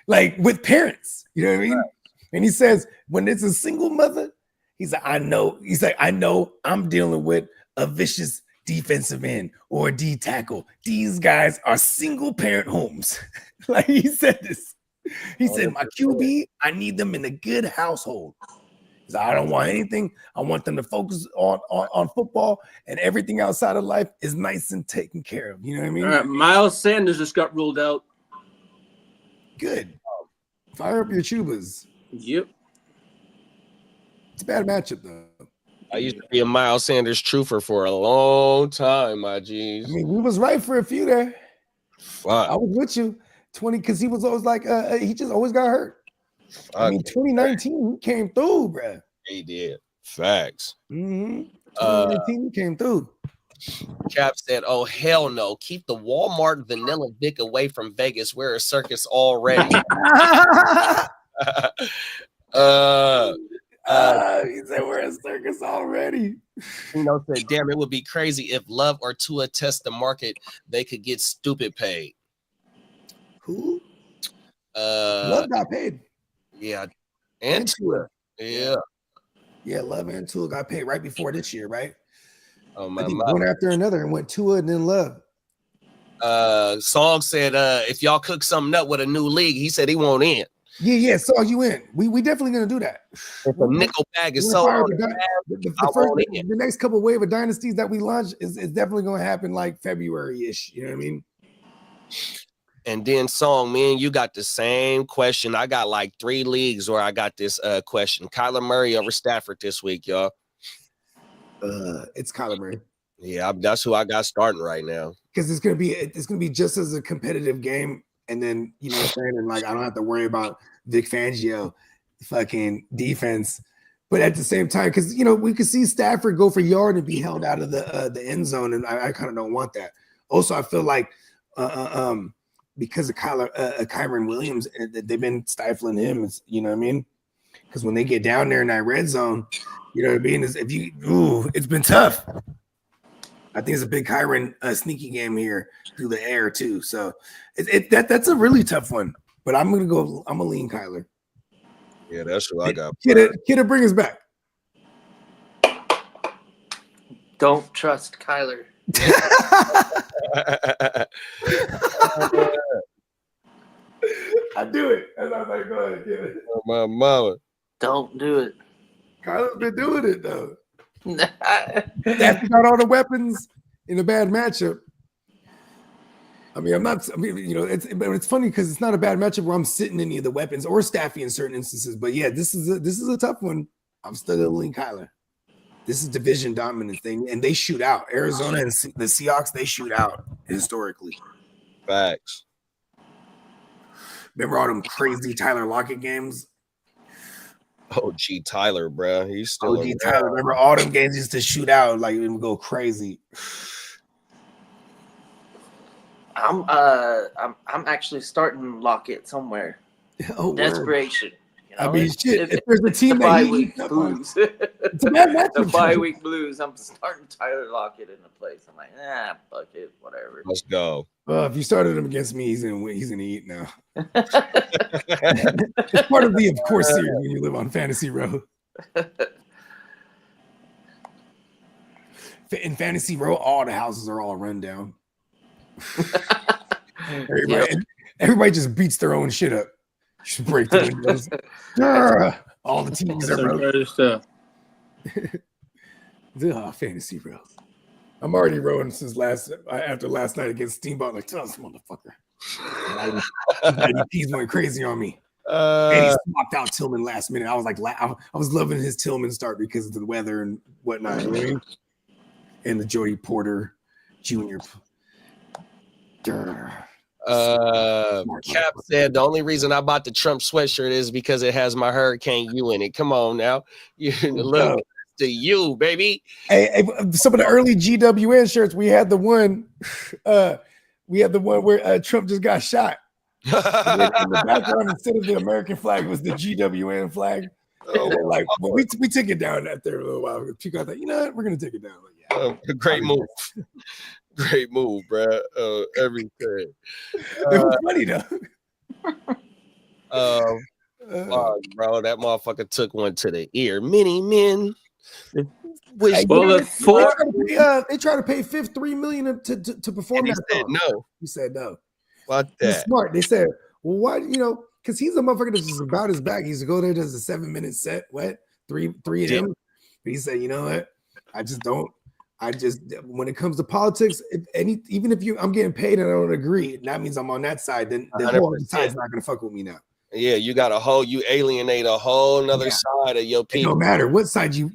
Like with parents, you know what I mean? Right. And he says, when it's a single mother, he's like, I know I'm dealing with a vicious defensive end or a D tackle. These guys are single parent homes. Like he said this. He said, my QB, I need them in a good household. He said, I don't want anything. I want them to focus on football, and everything outside of life is nice and taken care of. You know what I mean? All right, Miles Sanders just got ruled out. Good. Fire up your Chubas. Yep. It's a bad matchup, though. I used to be a Miles Sanders truther for a long time, my G's. I mean, we was right for a few there. Fuck. I was with you. 20, because he was always like, he just always got hurt. I mean, 2019, he came through, bro. He did. Facts. 2019, he came through. Cap said, oh, hell no. Keep the Walmart Vanilla Vic away from Vegas. We're a circus already. He said we're a circus already. Said, damn, it would be crazy if Love or Tua test the market. They could get stupid paid. Who? Love got paid. Yeah. And Tua. Yeah. Yeah, Love and Tua got paid right before this year, right? Oh, my one after another and went Tua and then Love. Song said, if y'all cook something up with a new league, he said he won't in. Yeah, Song, you in. We definitely gonna do that. If a nickel bag is so the next couple wave of dynasties that we launch is definitely gonna happen like February-ish. You know what I mean? And then Song, me and you got the same question. I got like 3 leagues where I got this question. Kyler Murray over Stafford this week, y'all. It's Kyler Murray. Yeah, that's who I got starting right now. Because it's gonna be just as a competitive game, and then you know what I'm saying, and like I don't have to worry about Vic Fangio fucking defense. But at the same time, because we could see Stafford go for yard and be held out of the end zone, and I kind of don't want that. Also, I feel like because of Kyren Williams, they've been stifling him. You know what I mean? Because when they get down there in that red zone, you know what I mean? It's been tough. I think it's a big Kyren sneaky game here through the air too. So that's a really tough one. But I'm gonna lean Kyler. Yeah, that's who I got. Kidda, bring us back. Don't trust Kyler. I do it. And I was like, go ahead, give it. Oh, my mama. Don't do it. Kyler's been doing it though. Staffy got all the weapons in a bad matchup. I mean, it's funny because it's not a bad matchup where I'm sitting any of the weapons or Staffy in certain instances. But yeah, this is a tough one. I'm still gonna lean Kyler. This is division dominant thing, and they shoot out. Arizona and the Seahawks, they shoot out historically. Facts. Remember all them crazy Tyler Lockett games? OG Tyler, bro. He's still OG Tyler. Remember all them games used to shoot out, like it would go crazy. I'm actually starting Lockett somewhere. Oh, Desperation. You know? I mean, shit. If there's a team the that bye he week eats up blues, on, it's a bad matchup. the bye week blues. I'm starting Tyler Lockett in the place. I'm like, fuck it, whatever. Let's go. If you started him against me, he's gonna win. He's gonna eat now. It's part of the of course series when you live on Fantasy Row. In Fantasy Row, all the houses are all run down. Everybody just beats their own shit up. Just break the windows. All the teams are broke. Fantasy Row. I'm already rowing since after last night against Steamboat. Like, this motherfucker. He's went crazy on me. And he swapped out Tillman last minute. I was like, I was loving his Tillman start because of the weather and whatnot. You know what I mean? And the Joey Porter Jr. Cap said the only reason I bought the Trump sweatshirt is because it has my Hurricane U in it. Come on now. You look to you, baby. Hey, some of the early GWN shirts, we had the one where Trump just got shot. In the background, instead of the American flag, was the GWN flag. We took it down after a little while. People thought, you know what, we're gonna take it down. Like, great move. Great move, bro. Everything. It was funny though. Bro, that motherfucker took one to the ear. Mini men. They try to pay $3 million to perform that song. No. He said no. Fuck that. He's smart. They said, well, why? Because he's a motherfucker that's just about his back. He used to go there, does a 7-minute set. What? Three of them. But he said, you know what? When it comes to politics, even if I'm getting paid and I don't agree, that means I'm on that side. Then the whole side's not gonna fuck with me now. Yeah, you alienate a whole nother side of your people. No matter what side you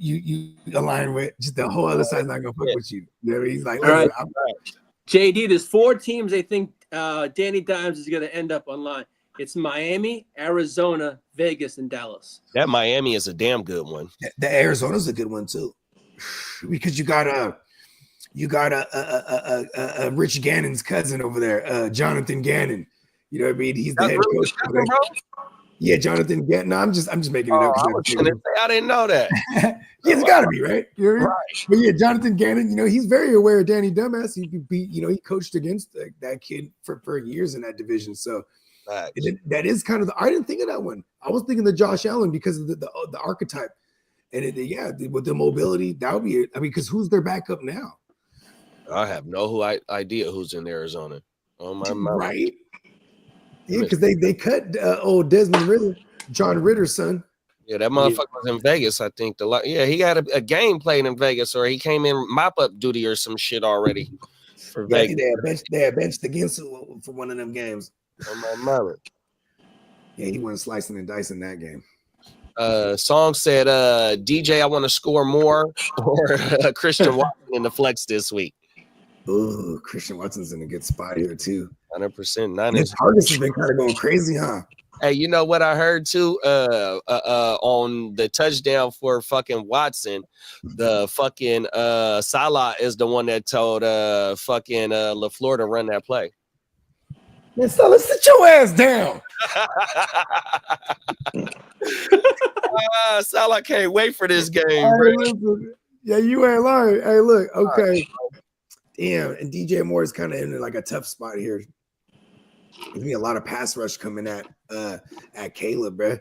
align with, just the whole other side's not gonna fuck with you. You know, he's like, all right. JD, there's 4 teams they think Danny Dimes is gonna end up online. It's Miami, Arizona, Vegas, and Dallas. That Miami is a damn good one. The Arizona's a good one too. Because you got a Rich Gannon's cousin over there, Jonathan Gannon. You know what I mean? He's the head coach. Yeah, Jonathan Gannon. No, I'm just making it up. I didn't know that. It's got to be right. You know what I mean? Right. But yeah, Jonathan Gannon. He's very aware of Danny Dumbass. He coached against that kid for years in that division. So that is kind of I didn't think of that one. I was thinking of Josh Allen because of the archetype. And with the mobility, that would be it. I mean, because who's their backup now? I have no idea who's in Arizona. Oh my mind. Right? Yeah, because they cut old Desmond Ritter, John Ritter's son. Yeah, that motherfucker was in Vegas, I think. He had a game played in Vegas, or he came in mop-up duty or some shit already for Vegas. They had benched against for one of them games. Oh my mind. Yeah, he went slicing and dicing that game. Song said, DJ, I want to score more, or Christian Watson in the flex this week. Oh, Christian Watson's in a good spot here too. 100%. His targets have been kind of going crazy, huh? Hey, you know what I heard too? On the touchdown for fucking Watson, the fucking Salah is the one that told fucking LaFleur to run that play. Man, Salah, sit your ass down. Salah can't wait for this game, bro. Yeah, you ain't lying. Hey, look, okay. Damn, and DJ Moore is kind of in like a tough spot here. There's gonna be a lot of pass rush coming at Caleb, bro.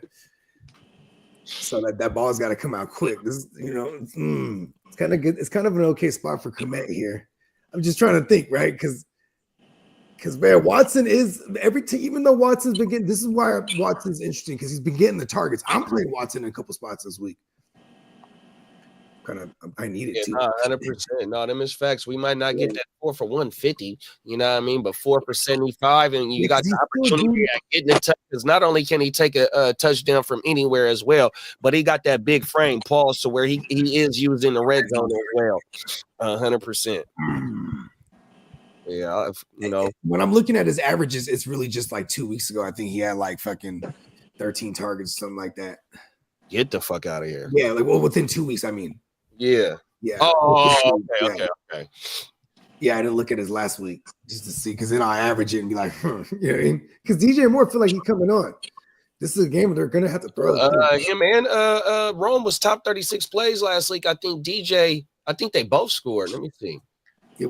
So that ball's got to come out quick. This, it's kind of good. It's kind of an okay spot for Kmet here. I'm just trying to think, right? Because man, Watson is even though Watson's been getting. This is why Watson's interesting because he's been getting the targets. I'm playing Watson in a couple spots this week. I need it Yeah, too. nah, 100%. No, them is facts. We might not get that 4 for 150, you know what I mean? But 4 for 75, and you got the opportunity at getting a touch. Because not only can he take a touchdown from anywhere as well, but he got that big frame, pause, to where he is used in the red zone as well. 100%. Yeah, you know. When I'm looking at his averages, it's really just like 2 weeks ago. I think he had like fucking 13 targets, something like that. Get the fuck out of here. Yeah, like within 2 weeks, I mean. Yeah. Yeah. Oh, okay. Yeah, I didn't look at his last week just to see, because then I'll average it and be like, you know what I mean? Because DJ Moore feel like he's coming on. This is a game where they're gonna have to throw. Him and Rome was top 36 plays last week. I think they both scored. Let me see. Yeah,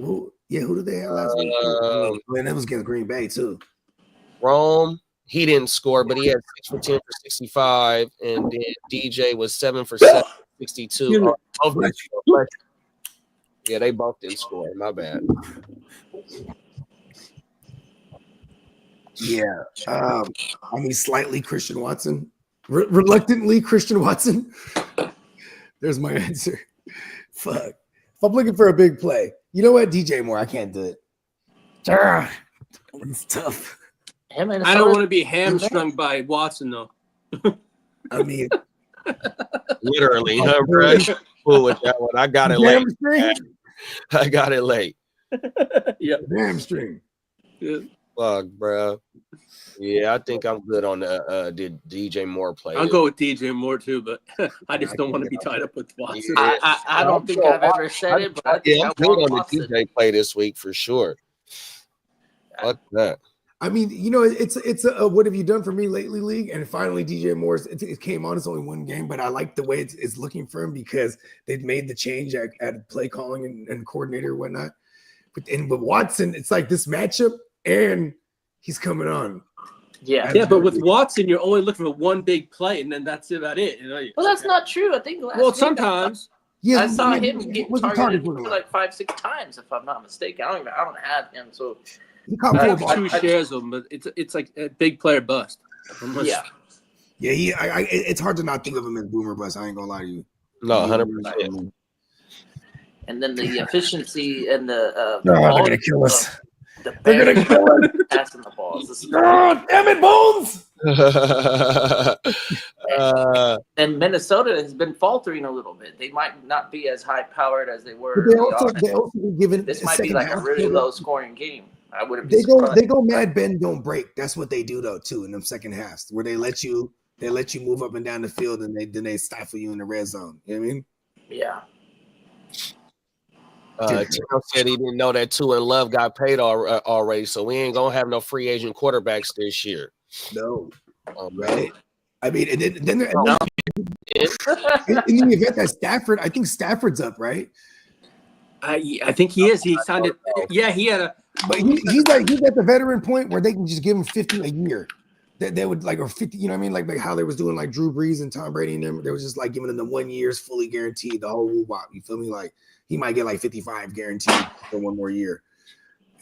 who did they have last week? Man, that was against Green Bay too. Rome, he didn't score, but he had 6 for 10 for 65, and then DJ was 7 for 7 for 62. Yeah, they both didn't score. My bad. Yeah, I mean, slightly Christian Watson, reluctantly Christian Watson. There's my answer. Fuck. If I'm looking for a big play, you know what, DJ Moore, I can't do it. It's tough. I don't want to be hamstrung by Watson though. I mean, literally, huh, bro? Fool with that one. I got it late. I got it late. Yeah, hamstring. Yeah. Fuck, bro. Yeah, I think I'm good on the DJ Moore play. I'll go with DJ Moore too, but I just don't want to be tied up with Watson. I don't think I've ever said it, but I think I'm good on the DJ play this week for sure. Fuck that. I mean, you know, it's a what have you done for me lately league, and finally DJ Moore's it came on. It's only one game, but I like the way it's looking for him because they've made the change at play calling and coordinator and whatnot. But Watson, it's like this matchup, and he's coming on. Yeah, but with Watson, you're only looking for one big play, and then that's about it. You know? Well, that's not true. I think last week sometimes. Yeah, I saw him get targeted like 5-6 times, if I'm not mistaken. I don't have him, so I have 2 shares of him, but it's like a big player bust. Yeah. It's hard to not think of him as boomer bust. I ain't gonna lie to you. No, 100%. And then the efficiency and the they're gonna kill us. They're gonna kill us passing the balls. Oh, damn it, Bones! And Minnesota has been faltering a little bit. They might not be as high powered as they were. They also been given this might be like a really low scoring game. I wouldn't be surprised. They go mad bend don't break. That's what they do though too in them second halves where they let you move up and down the field and then they stifle you in the red zone. You know what I mean? Yeah. Tim said he didn't know that Tua and Love got paid already, so we ain't gonna have no free agent quarterbacks this year. No, right? I mean, and then in the event that Stafford, I think Stafford's up, right? I think he is. He signed it. Yeah, he had a. But he's at the veteran point where they can just give him 50 a year. They would like, or 50, you know what I mean? Like how they was doing like Drew Brees and Tom Brady and them. They was just like giving them the 1 year's fully guaranteed, the whole woo-wop. You feel me? Like he might get like 55 guaranteed for 1 more year.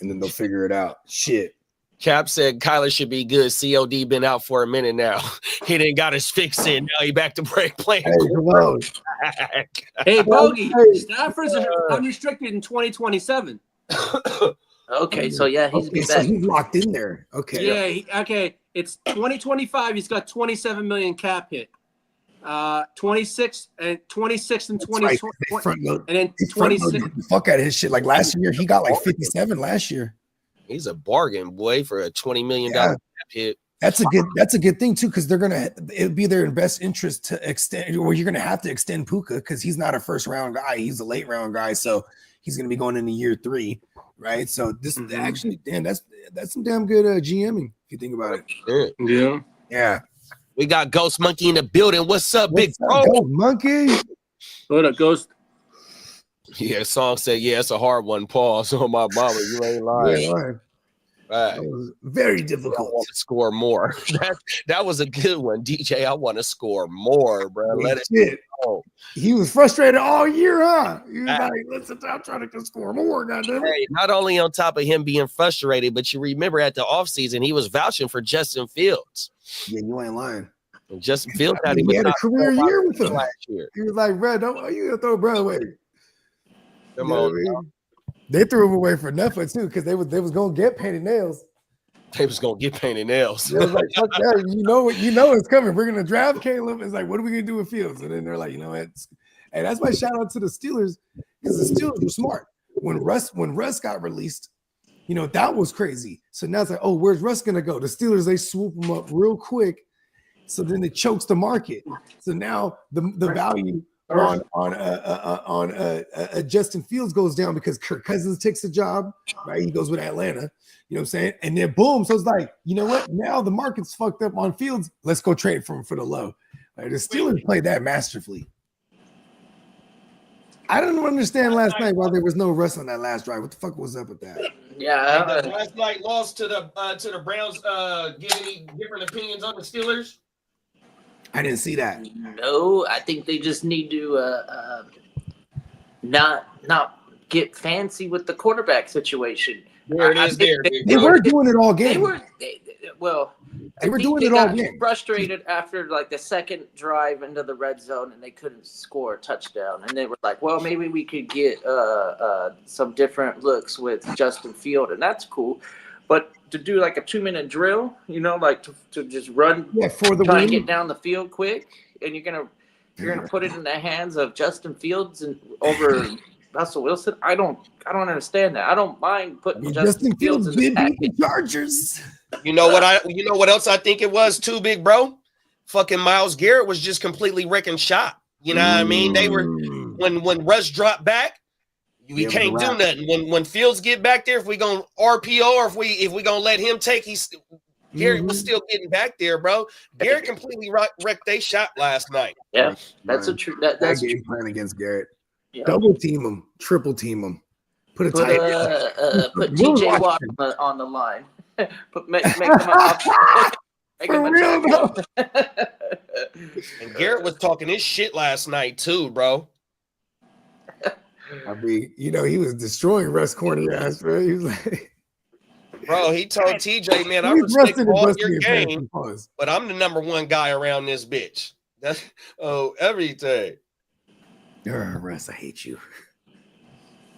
And then they'll figure it out. Shit. Cap said Kyler should be good. COD been out for a minute now. He didn't got his fix in. Now he back to break playing. Hey, Bogey, Stafford's unrestricted in 2027. Okay, so yeah, he's locked in there. Okay. Yeah, okay. It's 2025. He's got 27 million cap hit. 26 and 2020, right. And then 26. Fuck out of his shit. Like last year, he got like 57 last year. He's a bargain, boy, for a $20 million cap hit. That's a good thing too, because it'd be their best interest to extend, or you're gonna have to extend Puka because he's not a first round guy, he's a late round guy, so he's gonna be going into year 3, right? So this actually, damn, that's some damn good GMing if you think about it. Yeah. We got Ghost Monkey in the building. What's up, big bro? Ghost Monkey. What up, Ghost? Yeah, song said, yeah, it's a hard one. Pause on my mama. You ain't lying. Right. It was very difficult. I want to score more. That was a good one, DJ. I want to score more, bro. Let it go. He was frustrated all year, huh? He was like, listen, I'm trying to score more, goddamn. Hey, not only on top of him being frustrated, but you remember at the offseason, he was vouching for Justin Fields. Yeah, you ain't lying. Justin Fields had He had a career year with him. last year. He was like, bro, you gonna throw bro away. Come You know on, what I mean? They threw him away for nothing too, because they was gonna get painted nails. they was gonna get painted nails. They was like, fuck that, you know it's coming. We're gonna draft Caleb. It's like, what are we gonna do with Fields? And then they're like, you know what? And that's why shout out to the Steelers, because the Steelers were smart. When Russ got released, you know, that was crazy. So now it's like, oh, where's Russ gonna go? The Steelers, they swoop him up real quick. So then it chokes the market. So now the value on Justin Fields goes down because Kirk Cousins takes the job, right? He goes with Atlanta, you know what I'm saying? And then boom, so it's like, you know what? Now the market's fucked up on Fields. Let's go trade for him for the low. Like, the Steelers played that masterfully. I don't understand last night why there was no Russ on that last drive. What the fuck was up with that? Yeah, Last night lost to the Browns. Give any different opinions on the Steelers? I didn't see that. no, I think they just need to not get fancy with the quarterback situation. There it I is. think There. They were doing it all They game. were They were I think doing it all got game. frustrated after like the second drive into the red zone and they couldn't score a touchdown. And they were like, well, maybe we could get some different looks with Justin Field, and that's cool. But to do like a 2-minute drill, you know, like to just run, Yeah, for the try and win. get down the field quick, and you're gonna put it in the hands of Justin Fields and over Russell Wilson. I don't understand that. I don't mind putting Justin Fields in the did beat package. the Chargers. You know what else I think it was too, big bro? Fucking Myles Garrett was just completely wrecking shop. You know what I mean? They were when Russ dropped back, we can't do nothing. When Fields get back there, if we gonna RPO or if we gonna let him take, Garrett was still getting back there, bro. Garrett completely wrecked they shot last night. Yeah, that's a true. That That's game plan against Garrett. Yeah. Double team him, triple team him. Put Put TJ Watt on the line. Make him an option. For real though. And Garrett was talking his shit last night too, bro. I mean, you know, he was destroying Russ corny ass, bro. He was like, Bro, he told TJ, man, I respect all your game, but I'm the number one guy around this bitch. That's everything. Russ, I hate you.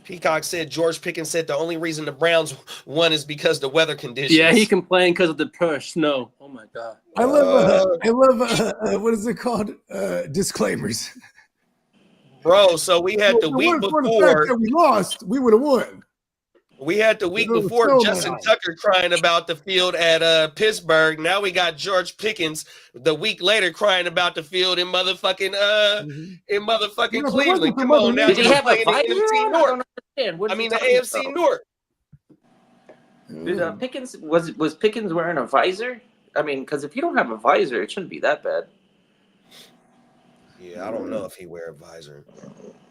Peacock said George Pickens said the only reason the Browns won is because the weather conditions. Yeah, he complained because of the purse snow. Oh my god. I love what is it called? Disclaimers. Bro, so we had the week For the before. fact that we lost, we would have won. We had the week before Justin Tucker crying about the field at Pittsburgh. Now we got George Pickens the week later crying about the field in motherfucking Cleveland. Come on now. Did he have a visor AFC on? North. I don't understand. I mean the AFC North. Did Pickens was Pickens wearing a visor? I mean, because if you don't have a visor, it shouldn't be that bad. Yeah, I don't know if he wear a visor.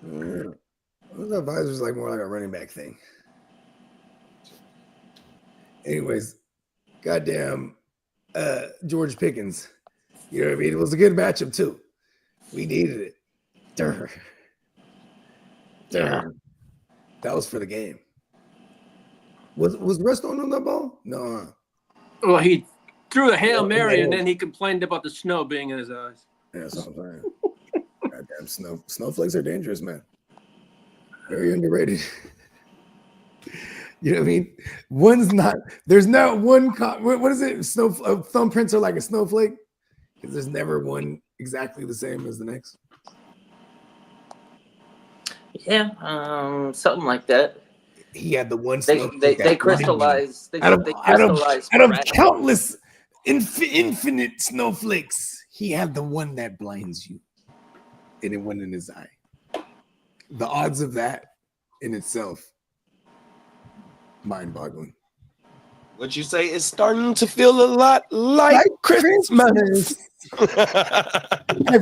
That visor's like more like a running back thing. Anyways, goddamn George Pickens. You know what I mean? It was a good matchup too. We needed it. Durr. That was for the game. Was Russ on that ball? No. Well, he threw a Hail Mary and then he complained about the snow being in his eyes. Yeah, that's what I'm saying. Goddamn snowflakes are dangerous, man. Very underrated. You know what I mean? One's not. There's not one. What is it? Thumbprints are like a snowflake because there's never one exactly the same as the next. Yeah, something like that. He had the one. They crystallize. They Out crystallize of countless infinite snowflakes, he had the one that blinds you, and it went in his eye. The odds of that in itself, mind-boggling. What you say is starting to feel a lot like Christmas. Hey,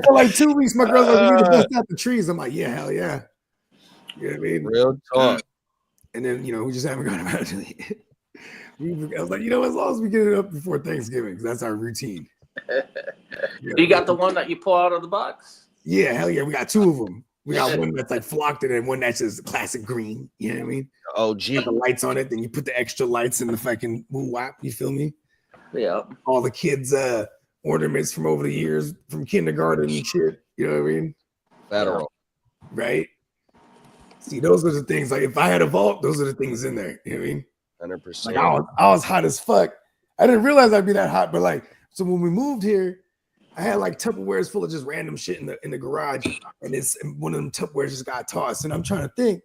for like 2 weeks, my girl's like, "You need to bust out the trees." I'm like, "Yeah, hell yeah." You know what I mean? Real talk. And then, we just haven't gone about it. I was like, as long as we get it up before Thanksgiving, because that's our routine. You got the one that you pull out of the box? Yeah, hell yeah. We got two of them. We got one that's like flocked and one that's just classic green. You know what I mean? Oh, gee. Put the lights on it, then you put the extra lights in the fucking woo wop. You feel me? Yeah. All the kids ornaments from over the years, from kindergarten and shit. You know what I mean? Federal. Right? See, those are the things. Like, if I had a vault, those are the things in there. You know what I mean? 100%. Like, I was hot as fuck. I didn't realize I'd be that hot, but like, so when we moved here, I had like Tupperwares full of just random shit in the garage, and one of them Tupperwares just got tossed. And I'm trying to think.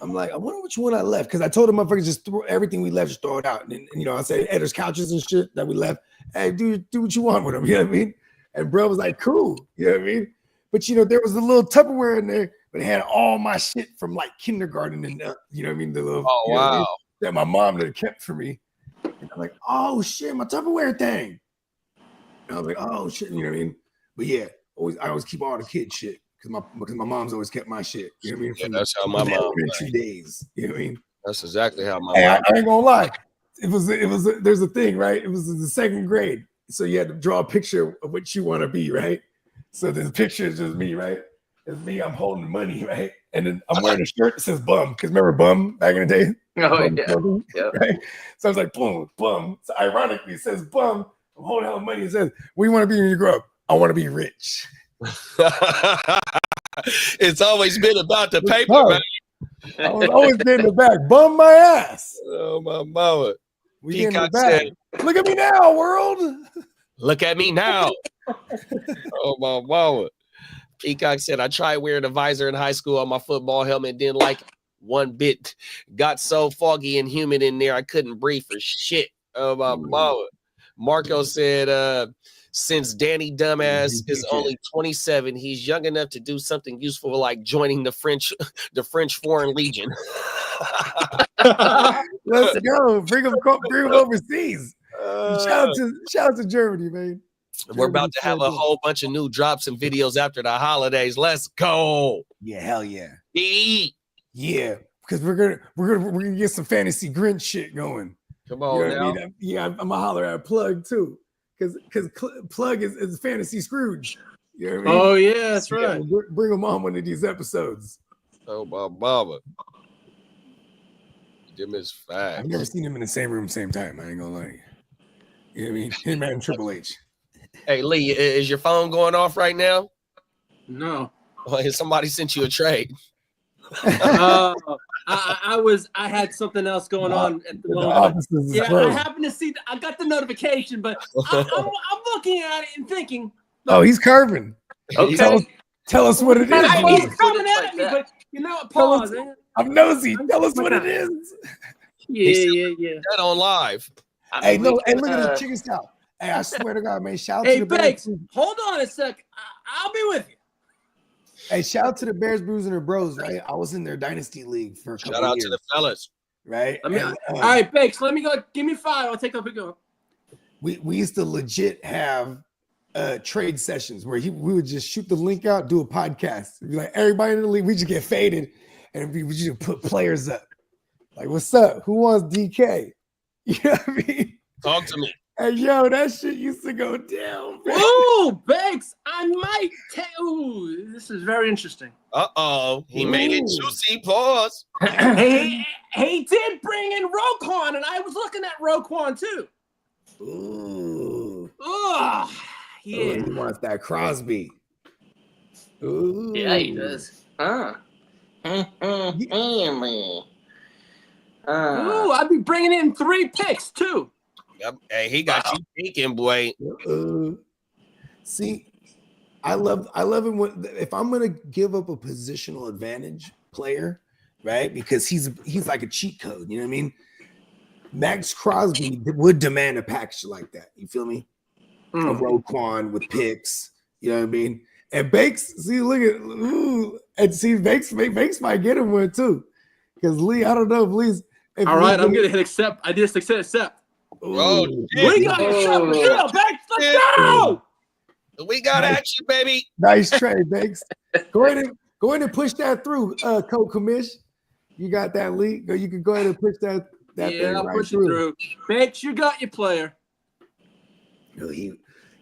I'm like, I wonder which one I left, because I told the motherfuckers just throw everything we left, just throw it out. And you know, I said, hey, there's couches and shit that we left. Hey, do what you want with them. You know what I mean? And bro was like, cool. You know what I mean? But you know, there was a little Tupperware in there, but it had all my shit from like kindergarten and you know what I mean? The little Oh, wow. I mean? That my mom had kept for me. And I'm like, oh shit, my Tupperware thing. And I was like, oh shit, you know what I mean? But yeah, I always keep all the kid shit because my mom's always kept my shit. You know what I mean? Yeah, that's how my mom. Elementary days. You know what I mean? That's exactly how my Hey, mom. I ain't gonna lie. There's a thing, right? It was in the second grade. So you had to draw a picture of what you want to be, right? So the picture is just me, right? It's me, I'm holding money, right? And then I'm wearing a shirt that says bum. Because remember bum back in the day? Oh, Bum yeah. clothing, Yeah. right? So I was like, boom, bum. So ironically, it says bum. I'm holding hella money. It says, what do you want to be when you grow up? I want to be rich. It's always been about the paper, Bum. man. I was always getting the back. Bum my ass. Oh, my mama. We get in the Peacock back. said, Look at me now, world. look at me now. Oh, my mama. Peacock said, I tried wearing a visor in high school on my football helmet. Didn't like it one bit. Got so foggy and humid in there, I couldn't breathe for shit. Oh, my mama. Marco said, since Danny Dumbass is only 27, he's young enough to do something useful like joining the French Foreign Legion. Let's go. Bring them overseas. Shout out to Germany, man. We're about to have a whole bunch of new drops and videos after the holidays. Let's go. Yeah, hell yeah. Eat. Yeah, because we're gonna get some fantasy Grinch shit going. Come on, You know now. what I mean? Yeah, I'm gonna holler at Plug too, because Plug is fantasy Scrooge. You know what I mean? Oh yeah, that's Yeah, right. bring him on one of these episodes. Oh, my mama. Them is I've facts. never seen him in the same room, same time. I ain't gonna lie. You know what I mean? Him and Triple H. Hey, Lee, is your phone going off right now? No. Or has somebody sent you a trade? I had something else going on at the The moment. offices is Yeah, I closed. happened to see. I got the notification, but I'm looking at it and thinking, Oh, he's carving. Okay. Tell us what it is. he's Lee. coming Like at me. that. But you know what? Tell Pause. us- Man. I'm nosy. Tell us what it is. Yeah. That on live. Hey, We no, hey, can, look at this. Check this out. Hey, I swear to God, man. Shout out Hey, to the Bakes, Bears. hold on a sec. I'll be with you. Hey, shout out to the Bears, Brews, and their Bros, right? I was in their dynasty league for a couple Shout out years, to the fellas. right? I mean, And, all right, Bakes, let me go. Give me 5. I'll take up a go. we used to legit have trade sessions where we would just shoot the link out, do a podcast. It'd be like everybody in the league, we just get faded, and we just put players up. Like, what's up? Who wants DK? You know what I mean? Talk to me. Hey, yo, that shit used to go down, man. Ooh, Bakes, I might tell. Ooh, this is very interesting. Uh-oh. He made it Ooh. juicy. Pause. He did bring in Roquan, and I was looking at Roquan too. Ooh. Oh, Yeah. yeah. He wants that Crosby. Ooh. Yeah, he does. Hanley. Ooh, I'd be bringing in 3 picks too. Yep. Hey, he got you thinking, boy. See, I love it when if I'm gonna give up a positional advantage player, right? Because he's like a cheat code, you know what I mean? Max Crosby would demand a package like that. You feel me? A Roquan with picks, you know what I mean? And Bakes, see, look at and see Bakes might get him one too. Because Lee, I don't know if Lee's All right, I'm gonna hit accept. I just accept. Oh, We got to shut the shit up, Bakes. Let's go. We got action, baby. Nice trade, Bakes. Go ahead and push that through, Coach Commish. You got that lead. You can go ahead and push that thing I'll right push it through. through. Bakes, you got your player. No,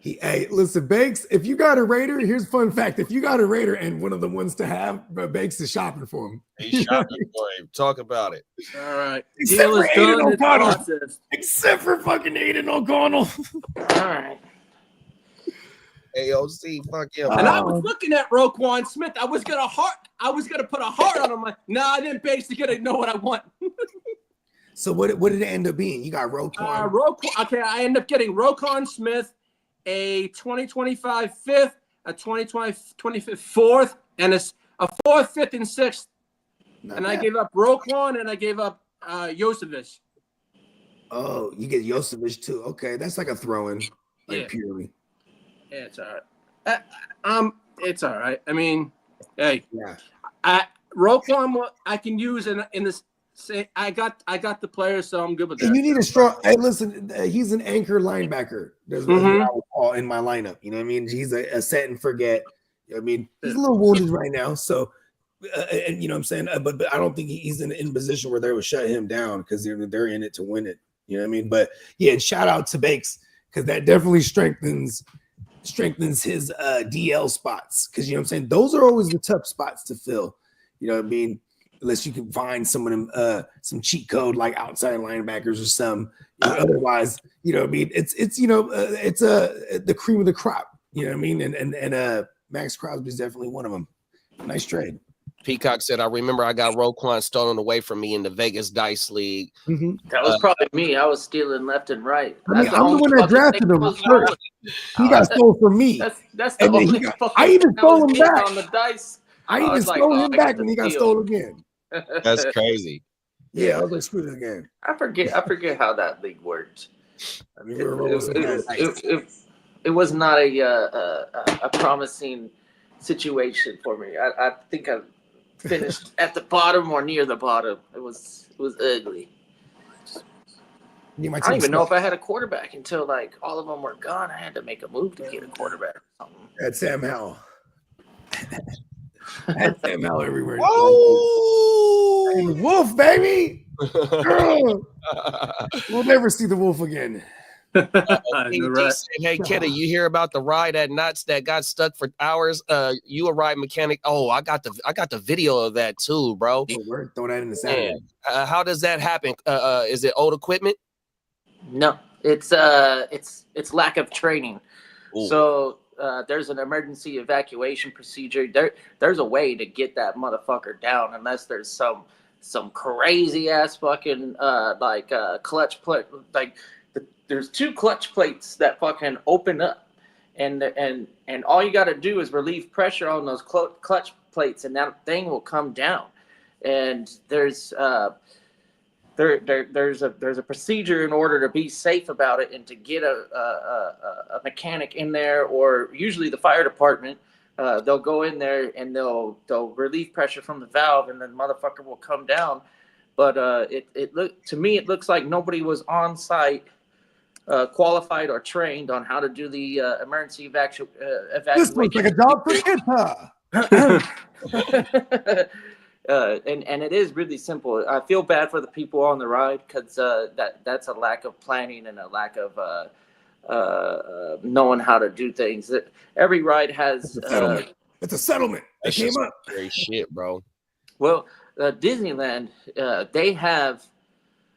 hey, listen, Bakes, if you got a Raider, here's a fun fact. If you got a Raider and one of the ones to have, Bakes is shopping for him. He's shopping for him. Talk about it. All right. Except Deal for is Aiden done. It's O'Connell. processed. Except for fucking Aiden O'Connell. All right. AOC, fuck him. And I was looking at Roquan Smith. I was gonna put a heart on him. Like, nah, I didn't basically know what I want. So what did it end up being? You got Roquan. Okay, I ended up getting Roquan Smith, a 2025 fifth, a 2025 fourth, and a fourth, fifth, and sixth. Not and bad. I gave up Roquan, and I gave up Josevich. Oh, you get Josevich too. Okay, that's like a throw-in, like Yeah. purely. Yeah, it's all right. It's all right. I mean, hey, Yeah. Roquan, I can use in this. Say, I got the players, so I'm good with that. And you need a strong. Hey, listen, he's an anchor linebacker. That's what I would call in my lineup. You know what I mean? He's a set and forget. You know what I mean, he's a little wounded right now, so and you know what I'm saying. But I don't think he's in position where they would shut him down because they're in it to win it. You know what I mean? But yeah, and shout out to Bakes because that definitely strengthens his DL spots because you know what I'm saying. Those are always the tough spots to fill. You know what I mean? Unless you can find some of them, some cheat code like outside linebackers or some. You know, otherwise, you know what I mean. It's the cream of the crop. You know what I mean? And Max Crosby's definitely one of them. Nice trade. Peacock said, I remember I got Roquan stolen away from me in the Vegas Dice League. Mm-hmm. That was probably me. I was stealing left and right. I mean, I'm the one that drafted him first. He got stolen from me. That's the only. I even stole him back on the dice. I even stole him back when he got stolen again. That's crazy. Yeah, I was like, screw it again. I forget how that league worked. I mean, we were rolling some dice. It was not a promising situation for me. I think I finished at the bottom or near the bottom. It was ugly. I don't even know if I had a quarterback until like all of them were gone. I had to make a move to get a quarterback or something. At Sam Howell. I had Sam Howell everywhere. Whoa! Hey, Wolf, baby. Girl. We'll never see the Wolf again. He said, hey, Kenny, you hear about the ride at Knott's that got stuck for hours? You a ride mechanic? Oh, I got the video of that too, bro. Throw that in the sand. How does that happen? Is it old equipment? No, it's lack of training. Ooh. So there's an emergency evacuation procedure. There's a way to get that motherfucker down unless there's some crazy ass fucking clutch plate. Like there's two clutch plates that fucking open up, and all you got to do is relieve pressure on those clutch plates, and that thing will come down. And there's there's a procedure in order to be safe about it and to get a mechanic in there, or usually the fire department. They'll go in there and they'll relieve pressure from the valve, and then motherfucker will come down. But it looks like nobody was on site, qualified or trained on how to do the emergency evacuation. This looks like a job for Kenta. And it is really simple. I feel bad for the people on the ride because that's a lack of planning and a lack of knowing how to do things. Every ride has it's a settlement. It came up. Great shit, bro. Well, Disneyland, they have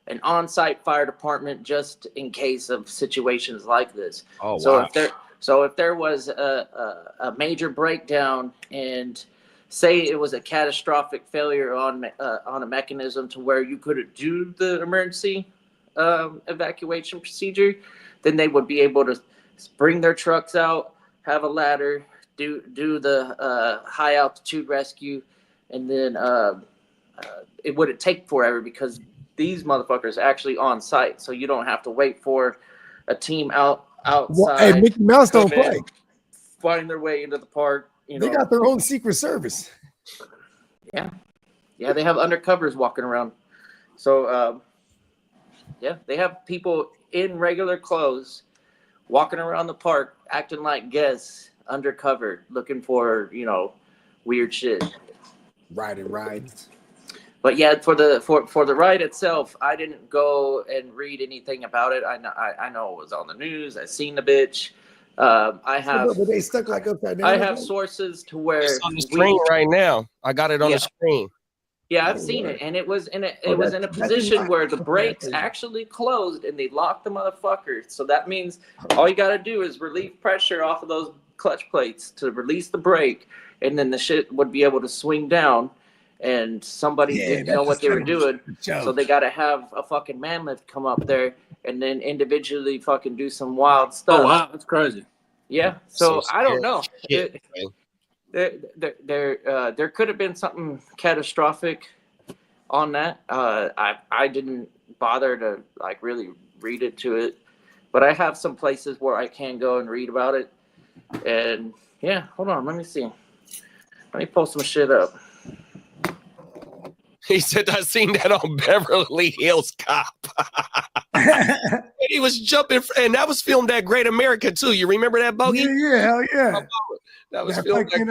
an on-site fire department just in case of situations like this. Oh, so wow. if there was a major breakdown and say it was a catastrophic failure on a mechanism to where you couldn't do the emergency evacuation procedure, then they would be able to bring their trucks out, have a ladder, do the high altitude rescue, and then it wouldn't take forever because these motherfuckers are actually on site, so you don't have to wait for a team outside. Well, hey, Mickey Mouse don't play. Find their way into the park. They got their own secret service. Yeah, they have undercovers walking around. So, they have people in regular clothes walking around the park, acting like guests, undercover, looking for weird shit. Riding rides. But yeah, for the ride itself, I didn't go and read anything about it. I know it was on the news. I seen the bitch. But they stuck like upside down. I have sources to where it's on the screen right now. I got it on the screen. Yeah, I've seen it, and it was in a position where the brakes actually closed and they locked the motherfucker. So that means all you got to do is relieve pressure off of those clutch plates to release the brake, and then the shit would be able to swing down. And somebody didn't know what they were doing, so they got to have a fucking man lift come up there and then individually fucking do some wild stuff. Oh wow, that's crazy. Yeah, so I don't know. Shit, There could have been something catastrophic on that. I didn't bother to like really read into it, but I have some places where I can go and read about it. And yeah, hold on, let me see. Let me pull some shit up. He said, I seen that on Beverly Hills Cop. And he was jumping, and that was filmed at Great America too. You remember that, Bogey? Yeah, hell yeah. That was That filmed fucking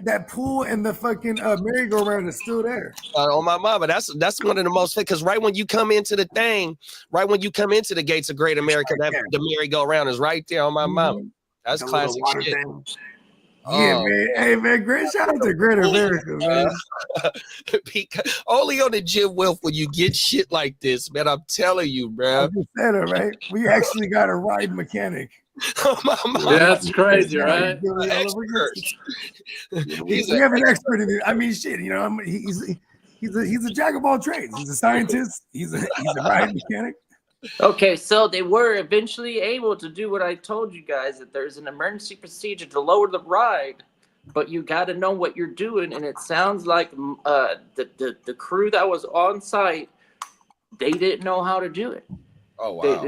that pool and the fucking merry-go-round is still there. on my mama. That's one of the most, because right when you come into the thing, right when you come into the gates of Great America, Right that the merry-go-round is right there on my mama. That's The classic little water shit. thing. Yeah, Oh. man. Hey, man, great shout out to Great America, man. Because only on the Jim Wolf when you get shit like this, man. I'm telling you, bro. I'm just saying it, right? We actually got a ride mechanic. My mama. Yeah, that's crazy, right? We He's have an expert in it. I mean, shit, you know, he's a jack of all trades. He's a scientist. He's a ride mechanic. Okay, so they were eventually able to do what I told you guys, that there's an emergency procedure to lower the ride, but you got to know what you're doing. And it sounds like the crew that was on site, they didn't know how to do it. Oh wow.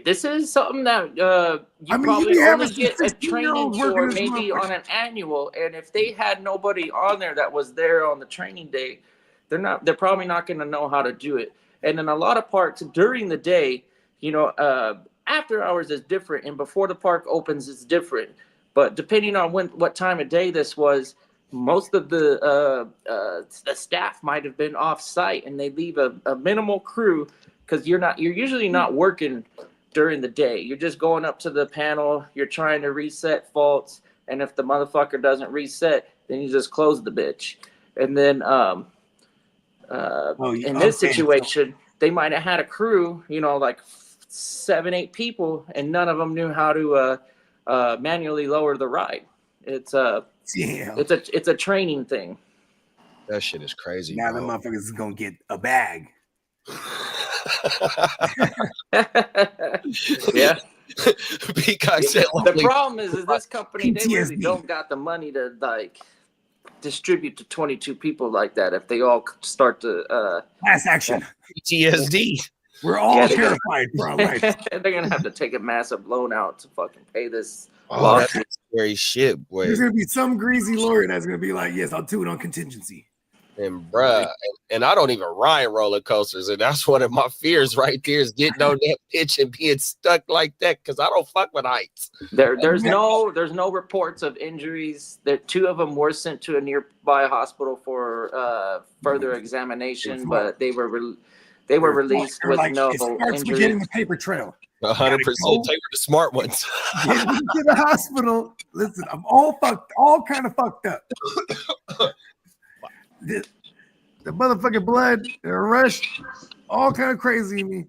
This is something that you probably only get a training for maybe on an annual. And if they had nobody on there that was there on the training day, they're probably not going to know how to do it. And in a lot of parks during the day, you know, after hours is different, and before the park opens is different. But depending on what time of day this was, most of the staff might have been off site, and they leave a minimal crew because you're usually not working during the day. You're just going up to the panel. You're trying to reset faults, and if the motherfucker doesn't reset, then you just close the bitch. And then in this situation, they might have had a crew, you know, like 7-8 people, and none of them knew how to manually lower the ride. It's a training thing. That shit is crazy. Now the motherfuckers is gonna get a bag. Yeah. Peacock said, the problem is this company, they really don't got the money to like distribute to 22 people like that. If they all start to Class action. PTSD. We're all terrified for our life. They're gonna have to take a massive loan out to fucking pay this. Oh, that's scary shit, boy. There's gonna be some greasy lawyer that's gonna be like, yes, I'll do it on contingency. And bruh, and I don't even ride roller coasters, and that's one of my fears right there is getting on that pitch and being stuck like that because I don't fuck with heights. There's no reports of injuries. There, 2 of them were sent to a nearby hospital for further examination, but they were released with like, no it starts with injury. getting the paper trail. 100%. They were the smart ones. Get into the hospital. Listen, I'm all kind of fucked up. The motherfucking blood, the rush, all kind of crazy in me.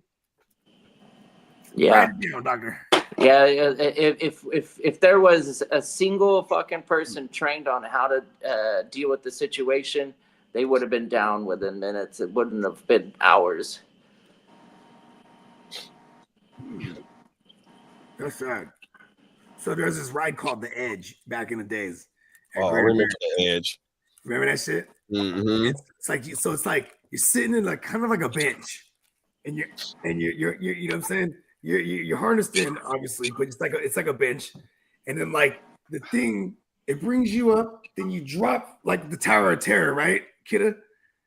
Yeah, right down, doctor. Yeah. If there was a single fucking person trained on how to deal with the situation, they would have been down within minutes. It wouldn't have been hours. That's right. So there's this ride called The Edge back in the days. Oh, I remember The Edge. Remember that shit? Mm-hmm. It's like you're sitting in like kind of like a bench, and you're you know what I'm saying? You're harnessed in obviously, but it's like a bench, and then like the thing, it brings you up, then you drop like the Tower of Terror, right, kidda?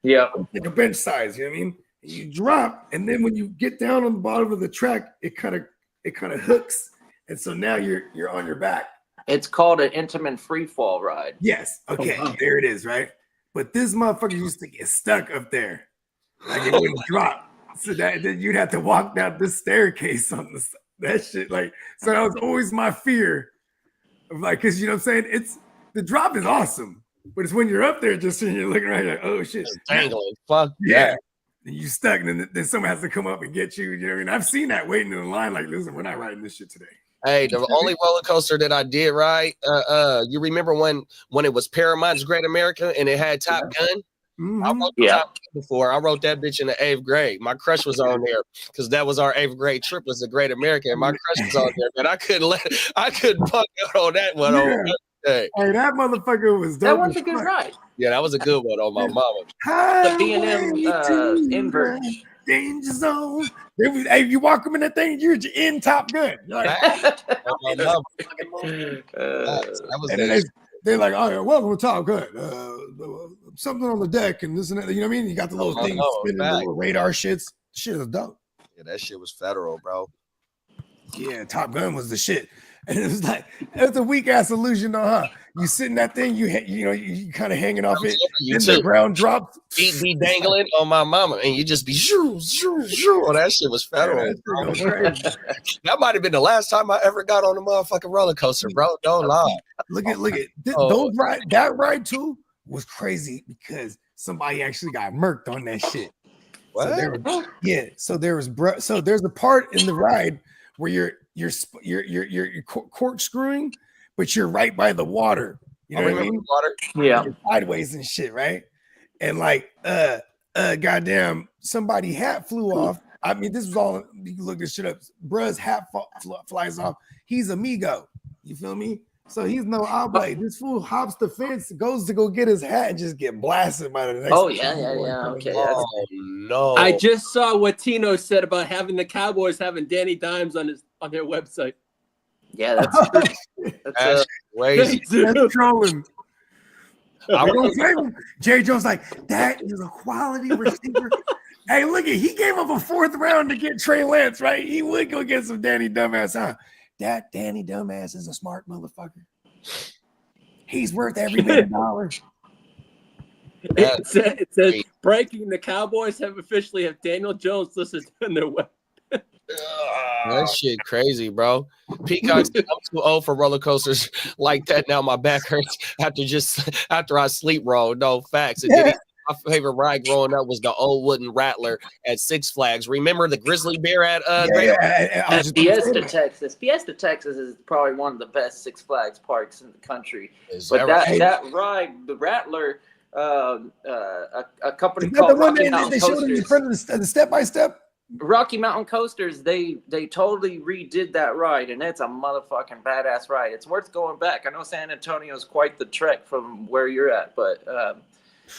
Yeah, like a bench size. You know what I mean? You drop, and then when you get down on the bottom of the track, it kind of hooks, and so now you're on your back. It's called an Intamin free fall ride. Yes. Okay. Oh, wow. There it is. Right. But this motherfucker used to get stuck up there, like it wouldn't drop. So that then you'd have to walk down this staircase on that shit. Like, so that was always my fear of like, cause you know what I'm saying? It's the drop is awesome, but it's when you're up there just and you're looking right like, oh shit, it's dangling. Fuck yeah. And you stuck, and then someone has to come up and get you. You know what I mean? I've seen that waiting in the line. Like, listen, we're not riding this shit today. Hey, the only roller coaster that I did ride, you remember when it was Paramount's Great America and it had Top Gun? I wrote Top Gun before. I wrote that bitch in the 8th grade. My crush was on there because that was our 8th grade trip was the Great America, and my crush was on there, but I couldn't punk out on that one. Hey, that motherfucker was dope. That was a good ride. Yeah, that was a good one on my mama. The B&M invert. Danger zone. Hey, you walk them in that thing, you're in Top Gun. You're like, That was they're like, oh, yeah, welcome to Top Gun. Something on the deck and this and that. You know what I mean? You got the little things spinning, the little radar shits. Shit is dope. Yeah, that shit was federal, bro. Yeah, Top Gun was the shit. And it was like, it was a weak ass illusion, though, huh? You sit in that thing, you kind of hanging off it, and the ground drops. Feet be dangling on my mama, and you just be shoo, shoo, shoo. Oh, that shit was federal. Yeah, that might have been the last time I ever got on a motherfucking roller coaster, bro. Don't lie. Look at those ride. That ride too was crazy because somebody actually got murked on that shit. What? So there's a part in the ride where you're corkscrewing, but you're right by the water. You know what I mean? Water. Yeah. You're sideways and shit, right? And like, goddamn, somebody hat flew off. I mean, this was all. You can look this shit up. Bruh's hat flies off. He's amigo. You feel me? So he's no oblate. This fool hops the fence, goes to go get his hat, and just get blasted by the next. Oh yeah. Okay. Oh no! I just saw what Tino said about having the Cowboys having Danny Dimes on their website. Yeah, that's true. That's crazy. That's trolling. Jerry Jones like that is a quality receiver. Hey, look at he gave up a 4th round to get Trey Lance, right? He would go get some Danny Dumbass, huh? That Danny Dumbass is a smart motherfucker. He's worth every $1 million. It says breaking: the Cowboys have officially have Daniel Jones listed on their web. That shit crazy, bro. Peacock, I'm too old for roller coasters like that. Now my back hurts after I sleep wrong. No facts. My favorite ride growing up was the old wooden rattler at Six Flags. Remember the grizzly bear at Fiesta, Texas. Fiesta, Texas is probably one of the best Six Flags parks in the country. But that ride, the Rattler, a company called Rocky Mountain Coasters. The step-by-step. Rocky Mountain Coasters, they totally redid that ride, and it's a motherfucking badass ride. It's worth going back. I know San Antonio is quite the trek from where you're at, but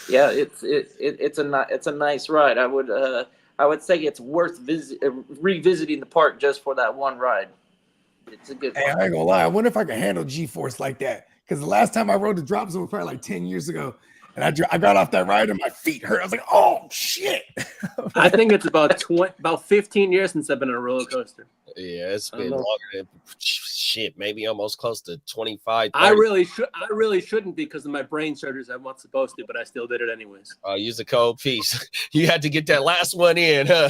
yeah, it's a nice ride. I would say it's worth revisiting the park just for that one ride. It's a good one. Hey, I ain't gonna lie. I wonder if I can handle G-force like that. Because the last time I rode the drop zone was probably like 10 years ago. And I got off that ride and my feet hurt. I was like, oh, shit. I think it's about 15 years since I've been on a roller coaster. Yeah, it's been longer than shit, maybe almost close to 25. 30. I really shouldn't because of my brain surgeries. I'm not supposed to, but I still did it anyways. Use the code PEACE. You had to get that last one in, huh?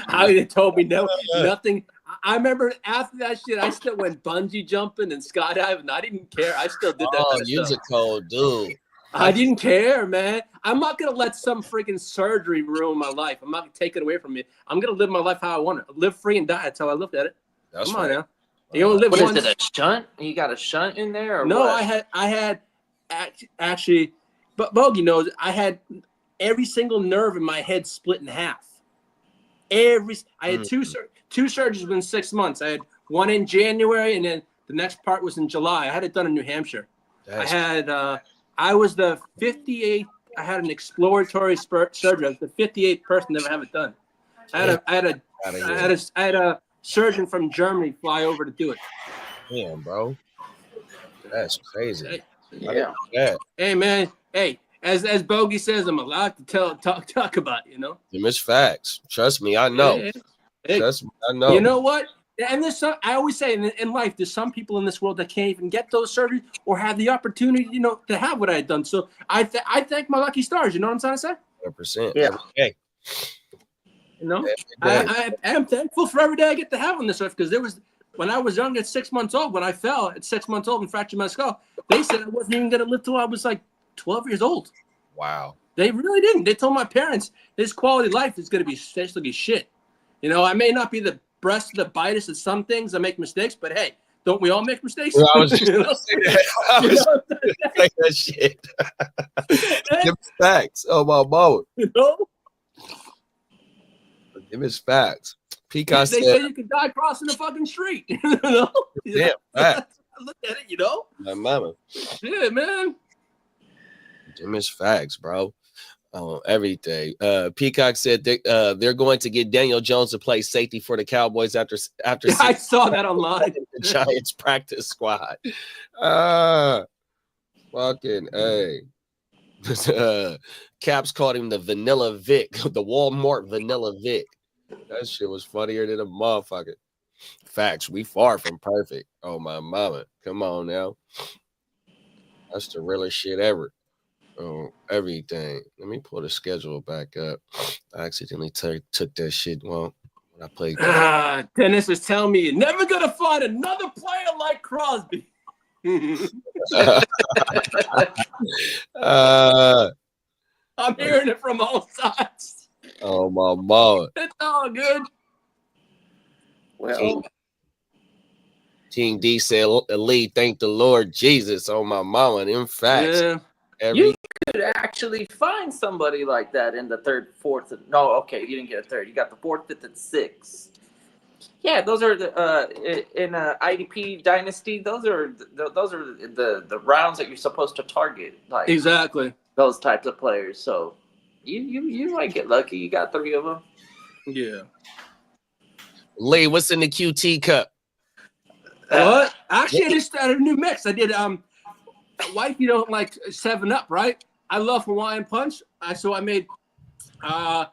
How they told me nothing. I remember after that shit, I still went bungee jumping and skydiving. I didn't care. I still did that. Use a code, dude. I didn't care, man. I'm not gonna let some freaking surgery ruin my life. I'm not gonna take it away from me. I'm gonna live my life how I want it. Live free and die. That's how I looked at it. That's Come on right. now. You only live What once. is it, a shunt? You got a shunt in there? Or No, what? I had actually, but Bogey knows I had every single nerve in my head split in half. I had two surgeries within 6 months. I had one in January, and then the next part was in July. I had it done in New Hampshire. I was the 58th. I had an exploratory surgery. I was the 58th person to ever have it done. I had a surgeon from Germany fly over to do it. Damn, bro. That's crazy. Yeah. Hey, man. Hey, as Bogey says, I'm allowed to talk about it, you know? It's facts. Trust me, I know. Hey, Trust me, I know. You know what? And I always say in life, there's some people in this world that can't even get those surgeries or have the opportunity, you know, to have what I had done. So I thank my lucky stars. You know what I'm trying to say? 100%. Yeah. Okay. You know, I am thankful for every day I get to have on this earth, because when I was young at 6 months old, when I fell at 6 months old and fractured my skull, they said I wasn't even going to live till I was like 12 years old. Wow. They really didn't. They told my parents this quality of life is going to be essentially shit. You know, I may not be the breast to the bitis of some things. I make mistakes, but hey, don't we all make mistakes? Well, I was just You know? gonna say that. I was gonna say that shit. Them is facts. Oh my mama. You know? Them is facts. Peacock They said, say you can die crossing the fucking street. You know? damn, facts. I look at it, you know? My mama. Yeah, man. Them is facts, bro. Everything. Peacock said they're going to get Daniel Jones to play safety for the Cowboys after I saw that online. the Giants practice squad. Fucking A. Caps called him the Vanilla Vic, the Walmart Vanilla Vic. That shit was funnier than a motherfucker. Facts. We far from perfect. Oh my mama. Come on now. That's the realest shit ever. Oh, everything. Let me pull the schedule back up. I accidentally took that shit. Well, when I played. Dennis is telling me you're never gonna find another player like Crosby. I'm hearing it from all sides. Oh my mama. It's all good. Well, King D said, Lee, thank the Lord Jesus. Oh my mama. Them facts. Yeah. you could actually find somebody like that in the third, fourth. No, okay, you didn't get a third. You got the fourth, fifth, and sixth. Yeah, those are the in IDP Dynasty. Those are the rounds that you're supposed to target. Like Exactly. those types of players. So you might get lucky. You got 3 of them. Yeah. Lee, what's in the QT cup? What? Actually, I just started a new mix. I did wife, you don't like 7-Up, right? I love Hawaiian Punch. So I made my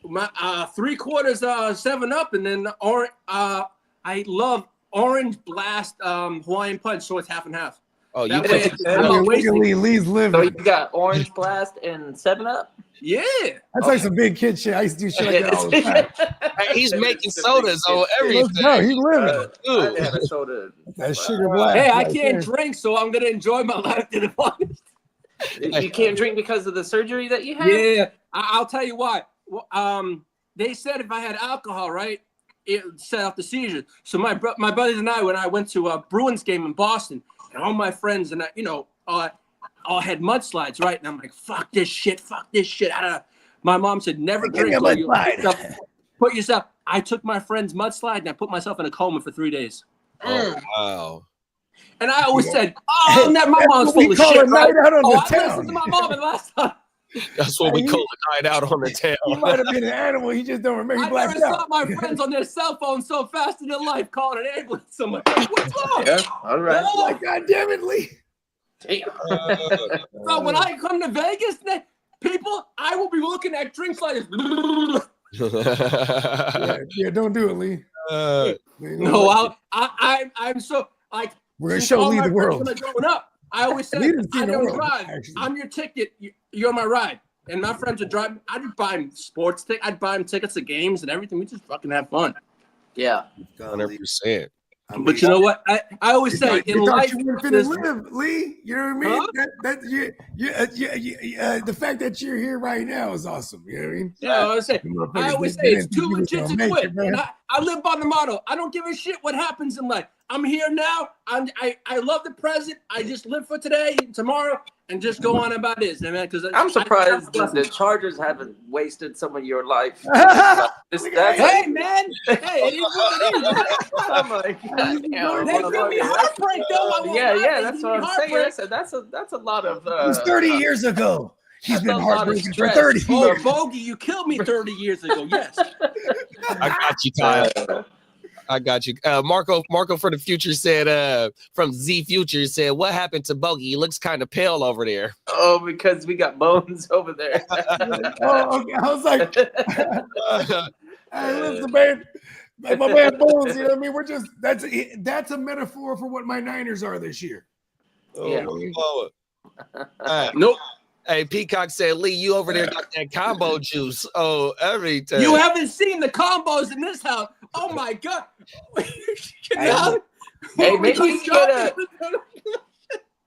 3/4 7-Up, and then I love Orange Blast Hawaiian Punch, so it's half and half. Oh, you That way put I'm not wasting. Lee's So living. you got Orange Blast and 7-Up. Yeah. That's like some big kid shit. I used to do shit like that all the time. he's making sodas on everything. Let's go. He's living. I had a soda. That sugar blast. Hey, I right can't there. drink, so I'm gonna enjoy my life to the fullest. You can't drink because of the surgery that you had? Yeah, I'll tell you why. Well, they said if I had alcohol, right, it would set off the seizure. So my buddies and I, when I went to a Bruins game in Boston, and all my friends and I, all had mudslides, right? And I'm like, fuck this shit. My mom said, never Give me drink. a Or you mudslide. put yourself. I took my friend's mudslide and I put myself in a coma for 3 days. Oh, wow. And I always said, oh, my mom's full of shit, right? Out on Oh, the I town. listened to my mom the last time. That's what we call a night out on the town. He might have been an animal. He just don't remember. He I blacked never saw out. my friends on their cell phone so fast in their life calling an ambulance. I'm like, what's wrong? Yeah, all right. No. Like, God damn it, Lee. Damn. So when I come to Vegas, people, I will be looking at drinks like this. Yeah, don't do it, Lee. No, I'm so like. We're gonna since show all Lee my the friends world. when I growing up, I always said, Lee didn't see I the don't world, drive. actually. I'm your ticket. You're my ride. And my friends would drive. I'd buy them sports tickets. I'd buy them tickets to games and everything. We just fucking have fun. Yeah. 100%. But you know what? I always say in You thought life, you weren't finna there's- live, Lee. You know what I mean? Huh? The fact that you're here right now is awesome. You know what I mean? Yeah, I always say it's too legit to quit. And I live by the motto. I don't give a shit what happens in life. I'm here now. I love the present. I just live for today, tomorrow, and just go on about this, man. Because I'm surprised the Chargers haven't wasted some of your life. Hey, man. Hey, it is what it is. Oh my God. They give me heartbreak, though. I won't Yeah, lie. yeah, They that's give what me I'm saying. heartbreak. That's a lot of. It was 30 years ago. He's That's been a lot of heartbroken for stress. 30 Oh, years. Bogey, you killed me 30 years ago. Yes. I got you, Kyle. I got you. Marco for the future said, from Z Future said, what happened to Bogey? He looks kind of pale over there. Oh, because we got bones over there. Oh, okay. I was like, hey, listen, man. My man Bones, you know what I mean? We're just that's a metaphor for what my Niners are this year. Yeah. Nope. Hey, Peacock said, Lee, you over there got that combo juice. Oh, everything. You haven't seen the combos in this house. Oh, my God. Hey, maybe you get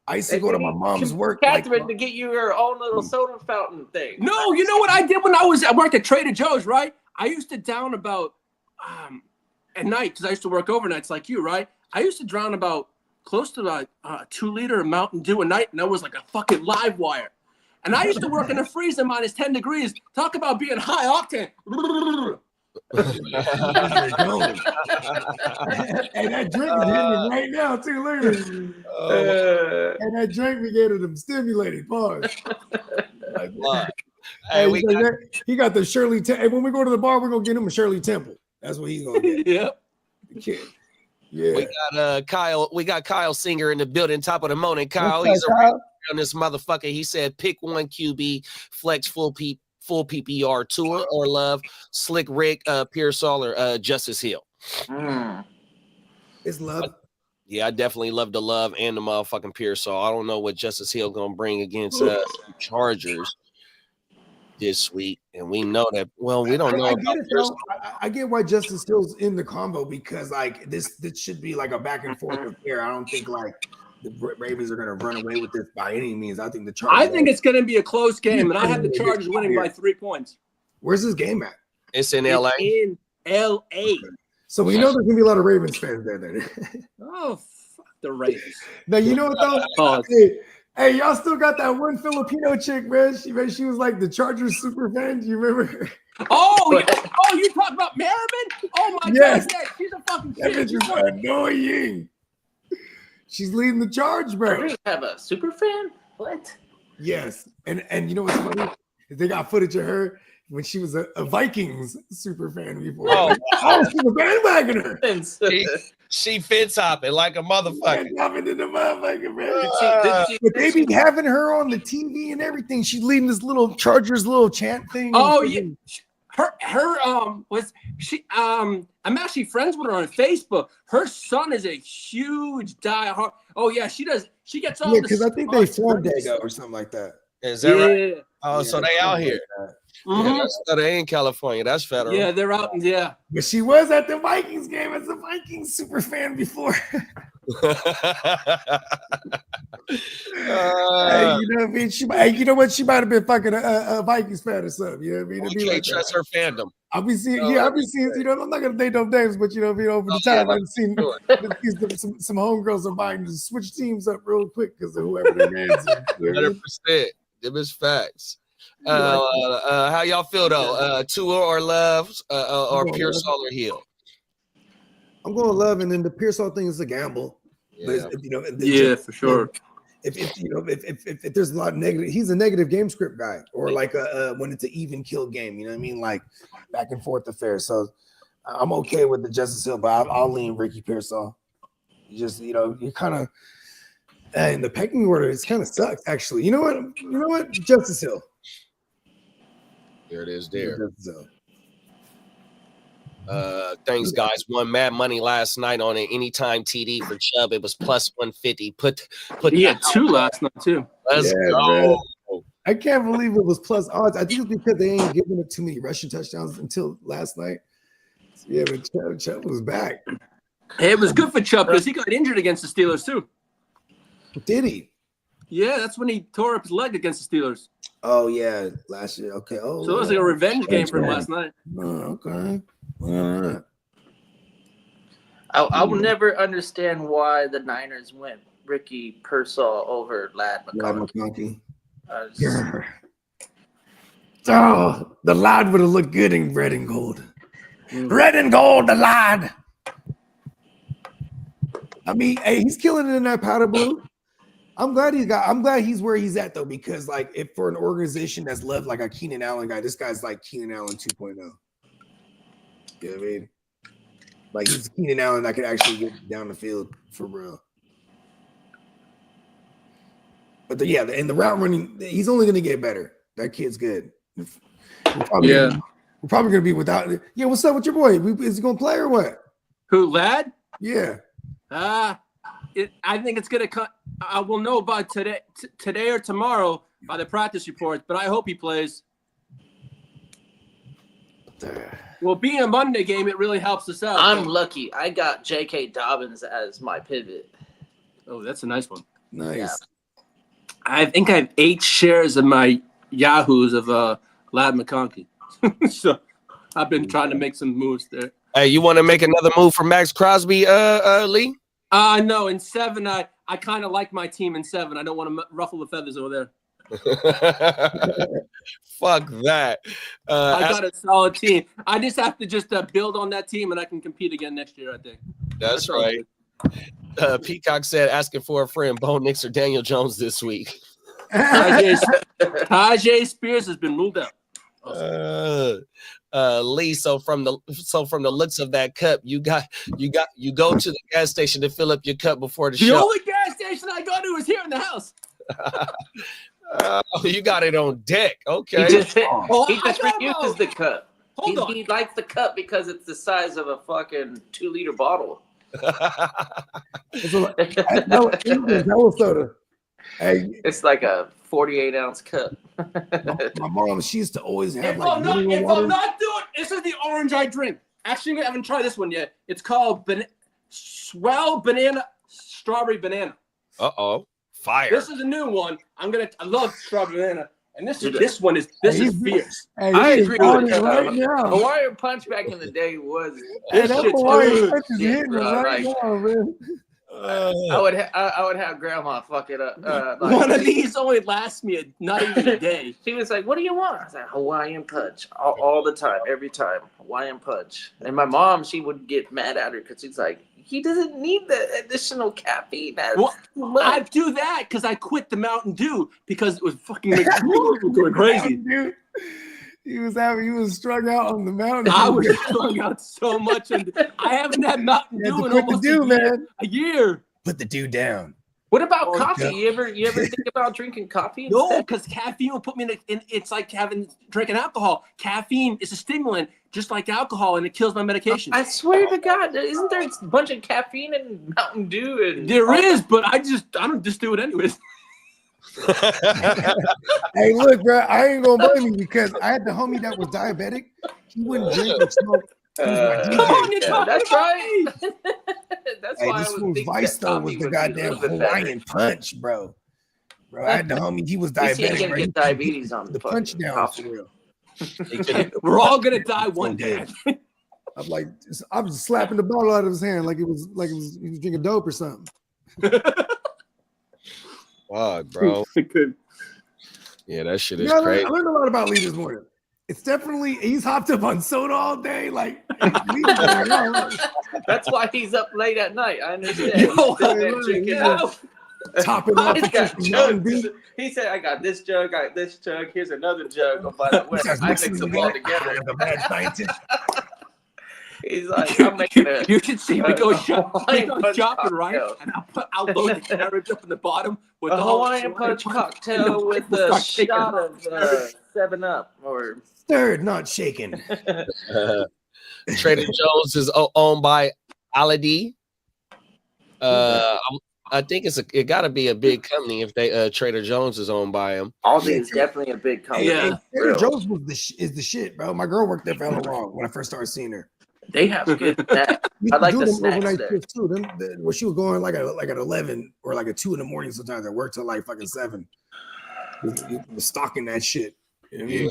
I used to go to my mom's work. like, Catherine to get you your own little soda fountain thing. No, you know what I did when I worked at Trader Joe's, right? I used to down about at night, because I used to work overnights like you, right? I used to drown about close to like 2 liter of Mountain Dew a night, and that was like a fucking live wire. And I used to work in a freezer minus 10 degrees. Talk about being high octane. And that drink is hitting him right now too. Look at it. And that drink we gave him stimulated. Pause. Like, Hey, he got the Shirley Temple. Hey, when we go to the bar, we're gonna get him a Shirley Temple. That's what he's gonna get. Yep. Yeah. We got Kyle Singer in the building, top of the morning. Kyle, What's he's up, Kyle? on this motherfucker. He said pick one QB, flex full PPR, Tua or Love, Slick Rick, Pearsall, or Justice Hill. It's Love. Yeah, I definitely love the Love and the motherfucking Pearsall. I don't know what Justice Hill gonna bring against Chargers this week, and we know that. Well, we don't know. I get why Justice Hill's in the combo because like this should be like a back and forth affair. I don't think like the Ravens are going to run away with this by any means. I think the Chargers. I think it's going to be a close game, and I have the Chargers winning by 3 points. Where's this game at? It's in LA. In LA. So we know there's going to be a lot of Ravens fans there. Then. Oh, fuck the Ravens. Now you know what though. Hey, y'all still got that one Filipino chick, man. She was like the Chargers super fan. Do you remember? Oh, you talk about Merriman? Oh my Yes. God, she's a fucking That kid. bitch is annoying. She's leading the charge, bro. We have a super fan? What? Yes, and you know what's funny? They got footage of her when she was a Vikings super fan before. Oh, She was bandwagoner. she fits hopping like a motherfucker. Hopping in the motherfucker, man. But they be having her on the TV and everything. She's leading this little Chargers little chant thing. Oh yeah. Her was she I'm actually friends with her on Facebook. Her son is a huge diehard. Oh yeah, she does. She gets all because I think they formed Dago or something like that. Is that right? Yeah. Oh, so they out here. Mhm. Yeah, they in California. That's federal. Yeah, they're out. Yeah. But she was at the Vikings game as a Vikings super fan before. Hey, you know what I mean? You know what? She might have been fucking a Vikings fan or something. You know what I mean? We can't trust her fandom. I'll be seeing. You know, I'm not gonna name no names, but you know, over the time I've seen some homegirls of mine just switch teams up real quick because of whoever their man's. 100%. Them is facts. How y'all feel though? Tua or Love, or Pearsall or Hill? I'm going Love, and then the Pearsall thing is a gamble. Yeah. But, for sure. If there's a lot of negative, he's a negative game script guy, or like when it's an even kill game, you know what I mean, like back and forth affair. So I'm okay with the Justice Hill, but I'll lean Ricky Pearsall. You kind of in the pecking order, it's kind of sucks actually. You know what? Justice Hill. There it is. There. Thanks, guys. Won mad money last night on an anytime TD for Chubb. It was plus 150. Put He had 2 last night too. Let's go. Man. I can't believe it was plus odds. I think it's because they ain't giving it too many rushing touchdowns until last night. Yeah, but Chubb was back. Hey, it was good for Chubb because he got injured against the Steelers too. Did he? Yeah, that's when he tore up his leg against the Steelers. Oh yeah, last year. Okay. Oh, So it was like a revenge game for him last night. Oh, okay. All right. I will never understand why the Niners went Ricky Pearsall over Lad McConkey. Oh, the lad would have looked good in red and gold. Red and gold, the lad. I mean, hey, he's killing it in that powder blue. I'm glad he's where he's at though, because like if for an organization that's loved like a Keenan Allen guy, this guy's like Keenan Allen 2.0. You know what I mean? Like he's Keenan Allen that could actually get down the field for real. But in the route running, he's only going to get better. That kid's good. We're probably going to be without. Yeah, what's up with your boy? Is he going to play or what? Who, Lad? Yeah. I think it's going to cut. I will know by today or tomorrow by the practice reports, but I hope he plays. Well, being a Monday game, it really helps us out. I'm lucky. I got J.K. Dobbins as my pivot. Oh, that's a nice one. Nice. Yeah. I think I have 8 shares of my Yahoos of Lad McConkey. So I've been trying to make some moves there. Hey, you want to make another move for Max Crosby, Lee? No, in 7, I kind of like my team in 7. I don't want to ruffle the feathers over there. Fuck that. I got a solid team. I just have to build on that team, and I can compete again next year, I think. That's right. Peacock said, asking for a friend, Bo Nix or Daniel Jones this week. Tajay Spears has been ruled out. Lee, so from the looks of that cup, you go to the gas station to fill up your cup before the show. The only gas station I go to is here in the house. You got it on deck. Okay. He just reuses the cup. Hold on. He likes the cup because it's the size of a fucking 2-liter bottle. Mellow soda. Hey, It's like a 48-ounce cup. my mom, she used to always have If like I'm not water. doing, this is the orange I drink. Actually, I haven't tried this one yet. It's called Swell Banana Strawberry Banana. Uh-oh. Fire. This is a new one. I love strawberry banana, and this one is fierce. Hey, I he's agree on with it you. right now. Hawaiian Punch back in the day was. Hey, that shit's Hawaiian good. Punch is hitting bro, right like- now, man. I would have grandma fuck it up. One of these only lasts me not even a day. She was like, "What do you want?" I was like, "Hawaiian Punch all the time, every time, Hawaiian Punch." And my mom, she would get mad at her because she's like, "He doesn't need the additional caffeine." Well, I do that because I quit the Mountain Dew because it was fucking going crazy. Dude, he was strung out on the mountain. I was strung out so much, and I haven't had Mountain You had Dew to in quit the almost Dew, man. a year. Put the dude down. What about Oh, coffee? yeah. You ever think about drinking coffee? No, instead? because caffeine will put me in. It's like drinking alcohol. Caffeine is a stimulant, just like alcohol, and it kills my medication. I swear to God, isn't there a bunch of caffeine in Mountain Dew? And There is, but I don't just do it anyways. Hey, look, bro, I ain't gonna blame you because I had the homie that was diabetic. He wouldn't drink or smoke. He was my DJ. Come on, you're Yeah, talking that's about right. me. That's Hey, why this I was fool's thinking vice that though coffee was the would be a goddamn little bit better. Hawaiian Punch, bro. I had the homie. He was At least he ain't diabetic. gonna Bro. get diabetes on The fucking punch down coffee. for real. We're all gonna die one day. I'm like, I was slapping the bottle out of his hand like he was drinking dope or something. Fuck, bro. Yeah, that shit is Yeah, crazy. I learned a lot about Lee this morning. It's definitely he's hopped up on soda all day. Like That's why he's up late at night. I understand. Yo, He's sitting there drinking up. topping off. He's got Mountain jugs. Dew. He said, "I got this jug, I got this jug. Here's another jug. Oh, by the way, He starts I mixing mix them them all together. together." The mad scientist. He's like, "I'm making a." You should see me go Hawaiian punch shopping, right? cocktail. And I'll load the carriage up in the bottom with A the whole Hawaiian punch cocktail and with we'll a start shaking shot it. of 7-Up or Stirred, not shaken. Trader Joe's is owned by Aladi. I think it got to be a big company if they Trader Joe's is owned by him. Aldi is definitely a big company. Yeah. Hey, Trader Joe's is the shit, bro. My girl worked there for hella long when I first started seeing her. They have good snacks. We I like do the them snacks overnight there. shifts too. Where she was going like at 11 or like at 2 in the morning. Sometimes I worked till like fucking 7. Was stocking that shit. You know what I mean?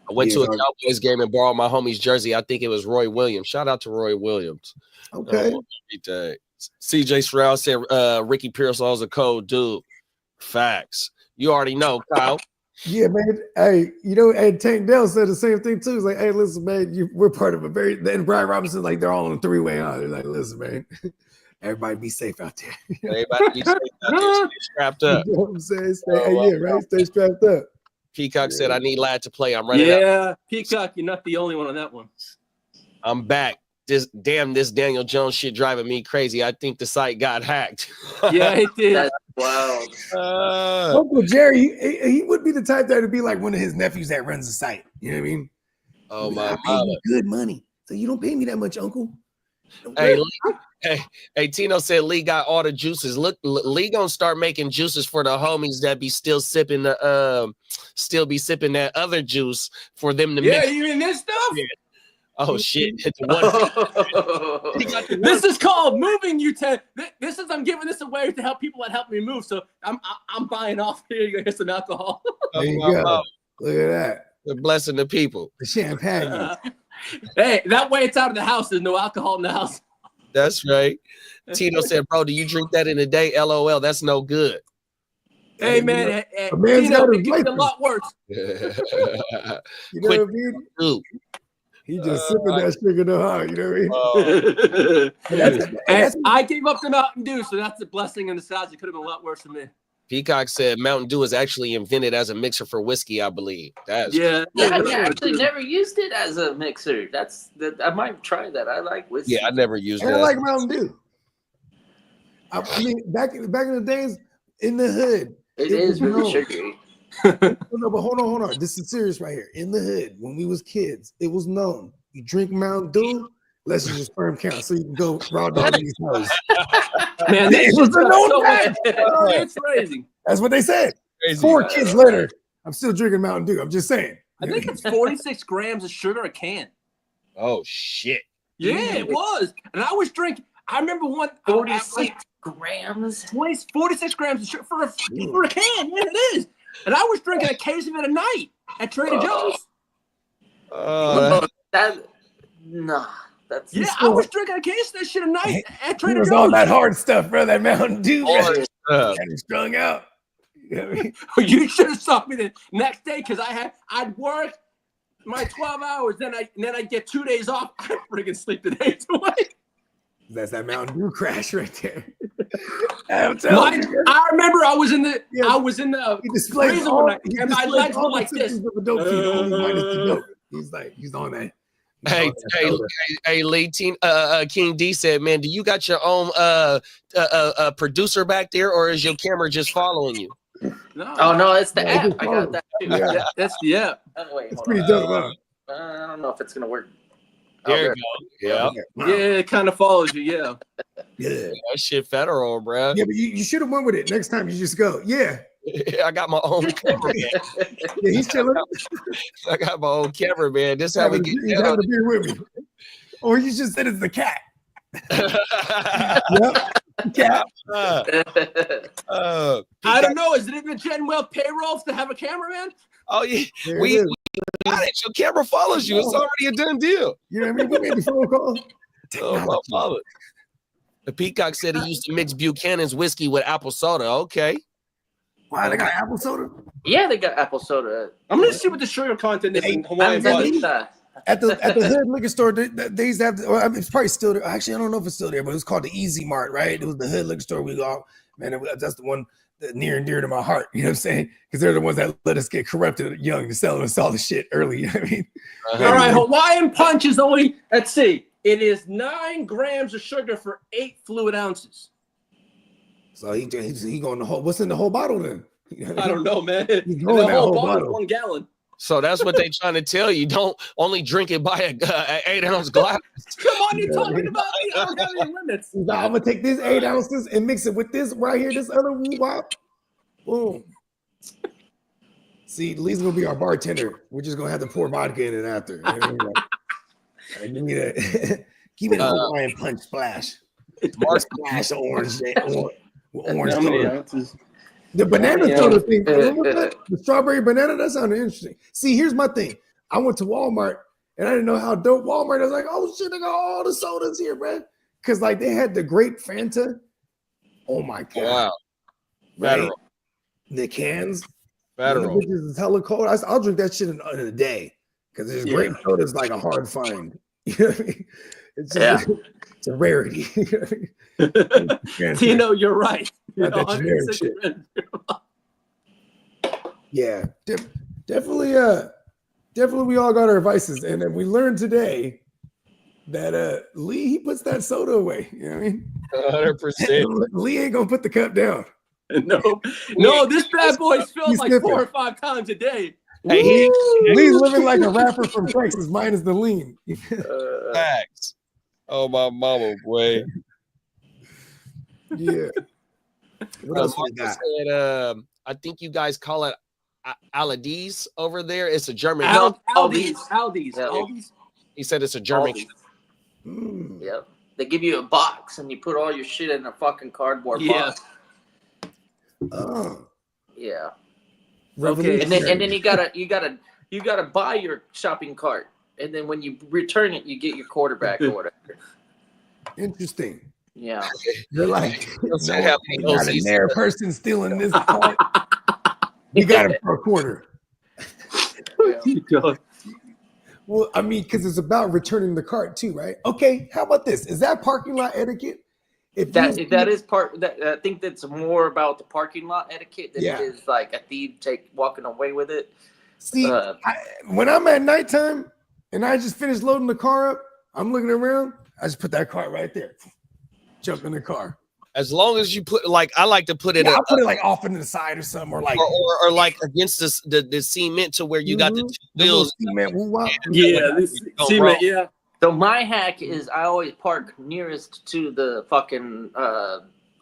I went to a dog. Cowboys game and borrowed my homie's jersey. I think it was Roy Williams. Shout out to Roy Williams. Okay. CJ Stroud said Ricky Pearsall's a cold dude. Facts. You already know, Kyle. Yeah, man. Hey, and Tank Dell said the same thing too. He's like, hey, listen, man, we're part of a very. Then Brian Robinson, like, they're all on a 3-way on. They're like, listen, man, everybody be safe out there. Everybody be safe out there. Stay strapped up. You know what I'm saying? Stay strapped up. Peacock said, I need lad to play. I'm running out. Yeah, Peacock, you're not the only one on that one. I'm back. This Daniel Jones shit driving me crazy. I think the site got hacked. Yeah, it did. That's wild. Uncle Jerry, he would be the type that would be like one of his nephews that runs the site. You know what I mean? Oh I my pay God. you good money, so you don't pay me that much, Uncle. Hey, Tino said Lee got all the juices. Look, Lee gonna start making juices for the homies that be still sipping that other juice for them to Yeah, mix. you in this stuff? Yeah. Oh shit! This is called moving you to. I'm giving this away to help people that help me move. So I'm buying off here. Here's some alcohol. There you go. Look at that. They're blessing the people. The champagne. Hey, that way it's out of the house. There's no alcohol in the house. That's right. Tito said, "Bro, do you drink that in a day?" LOL. That's no good. Hey, man. A man's Tino, got it his gets a license. lot worse. You know what I mean? Dude. He just sipping that sugar no how, you know what I mean? And I gave up the Mountain Dew, so that's a blessing in disguise. It could have been a lot worse for me. Peacock said Mountain Dew is actually invented as a mixer for whiskey, I believe. That's Yeah. I actually never used it as a mixer. I might try that. I like whiskey. yeah, I never used And I that. like Mountain Dew. I mean, back in the days in the hood. It is was really known. sugary. No, but hold on. This is serious right here. In the hood, when we was kids, it was known. You drink Mountain Dew, unless you just sperm count, so you can go raw dog in these houses. Man, It was a known fact. It's crazy. That's what they said. Crazy. 4 kids later, I'm still drinking Mountain Dew. I'm just saying. I think it's 46 grams of sugar a can. Oh shit. Yeah, it was. And I was drinking. I remember one 46 grams. 46 grams of sugar for a can. Yeah, it is. And I was drinking a case of it a night at Trader Joe's. That's Yeah, I was drinking a case of that shit a night at It Trader was all Joe's. that hard stuff, bro. That Mountain Dew, man. Hard stuff. Kind of strung out. You know what I mean? You should have saw me the next day because I'd work my 12 hours, then I'd get 2 days off. I'd friggin' sleep the days away. That's that Mountain Dew crash right there. I'm telling you. I remember I was in the He displays freezer all, one night, and my legs were like this. Of a dope fiend, only minus the dope. He's on that. Hey, Lee, King D said, "Man, do you got your own producer back there, or is your camera just following you?" No. Oh no, it's the Yeah, app. just I follow. got that too. Yeah. That's the app. Wait, It's hold pretty on. dope, huh? I don't know if it's gonna work. There you Oh, go. Yeah, Yeah, it kind of follows you. Yeah. Yeah. that shit federal, bro. Yeah, but you should have went with it. Next time you just go. Yeah. I got my own camera, man. Yeah, he's chilling. I got my own camera, man. This how we get He's down. having a beer with me. Or you just said it's the cat. Yep. Cat. I don't know. Is it in the GenWell payrolls to have a cameraman? Oh yeah, There we it is. got it. Your camera follows you. It's already a done deal. You know what I mean? We made the phone call. Oh, my father. The Peacock said he used to mix Buchanan's whiskey with apple soda. Okay. Wow, they got apple soda? Yeah, they got apple soda. I'm gonna see what the sugar content is in Hawaiian I'm Punch. At the hood liquor store, they used to have. Well, I mean, it's probably still there. Actually, I don't know if it's still there, but it was called the Easy Mart, right? It was the hood liquor store we got. Man, that's the one that near and dear to my heart. You know what I'm saying? Because they're the ones that let us get corrupted young to sell us all the shit early. You know what I mean? All right, Hawaiian Punch is only. Let's see. It is 9 grams of sugar for 8 fluid ounces. So he going the whole. What's in the whole bottle then? I don't know, man. He's And going the that whole whole bottle is bottle. 1 gallon. So that's what they trying to tell you. Don't only drink it by a 8-ounce glass. Come on, you're talking about me. I don't have any limits. He's like, I'm gonna take this 8 ounces and mix it with this right here, this other wop. Boom. See, Lee's gonna be our bartender. We're just gonna have to pour vodka in it after. You know what I mean? Like, give me that. Give me the Hawaiian Punch splash. Mark Splash of orange. Orange How many soda. ounces? The banana soda thing. Remember that? The strawberry banana. That sounded interesting. See, here's my thing. I went to Walmart and I didn't know how dope Walmart. I was like, oh shit, they got all the sodas here, man. Because like they had the grape Fanta. Oh my god. Wow. Right? Federal. The cans. Federal. The bitches is hella cold. I'll drink that shit in a day. Because this grape soda is like a hard find. You know what I mean? It's just, it's a rarity. Tino, you're right. Not that generic shit. 106%. Yeah, definitely. Definitely, we all got our vices, and then we learned today that Lee he puts that soda away. You know what I mean? 100%. Lee ain't gonna put the cup down. No, this bad boy's filled He's like skipping. 4 or 5 times a day. Hey, Lee's living like a rapper from Texas, minus the lean. facts. Oh my mama, boy. Yeah. What else we Marcus got? said, I think you guys call it Aladies over there. It's a German. Aldi's. He said it's a German. Aldi. Mm. Yep. They give you a box and you put all your shit in a fucking cardboard box. Oh, Yeah. Okay, And then you gotta buy your shopping cart and then when you return it, you get your quarterback or whatever. Interesting. Yeah. You're like, You'll see no, how we many got a postseason- rare person stealing this part. We got it for a quarter. Well, I mean, because it's about returning the cart too, right? Okay, how about this? Is that parking lot etiquette? If That is part that I think that's more about the parking lot etiquette than Yeah. it is like a thief walking away with it. see, when I'm at nighttime and I just finished loading the car up, I'm looking around. I just put that cart right there. Jump in the car. As long as you put like I like to put it Yeah, I'll put it like off into the side or something, or like or like against the cement to where you got the two the little wheels. cement woo-wop. Yeah, this Go cement, wrong. yeah. So my hack is I always park nearest to the fucking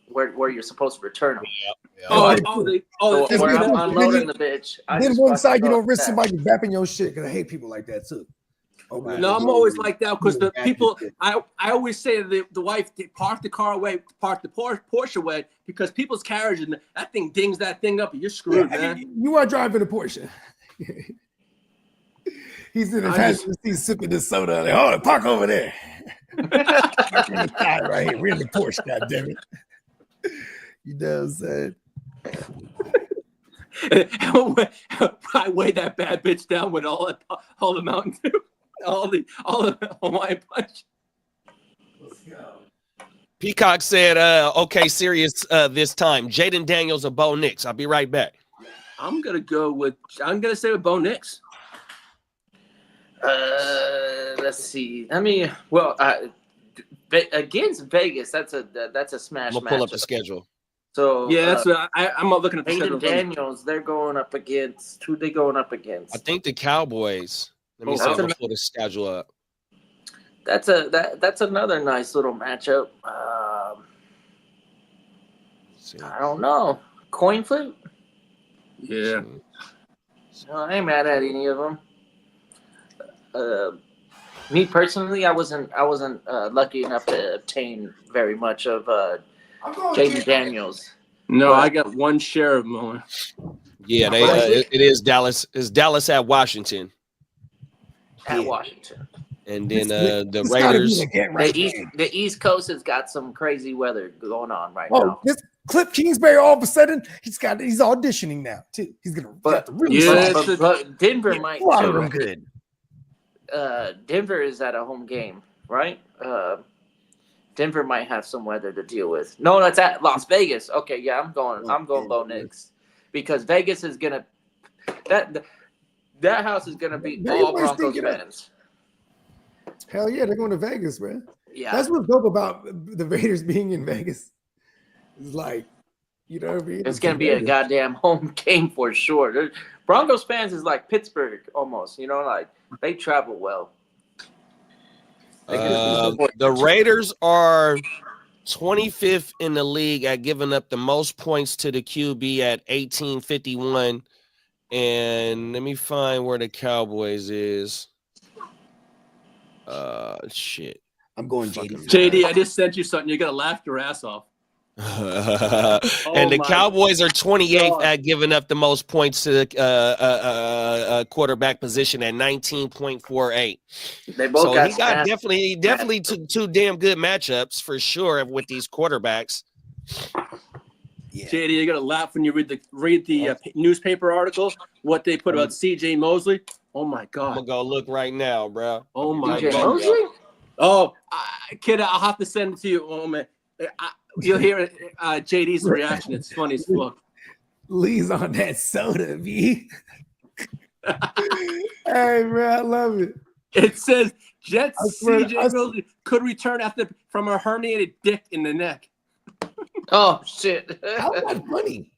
where you're supposed to return them. So It's where good. I'm unloading Then the bitch. I Then just one fucking side you throw don't it risk back. somebody bapping your shit because I hate people like that too. Oh, man. No, I'm always like that because the Yeah, people. that's it. I always say to the wife, park the car away, park the Porsche away, because people's carriage and that thing dings that thing up, and you're screwed, Yeah, man. you are driving a Porsche. He's in his passenger seat sipping this soda. Like, hold on, park over there. Park on the side right here. We're in the Porsche, goddammit. You know what I'm saying? I weigh that bad bitch down with all the Mountain Dew, all the Hawaiian Punch. Let's go. Peacock said, okay, serious this time. Jaden Daniels or Bo Nix. I'll be right back. I'm gonna say with Bo Nix. Let's see. I mean, against Vegas, that's a smash I'm gonna pull up the matchup. schedule. So Yeah, that's what I'm not looking at the Hayden schedule. Daniels, they're going up against who they going up against? I think the Cowboys. Let me Oh, see. I'm that's gonna pull the schedule up. That's another nice little matchup. Let's see. I don't know. Coin flip? Yeah. No, I ain't mad at any of them. Me personally, I wasn't lucky enough to obtain very much of Jaden Daniels. No, I got one share of Moen. Yeah, it is Dallas. It's Dallas at Washington, At Washington. and then the It's gotta be Raiders. the get right game. The East Coast has got some crazy weather going on right Oh, now. this Cliff Kingsbury, all of a sudden, he's auditioning now too. He's gonna got the really Yeah, strong- But Denver might a lot of too. them good. Denver is at a home game, right? Denver might have some weather to deal with. No, that's at Las Vegas. Okay, yeah, I'm going Bo Nix because Vegas is gonna that house is gonna be Vegas all Broncos thinking of- fans. Hell yeah, they're going to Vegas, man. Yeah, That's what's dope about the Raiders being in Vegas. It's like, you know what I mean? it's gonna be a Vegas. goddamn home game for sure. Broncos fans is like Pittsburgh almost. You know, like they travel well. The Raiders are 25th in the league at giving up the most points to the QB at 1851. And let me find where the Cowboys is. Shit. I'm going Fucking JD, I just sent you something. You're gonna laugh your ass off. And the my Cowboys are 28th God. at giving up the most points to the quarterback position at 19.48. They both So got he got smashed. definitely two damn good matchups for sure with these quarterbacks. Yeah. JD, you're gonna laugh when you read the newspaper article. What they put about C.J. Mosley. Oh my I'm God. gonna go look right now, bro. Oh my DJ God. Mosley? Oh, kid, I'll have to send it to you. Oh man, you'll hear it. JD's reaction. It's funny as fuck. Lee's on that soda, B. Hey, man, I love it. It says I Jets swear- C.J. Mosley could return from a herniated dick in the neck. Oh shit! How that funny?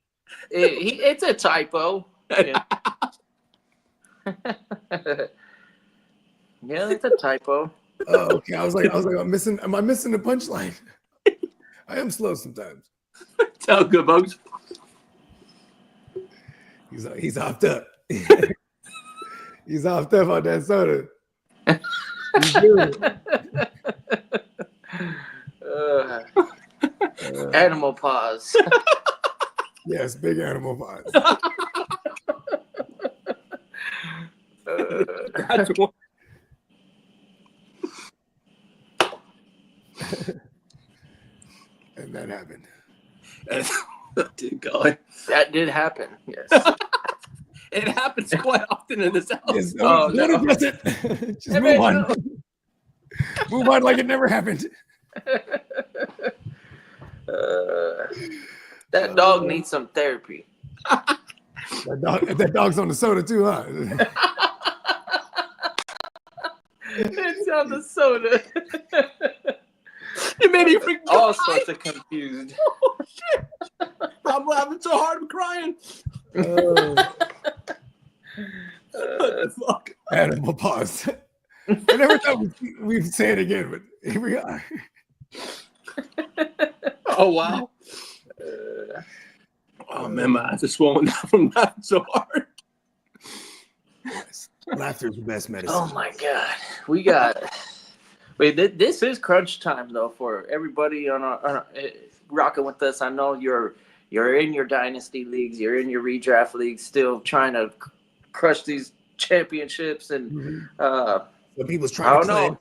It's a typo. Yeah. Yeah, it's a typo. Oh, okay. I was like, am I missing the punchline? I am slow sometimes. Tell good bugs. He's hopped up. He's hopped up on that soda. He's good. Animal paws. Yes, big animal vibes. That's one. happened. Dude, God. That did happen. Yes. It happens quite often in this house. Yes, Oh, don't no. address it. Just Hey, move man, on. Move on like it never happened. That dog needs some therapy. That dog's on the soda too, huh? It's on the soda. You made me freaking All cry. sorts of confused. Oh, shit. I'm laughing so hard I'm crying. What the fuck? Animal pause. I never thought we'd say it again, but here we are. Oh, wow. Oh, man, my eyes are swollen now from laughing so hard. Laughter is the best medicine. Oh my god, we got. Wait, this is crunch time though for everybody on our rocking with us. I know you're in your dynasty leagues, you're in your redraft leagues, still trying to crush these championships, and Some people's I trying don't to know.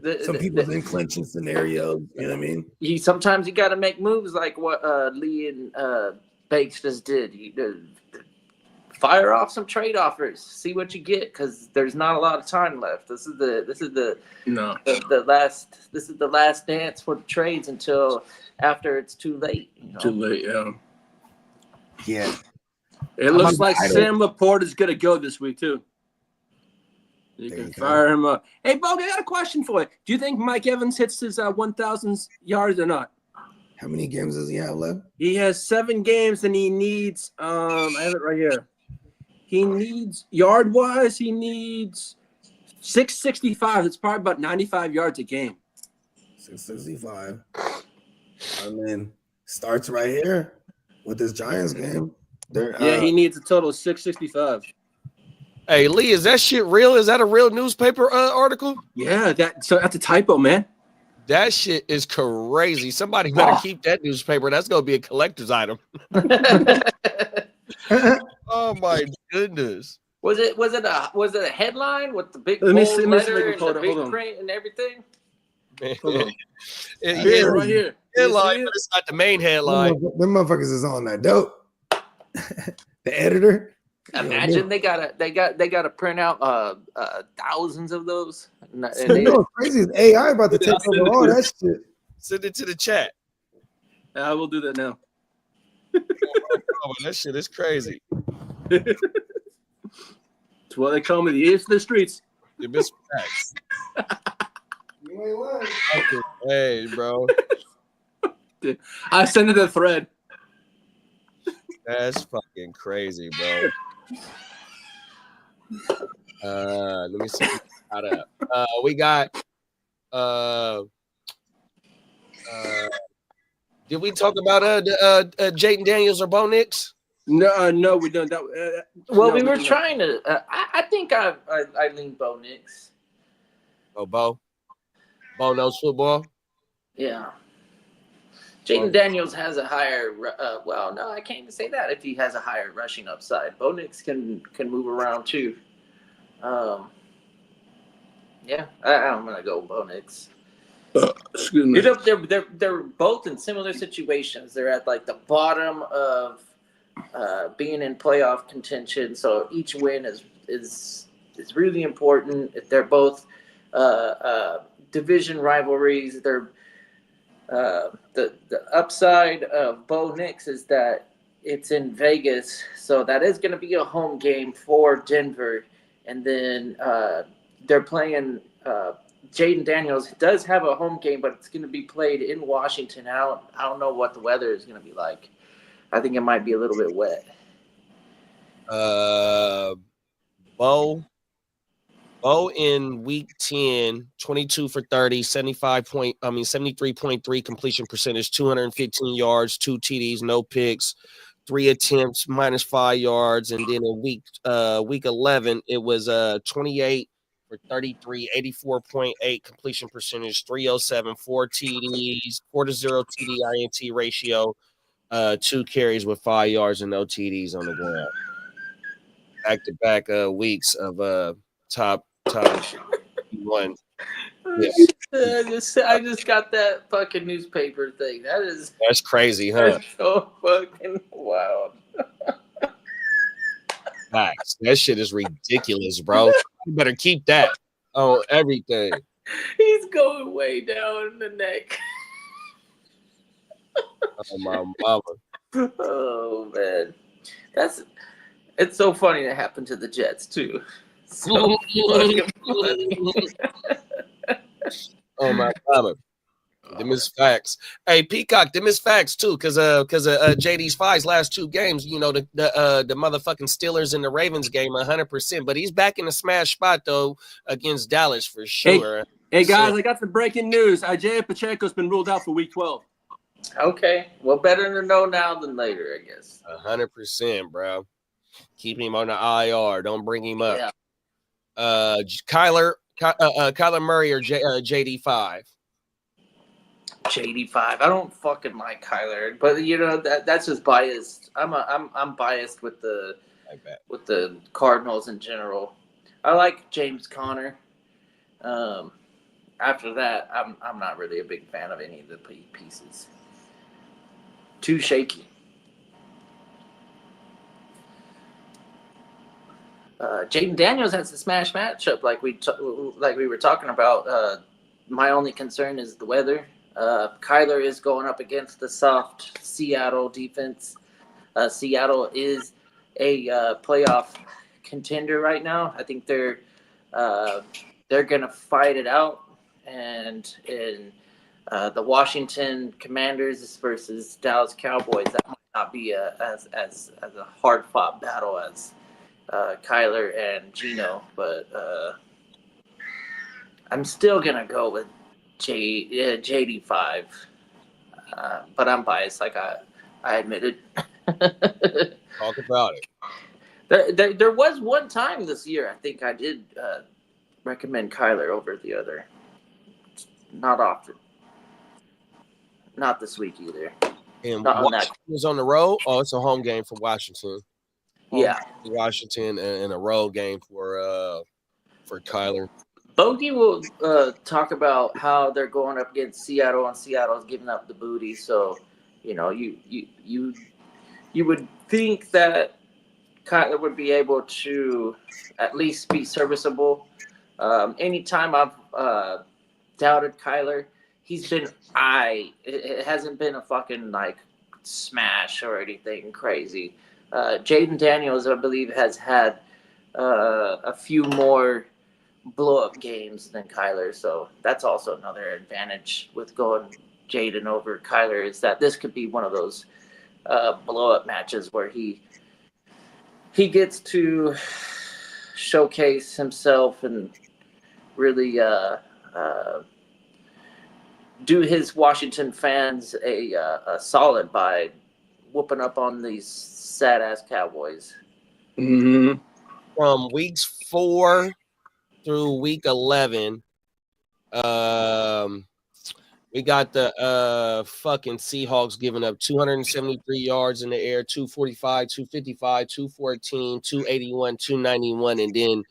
clinch. Some people's in clinching scenarios. You know what I mean? Sometimes you got to make moves like what Lee and Bakes just did. Fire off some trade offers, see what you get, because there's not a lot of time left. This is the last dance for the trades until after it's too late. You know? Too late, yeah. Yeah. It looks like Sam Laporte is going to go this week, too. You There can you go. fire him up. Hey, Bog, I got a question for you. Do you think Mike Evans hits his 1,000 yards or not? How many games does he have left? He has 7 games, and he needs I have it right here. He needs, yard-wise, he needs 665. It's probably about 95 yards a game. 665. I mean, starts right here with this Giants game. Yeah, he needs a total of 665. Hey, Lee, is that shit real? Is that a real newspaper article? Yeah, that's a typo, man. That shit is crazy. Somebody better keep that newspaper. That's gonna be a collector's item. Oh my goodness. Was it a headline with the big Let me bold see- letter and hold the on, big hold on. print and everything? Hold on. It- Right here. headline, but it's not the main headline. Them motherfuckers is on that dope. The editor. Imagine they gotta print out thousands of those. And You know what's crazy is AI about to take over all that shit. Send it to the chat. I will do that now. Oh, that shit is crazy. That's why they call me the ears of the streets. You miss facts. You ain't lying. Hey, bro. I sent it a thread. That's fucking crazy, bro. Let me see. We got did we talk about Jaden Daniels or Bo Nix? No, we don't. That, well, no, we were don't. trying to. I think I lean Bo Nix. Oh, Bo knows football. Yeah. Jaden Daniels has a higher. Well, no, I can't even say that. If he has a higher rushing upside, Bo Nix can move around too. Yeah, I'm gonna go Bo Nix. Excuse me. They're both in similar situations. They're at like the bottom of being in playoff contention. So each win is really important. They're both division rivalries. They're the upside of Bo Nix is that it's in Vegas, so that is going to be a home game for Denver. And then they're playing. Jaden Daniels does have a home game, but it's going to be played in Washington. I don't know what the weather is going to be like. I think it might be a little bit wet. Bo in week 10, 22 for 30, 73.3 completion percentage, 215 yards, 2 TDs, no picks, 3 attempts, -5 yards. And then in week 11, it was 28 for 33, 84.8 completion percentage, 307, 4 TDs, 4-0 TD INT ratio, 2 carries with 5 yards and no TDs on the ground. Back-to-back weeks of top one. Yeah. I just got that fucking newspaper thing. That's crazy, huh? That's so fucking wild. Facts. That shit is ridiculous, bro. You better keep that on everything. He's going way down the neck. Oh my mama. Oh man, it's so funny that happened to the Jets too. So fucking funny. Oh my mama. Them is facts. Hey, Peacock, them is facts too, because JD's Five's last 2 games, you know, the motherfucking Steelers and the Ravens game 100%. But he's back in the smash spot though against Dallas for sure. Hey guys, I got some breaking news. Isaiah Pacheco's been ruled out for Week 12. Okay, well, better to know now than later, I guess. 100%, bro. Keep him on the IR. Don't bring him up. Yeah. Kyler Murray or JD5. JD5. I don't fucking like Kyler, but you know that's just biased. I'm biased with the Cardinals in general. I like James Conner. After that, I'm not really a big fan of any of the pieces. Too shaky. Jaden Daniels has a smash matchup like we were talking about. My only concern is the weather. Kyler is going up against the soft Seattle defense. Seattle is a playoff contender right now. I think they're going to fight it out. And in the Washington Commanders versus Dallas Cowboys, that might not be as a hard fought battle as Kyler and Geno, but I'm still gonna go with JD5. But I'm biased, like I admitted. Talk about it. There was one time this year I think I did recommend Kyler over the other. Not often. Not this week either. And Not on that. Washington is on the road. Oh, it's a home game for Washington. Yeah. Washington and a road game for Kyler. Bogey will talk about how they're going up against Seattle, and Seattle's giving up the booty. So, you know, you would think that Kyler would be able to at least be serviceable. Anytime I've doubted Kyler, he's been it hasn't been a fucking like smash or anything crazy. Jaden Daniels, I believe, has had a few more blow-up games than Kyler, so that's also another advantage with going Jaden over Kyler, is that this could be one of those blow-up matches where he gets to showcase himself and really do his Washington fans a solid by whooping up on these sad-ass Cowboys. Mm-hmm. From weeks 4 through week 11, we got the fucking Seahawks giving up 273 yards in the air, 245, 255, 214, 281, 291, and then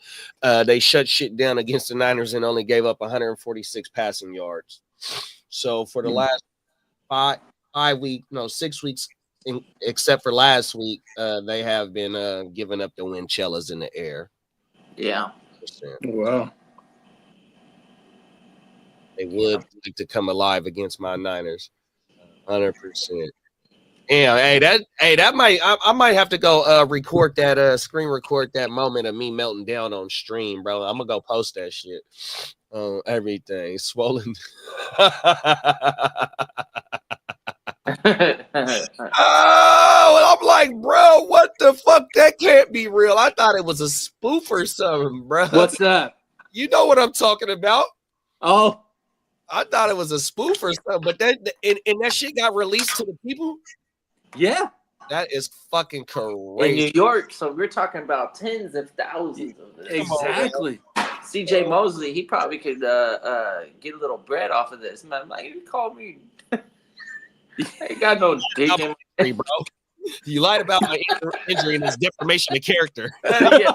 they shut shit down against the Niners and only gave up 146 passing yards. So for the last 6 weeks, except for last week, they have been giving up the Winchellas in the air. Yeah. Wow. They would like to come alive against my Niners, 100%. Yeah, that might I might have to go record that screen record that moment of me melting down on stream, bro. I'm gonna go post that shit on everything. Swollen. Oh, I'm like, bro, what the fuck? That can't be real. I thought it was a spoof or something, bro. What's that? You know what I'm talking about? Oh, I thought it was a spoof or something, but that and that shit got released to the people. yeah. That is fucking crazy. In New York, so we're talking about tens of thousands of this. Exactly. CJ Mosley, he probably could get a little bread off of this. Man, like, you call me. I ain't got no dick in Hey, bro. You lied about my injury and it's defamation of character. Yeah,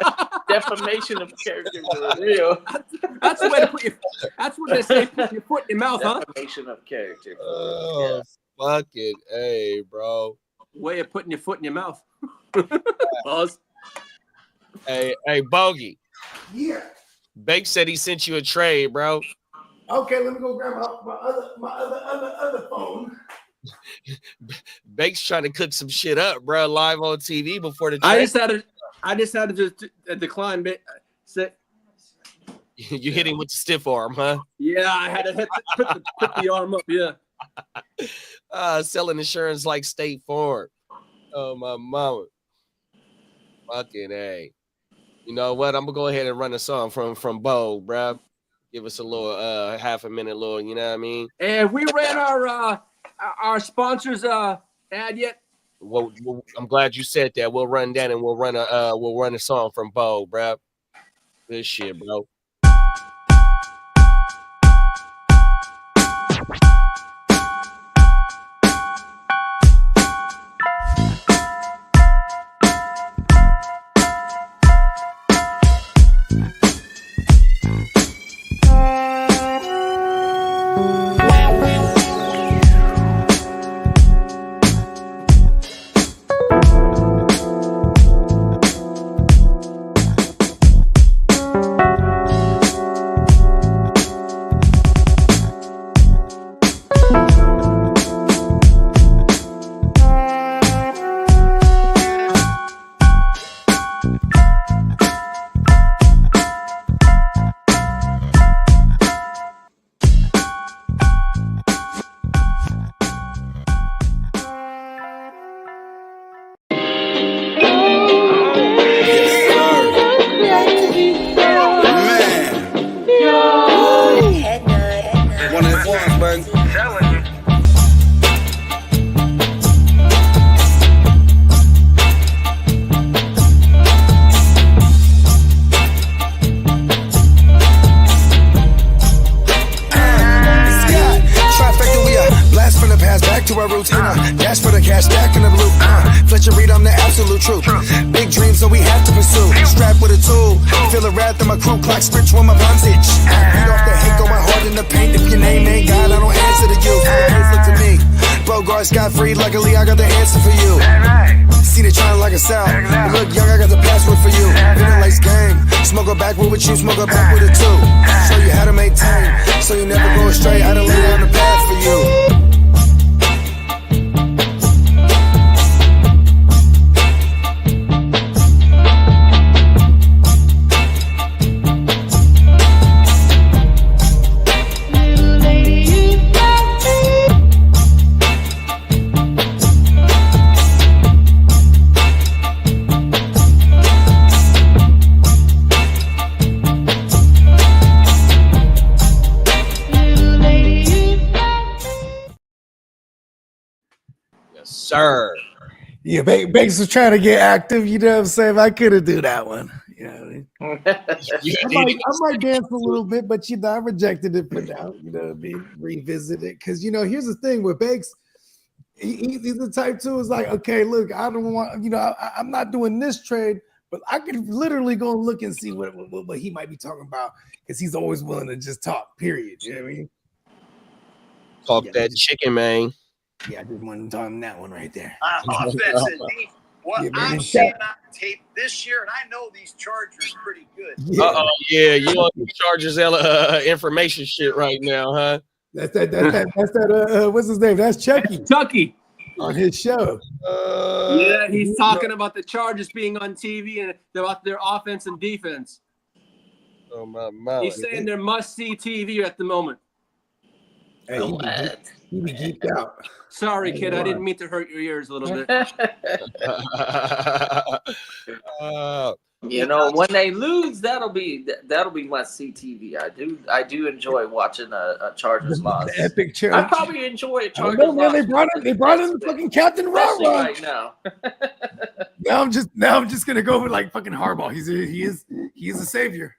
defamation of character for real. That's the way to put your. That's what they say. Put your foot in your mouth, huh? Defamation of character. Oh, fucking hey, bro. Way of putting your foot in your mouth. Pause. Hey, Bogey. Yeah. Bake said he sent you a trade, bro. Okay, let me go grab my other phone. Bake's trying to cook some shit up, bro, live on TV before the I trade. just had to just decline. But You hit him with the stiff arm, huh? yeah, I had to put the arm up. Yeah. Selling insurance like State Farm. Oh, my mama. Fucking A. You know what? I'm going to go ahead and run a song from Bo, bro. Give us a little, half a minute, little, you know what I mean? And we ran our sponsors ad yet? Well, I'm glad you said that. We'll run that and we'll run a song from Bo, bro. Good shit, bro. Scot-free, luckily I got the answer for you. Seen it trying like a sound. Look young, I got the password for you. Feeling like game. Smoke a backwood with you, smoke a back with it too. Show you how to maintain, so you never go astray. I done lay down the path for you. Sir. Yeah, Banks was trying to get active. You know what I'm saying? I couldn't do that one. You know what I mean? I might dance a little bit, but you know, I rejected it for now. You know what I mean? Revisit it. Because, you know, here's the thing with Banks. He's the type too is like, okay, look, I don't want, you know, I'm not doing this trade, but I could literally go and look and see what he might be talking about because he's always willing to just talk, period. You know what I mean? Talk that chicken, man. Yeah, I didn't want to tell him that one right there. Offensive deep. What Yeah, I'm seeing on tape this year, and I know these Chargers pretty good. Yeah. Yeah, you know Chargers information shit right now, huh? That's that. What's his name? That's Chucky on his show. Yeah, he's talking about the Chargers being on TV and about their offense and defense. Oh my mouth. He's saying they're must-see TV at the moment. Hey, he be geeked out. Sorry, kid. I didn't mean to hurt your ears a little bit. You know, when they lose, that'll be must see TV. I do enjoy watching a Chargers loss. The epic Chargers. I probably enjoy a Chargers man, loss. They brought in fucking Captain Especially Rah-Rah right now. now I'm just gonna go with like fucking Harbaugh. He is a savior.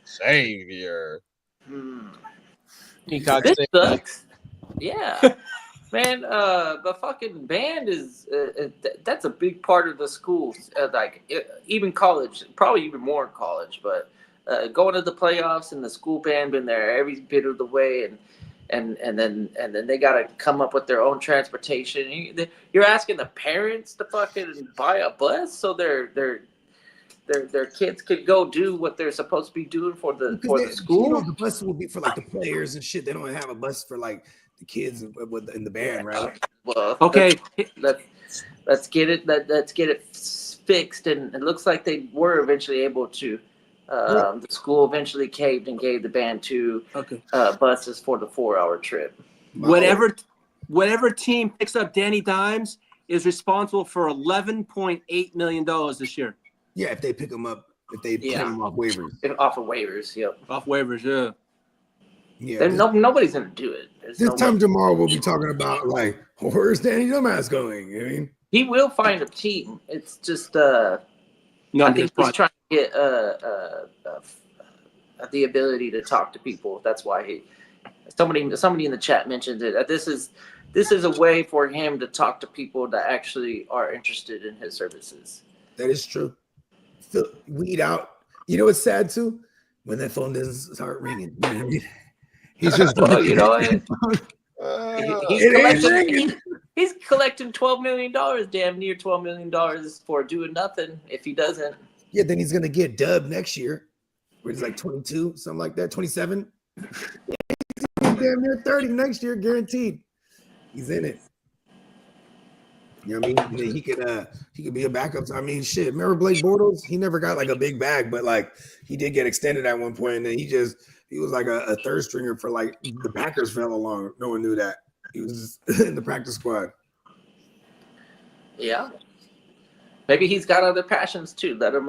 Savior. This sucks. Yeah. Man, the fucking band is that's a big part of the schools. Even college, probably even more in college. But going to the playoffs and the school band been there every bit of the way, and then they got to come up with their own transportation. You're asking the parents to fucking buy a bus so their kids could go do what they're supposed to be doing for the school. You know, the bus will be for like the players and shit. They don't have a bus for like the kids in the band, right? Well, Okay. let's get it. Let's get it fixed. And it looks like they were eventually able to. The school eventually caved and gave the band 2 buses for the 4-hour trip. Whatever team picks up Danny Dimes is responsible for $11.8 million this year. Yeah, if they pick them up, if they pick them off waivers. Off of waivers, yep. Off waivers, yeah. Yeah. Nobody's gonna do it. This time tomorrow we'll be talking about like, where's Danny Dumbass going? I mean, he will find a team. It's just I think he's trying to get the ability to talk to people. That's why somebody in the chat mentioned it. This is a way for him to talk to people that actually are interested in his services. that is true. Weed out. You know what's sad too? When that phone doesn't start ringing. You know what I mean? He's just you know ringing. he's collecting $12 million, damn near $12 million for doing nothing if he doesn't. Yeah, then he's gonna get dubbed next year, where he's like 22, something like that, 27. Damn near 30 next year, guaranteed. He's in it. You know what I mean? He could be a backup. I mean, shit. Remember Blake Bortles? He never got like a big bag, but like he did get extended at one point, and then he was like a third stringer for like the Packers fell along. No one knew that. He was in the practice squad. Yeah. Maybe he's got other passions too. Let him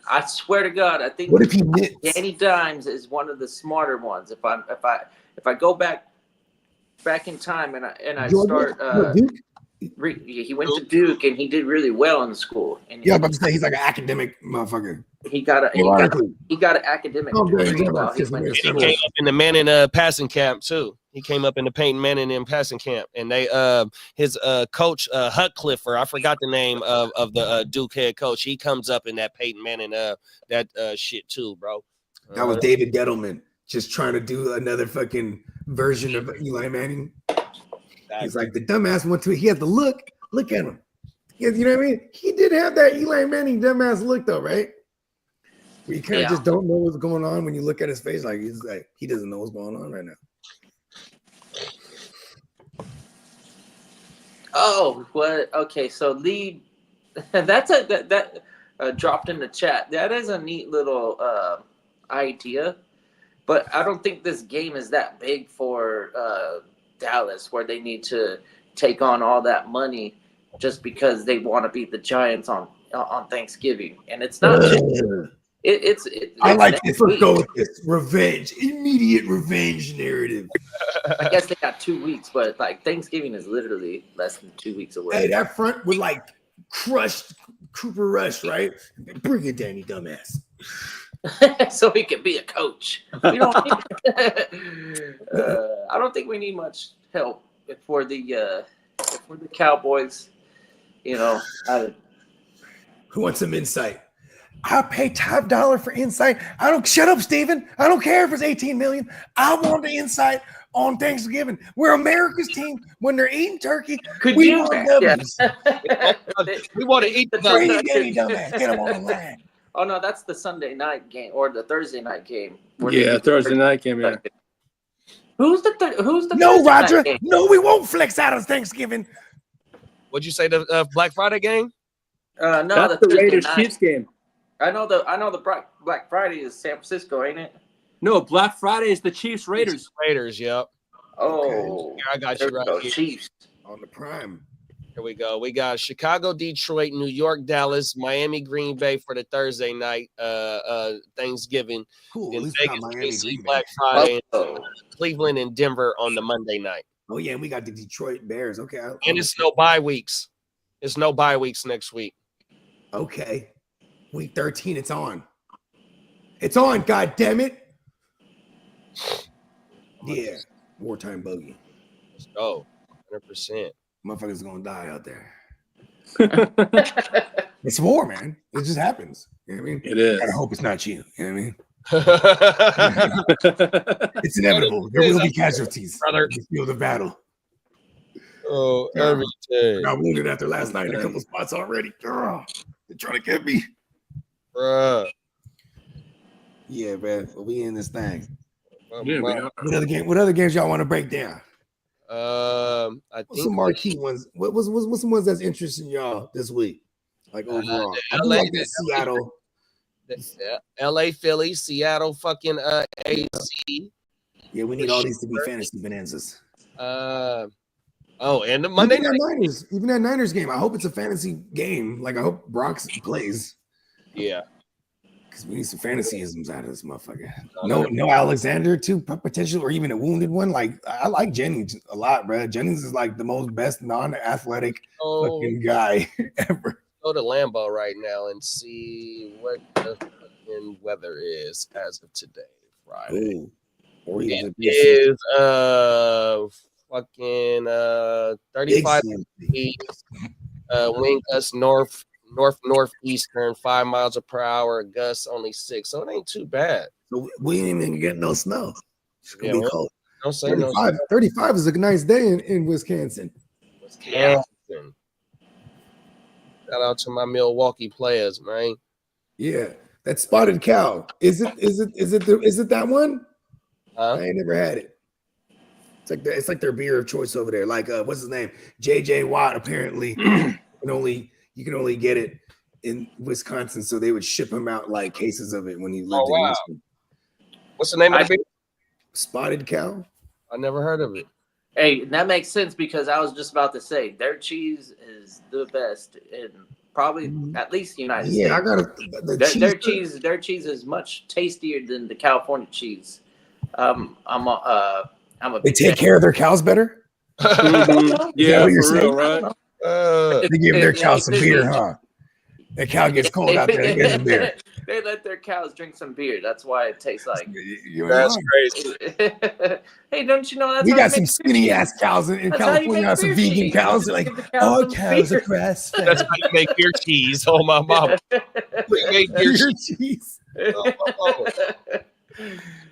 I swear to God, I think What if he knits? Danny Dimes is one of the smarter ones. If I go back in time and I Georgia? start Duke? he went to Duke and he did really well in school. And Yeah, I'm about to say he's like an academic motherfucker. he got an academic degree while he went to He school. came up in the Manning passing camp too. He came up in the Peyton Manning in passing camp, and they his coach Hutcliffe, I forgot the name of the Duke head coach. He comes up in that Peyton Manning that shit too, bro. That was David Gettleman just trying to do another fucking version of Eli Manning. He's like the dumbass went to it. He had the look. Look at him. You know what I mean? He did have that Eli Manning dumbass look though, right? Where you kind of just don't know what's going on when you look at his face. Like he's like he doesn't know what's going on right now. Oh, what? Okay, so Lee, that's that dropped in the chat. That is a neat little idea, but I don't think this game is that big for Dallas, where they need to take on all that money just because they want to beat the Giants on Thanksgiving, and it's not. It's I like this. Let's go with this. Revenge. Immediate revenge narrative. I guess they got 2 weeks, but like Thanksgiving is literally less than 2 weeks away. Hey, that front would like crushed Cooper Rush, right? Bring it, Danny Dumbass. So he can be a coach. We don't I don't think we need much help for the Cowboys. You know, Who wants some insight? I'll pay top dollar for insight. I don't shut up, Steven. I don't care if it's 18 million. I want the insight on Thanksgiving. We're America's team. When they're eating turkey, we want W's. We want to eat the Bring nuggets. Danny Dumbass. Get him on the line. Oh no, that's the Sunday night game or the Thursday night game. Yeah, Thursday night game. Yeah. Who's the No, Thursday Roger. night game? No, we won't flex out of Thanksgiving. What'd you say, the Black Friday game? No, That's the Thursday Raiders night. Chiefs game. I know the Black Friday is San Francisco, ain't it? No, Black Friday is the Chiefs Raiders. Raiders, yep. Oh, Here, I got there you we right go, here. Chiefs. On the prime. Here we go. We got Chicago, Detroit, New York, Dallas, Miami, Green Bay for the Thursday night Thanksgiving. Cool. At Then least we got Vegas, Miami KC, Green Bay. Black Friday, Oh. and Cleveland and Denver on the Monday night. Oh yeah, and we got the Detroit Bears. Okay. And it's no bye weeks. It's no bye weeks next week. Okay. Week 13, it's on. It's on, god damn it. Yeah, wartime bogey. Let's go. 100%. Motherfuckers gonna die out there. It's war, man. It just happens. You know what I mean? It is. I gotta hope it's not you. You know what I mean? Oh, It's inevitable. There will be casualties, brother. in the field of battle. every day. I got wounded after last night in a couple spots already. They're trying to get me. Bruh. Yeah, man. Well, we in this thing. Yeah, we are. What other games y'all want to break down? I What's think some marquee ones? What's some ones that's interesting y'all this week? Like overall, I do LA like that Seattle. LA, Philly, Seattle, fucking AC. Yeah, we need all these to be fantasy bonanzas. And the Monday Even night. that Niners, even that Niners game. I hope it's a fantasy game. Like I hope Brox plays Yeah. because we need some fantasyisms out of this motherfucker. No Alexander too potential, or even a wounded one. Like I like Jennings a lot, bro. Jennings is like the most best non-athletic fucking guy ever. Go to Lambeau right now and see what the fucking weather is as of today, Friday. Ooh. Or It is fucking 35 degrees, wind gusts northeastern 5 miles per hour, gusts only 6, so it ain't too bad. So we ain't even get no snow. It's gonna be cold. Don't say 35 is a nice day in Wisconsin. Wisconsin. Shout out to my Milwaukee players, man. Yeah, that spotted cow. Is it that one? Huh? I ain't never had it. It's like their beer of choice over there. Like what's his name? JJ Watt. Apparently, you can only get it in Wisconsin, so they would ship him out like cases of it when he lived in Wisconsin. What's the name of the beer? Spotted cow. I never heard of it. Hey, that makes sense because I was just about to say their cheese is the best in probably at least the United States. Yeah, I got their cheese is much tastier than the California cheese. I'm a They take care of their cows better. Yeah, what you're for saying? real, right? They give their cows some beer, huh? That cow gets cold out there. They get some beer. They let their cows drink some beer. That's why it tastes like. That's crazy. Hey, don't you know that's we how got you some make skinny ass cows in California. Some vegan cheese. cows. They're like, all cows are grass fed. That's how you make your cheese. Oh my mama. We make your cheese. Oh, my mama.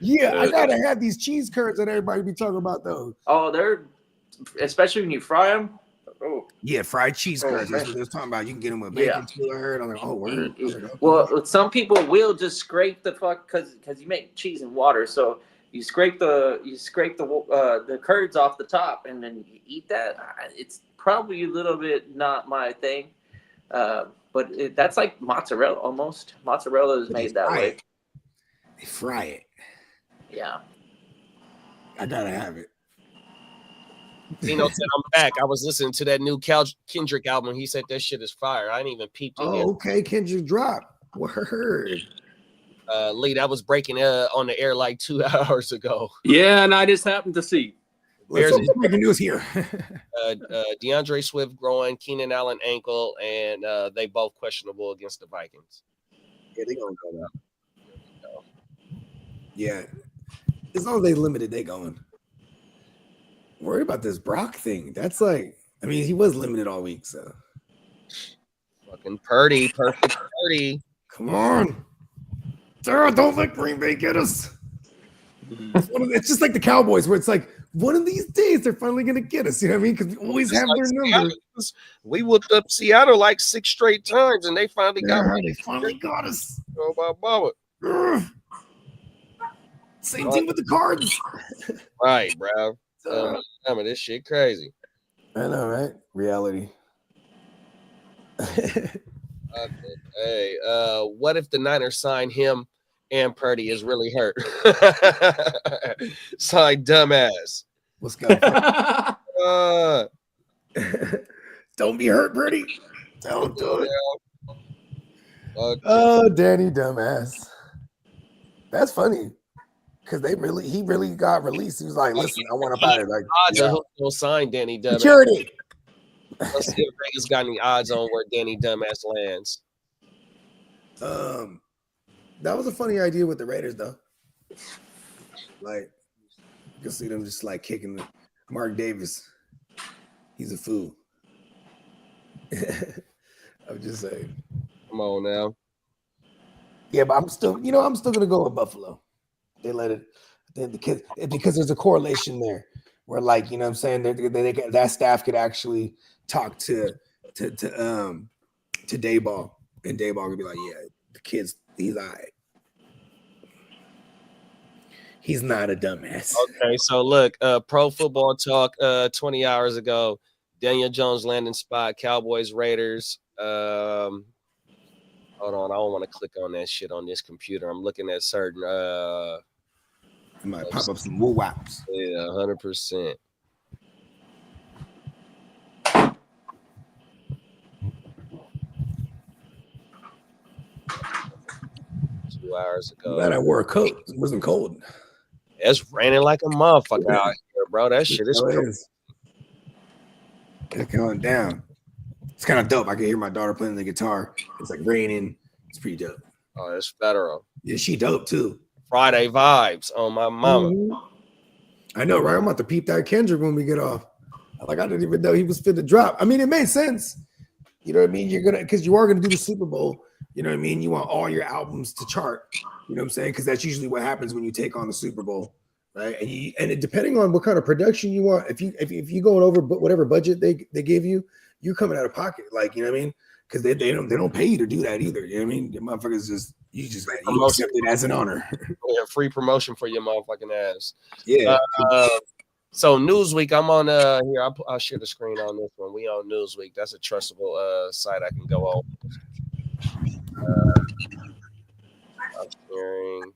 Yeah, I gotta have these cheese curds that everybody be talking about though. Oh, they're especially when you fry them. Oh. Yeah, fried cheese curds. That's what they're talking about. You can get them with bacon too. I heard. I'm like, oh, word. Well, some people will just scrape the fuck because you make cheese and water. So you scrape the curds off the top and then you eat that. It's probably a little bit not my thing, but that's like mozzarella almost. Mozzarella is made that way. They fry it. Yeah, I gotta have it. Tino said, I'm back. I was listening to that new Kendrick album. He said that shit is fire. I ain't even peeped it yet. Okay, Kendrick drop. Word. Lee, that was breaking on the air like 2 hours ago. Yeah, and I just happened to see. Let's breaking news here. DeAndre Swift growing, Keenan Allen ankle, and they both questionable against the Vikings. Yeah, they gonna go out. Yeah, as long as they limited, they going. Worried about this Brock thing. That's like, I mean, he was limited all week, so. Fucking Purdy, perfect Purdy. Come on. Sarah, don't let Green Bay get us. It's just like the Cowboys, where it's like, one of these days they're finally going to get us. You know what I mean? Because we always have their number. We whooped up Seattle like 6 straight times, and they finally got us. Oh, my mama. Same thing with the Cards. Right, bro. I mean, this shit crazy. I know, right? Reality. Hey, what if the Niners sign him and Purdy is really hurt? Sign dumbass. What's going on? Don't be hurt, Purdy. Don't do it. Okay. Oh, Danny dumbass. That's funny. Because he really got released. He was like, listen, I want to buy it. Like, odds on who will sign Danny Dumbass. Security. Let's see if Vegas got any odds on where Danny Dumbass lands. That was a funny idea with the Raiders, though. Like, You can see them just like kicking the Mark Davis. He's a fool. I'm just saying. Come on now. Yeah, but I'm still gonna go with Buffalo. They let it. The kids, because there's a correlation there where, like, you know what I'm saying, that staff could actually talk to Dayball, and Dayball could be like, yeah, the kid's he's all right. He's not a dumbass. Okay, so look, Pro Football Talk 20 hours ago, Daniel Jones landing spot, Cowboys, Raiders. Hold on, I don't want to click on that shit on this computer. I'm looking at certain It might pop up some woo wops. yeah, 100%. Hours ago. Glad I wore a coat. It wasn't cold. It's raining like a motherfucker out here, bro. That shit is crazy. It's going down. It's kind of dope. I can hear my daughter playing the guitar. It's like raining. It's pretty dope. Oh, it's federal. Yeah, she dope too. Friday vibes on my mama. Mm-hmm. I know, right? I'm about to peep that Kendrick when we get off. Like, I didn't even know he was fit to drop. I mean, it made sense. You know what I mean? You're gonna, because you are gonna do the Super Bowl. You know what I mean? You want all your albums to chart. You know what I'm saying? Because that's usually what happens when you take on the Super Bowl, right? And depending on what kind of production you want, if you going over whatever budget they give you, you're coming out of pocket. Like, you know what I mean? Because they don't pay you to do that either. You know what I mean? The motherfuckers you accept it as an honor. Yeah, free promotion for your motherfucking ass. Yeah. So Newsweek, I'm on here. I'll share the screen on this one. We on Newsweek. That's a trustable site I can go on. I'm sharing.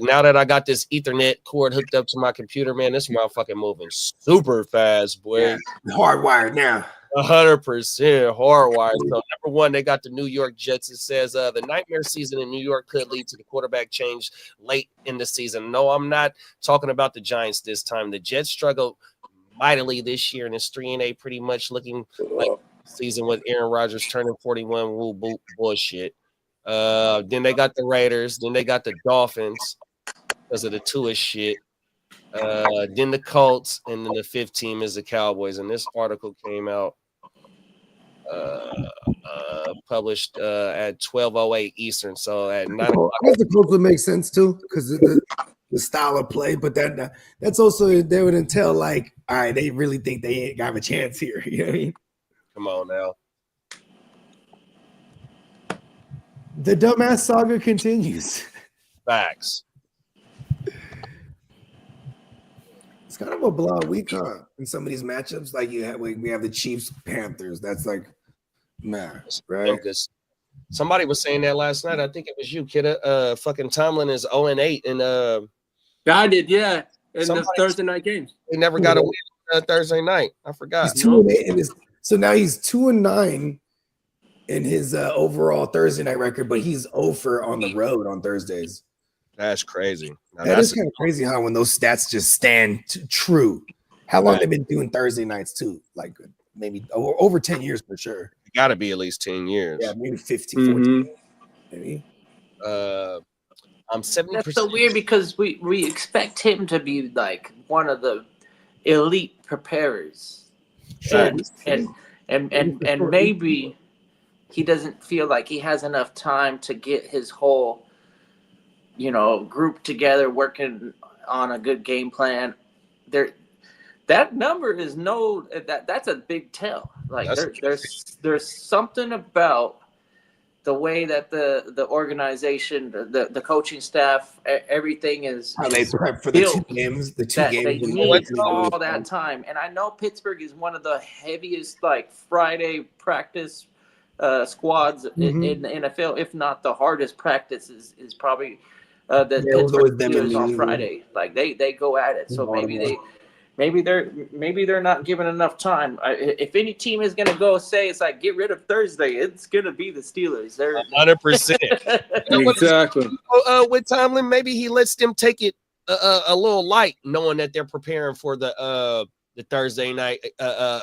Now that I got this Ethernet cord hooked up to my computer, man, this motherfucking moving super fast, boy. Yeah, hardwired now. 100% hardwired. So number one, they got the New York Jets. It says the nightmare season in New York could lead to the quarterback change late in the season. No, I'm not talking about the Giants this time. The Jets struggled mightily this year, and it's 3-8, pretty much looking like season with Aaron Rodgers turning 41. Woo, bullshit. Then they got the Raiders. Then they got the Dolphins because of the Tua shit. Then the Colts, and then the fifth team is the Cowboys. And this article came out published at 12:08 Eastern. So at 9 o'clock. I guess the Colts would make sense too, because the style of play. But that's also, they would entail, like, all right, they really think they ain't got a chance here. You know what I mean? Come on now. The dumbass saga continues. Facts. It's kind of a blah week, huh? In some of these matchups, like we have the Chiefs Panthers. That's like, man, right? Somebody was saying that last night. I think it was you, Kidda. Fucking Tomlin is 0-8, and I did, yeah. In the Thursday night games, he never got a win Thursday night. I forgot. He's 2-8 so now he's 2-9 in his overall Thursday night record, but he's 0 on the road on Thursdays. That's crazy. Now, that is kind of crazy how when those stats just stand true. How long they've been doing Thursday nights too? Like maybe over 10 years for sure. It got to be at least 10 years. Yeah, maybe 15, 14. Maybe. I'm 70%. That's so weird because we expect him to be like one of the elite preparers. Sure. And maybe he doesn't feel like he has enough time to get his whole, group together working on a good game plan. That number is that's a big tell. Like there's something about the way that the organization, the coaching staff, everything is how they prep for the two games. They need all that time. And I know Pittsburgh is one of the heaviest Friday practice squads in the NFL, if not the hardest practice is probably the Pittsburgh Steelers on Friday. Like they go at it. So maybe they're not given enough time. If any team is gonna go say it's like get rid of Thursday, it's gonna be the Steelers. They're 100%. Exactly. With Tomlin, maybe he lets them take it a little light, knowing that they're preparing for the Thursday night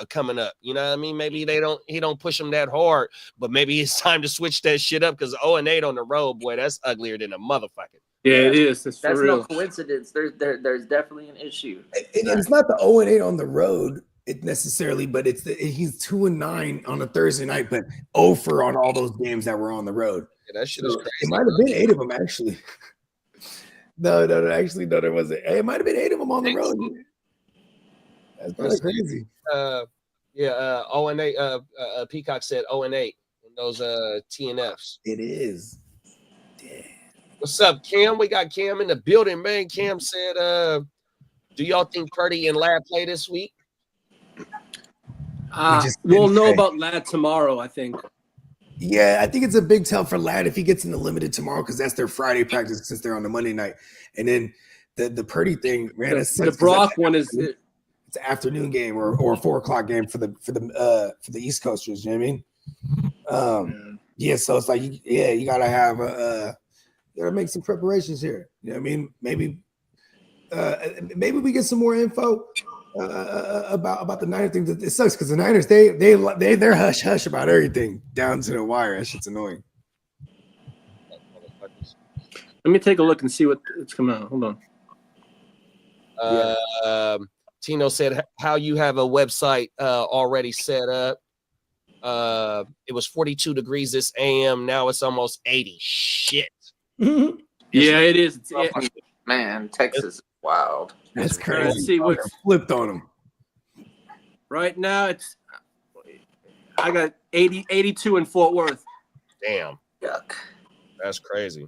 coming up. You know what I mean? Maybe he don't push them that hard, but maybe it's time to switch that shit up because 0-8 on the road, boy, that's uglier than a motherfucker. Yeah, it is. It's for That's real. no coincidence. There's definitely an issue. It's not the 0-8 on the road necessarily, but he's 2-9 on a Thursday night, but 0 on all those games that were on the road. Yeah, that shit is So crazy. it might have been 8 of them actually. No, actually, no, there wasn't. It might have been 8 of them on the road. That's kind of crazy. 0-8. Peacock said 0-8 in those TNFs. It is. Damn. What's up, Cam? We got Cam in the building, man. Cam said, do y'all think Purdy and Lad play this week? We'll know about Lad tomorrow, I think. Yeah, I think it's a big tell for Lad if he gets in the limited tomorrow because that's their Friday practice since they're on the Monday night. And then the Purdy thing, man, The Brock one is it's an afternoon game or a 4:00 game for the East Coasters. You know what I mean? Yeah, so it's like you gotta have you gotta make some preparations here. You know what I mean? Maybe we get some more info about the Niners thing. It sucks because the Niners they're hush about everything down to the wire. That shit's annoying. Let me take a look and see what's coming out. Hold on. Tino said how you have a website already set up. It was 42 degrees this AM. Now it's almost 80. Shit. Yeah, it is. Man, Texas is wild. That's Let's crazy. see what's Flipped on them. right now. I got 82 in Fort Worth. Damn. Yuck. That's crazy.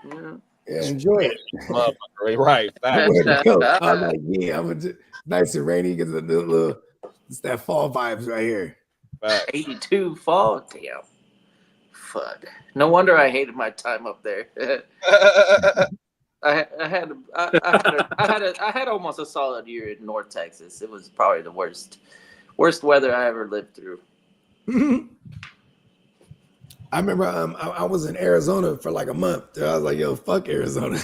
Yeah. Yeah, enjoy it. Motherfucker, right. Facts. Where to go? I'm like, nice and rainy because the little it's that fall vibes right here. Facts. 82 fall. Damn. Fuck. No wonder I hated my time up there. I had almost a solid year in North Texas. It was probably the worst weather I ever lived through. I remember I was in Arizona for like a month. I was like, yo, fuck Arizona.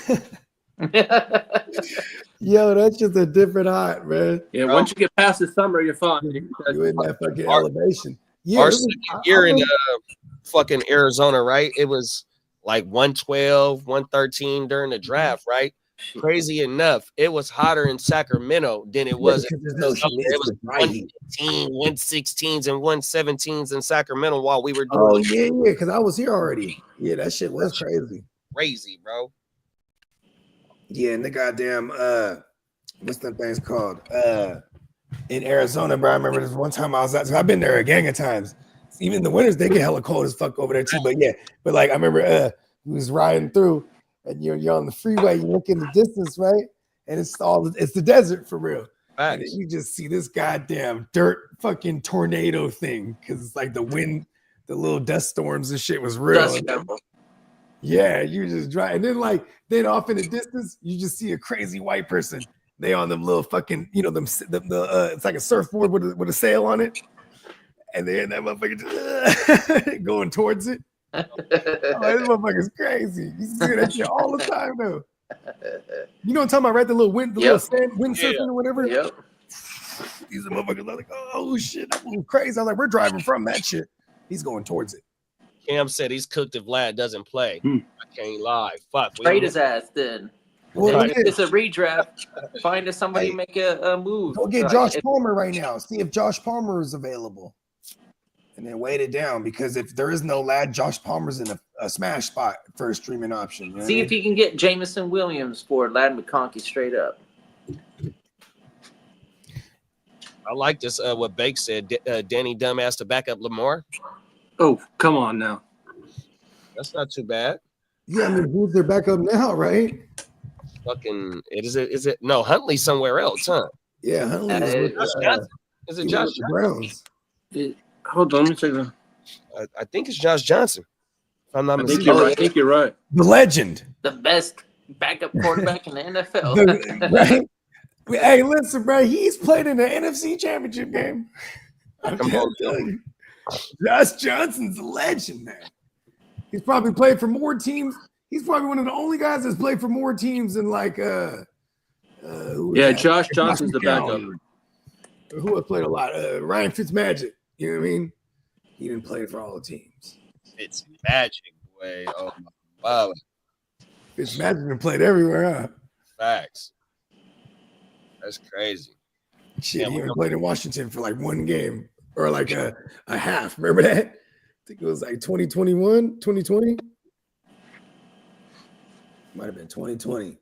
Yo, that's just a different hot, man. Yeah, once you get past the summer, you're fine. You in that fucking elevation. Yeah, Our second year in fucking Arizona, right? It was like 112, 113 during the draft, right? Crazy enough, it was hotter in Sacramento than it was. Because there's no humidity. It was Right heat. 116s and 117s in Sacramento while we were doing Oh yeah, because I was here already. Yeah, that shit was crazy. crazy, bro. Yeah, and the goddamn what's that thing's called? In Arizona, bro. I remember this one time I was out. So I've been there a gang of times. Even in the winters, they get hella cold as fuck over there too. But yeah, but like I remember we was riding through and you're on the freeway, you look in the distance, right? And it's the desert for real. And then you just see this goddamn dirt fucking tornado thing because it's like the wind, the little dust storms and shit was real. Yeah, you just drive, and then off in the distance, you just see a crazy white person. They on them little fucking, it's like a surfboard with a sail on it, and they in that motherfucker just, going towards it. Oh, this motherfucker's crazy. You see that shit all the time though. You know what I'm talking about, right? The little little windsurfing or whatever. Yep. These motherfuckers are like, oh shit, that was crazy. I was like, we're driving from that shit. He's going towards it. Cam said he's cooked if Vlad doesn't play. I can't lie. Fuck. Trade his ass then. Well, It's a redraft. Find us somebody make a move. Go get Josh Palmer right now. See if Josh Palmer is available. And then wait it down because if there is no Lad, Josh Palmer's in a smash spot for a streaming option. You know See if he can get Jameson Williams for Lad McConkey straight up. I like this. What Bake said. Danny Dumbass to back up Lamar. Oh, come on now. That's not too bad. Yeah, I mean, who's their backup now, right? Fucking, is it? No, Huntley somewhere else, huh? Yeah, Huntley Is it Josh Browns? Hold on, let me check that. I think it's Josh Johnson. If I'm not I mistaken. think you're right. The legend. The best backup quarterback in the NFL. Right? Hey, listen, bro. He's played in the NFC Championship game. I'm telling you. Josh Johnson's a legend, man. He's probably played for more teams. He's probably one of the only guys that's played for more teams than like Josh Johnson's the backup. Who has played a lot? Ryan Fitzmagic. You know what I mean? He didn't play for all the teams. It's magic, boy. Oh my wow. Fitzmagic played everywhere, huh? Facts. That's crazy. Shit, Yeah, he we only know. played in Washington for like one game or like a half. Remember that? I think it was like 2021, 2020. Might have been 2020.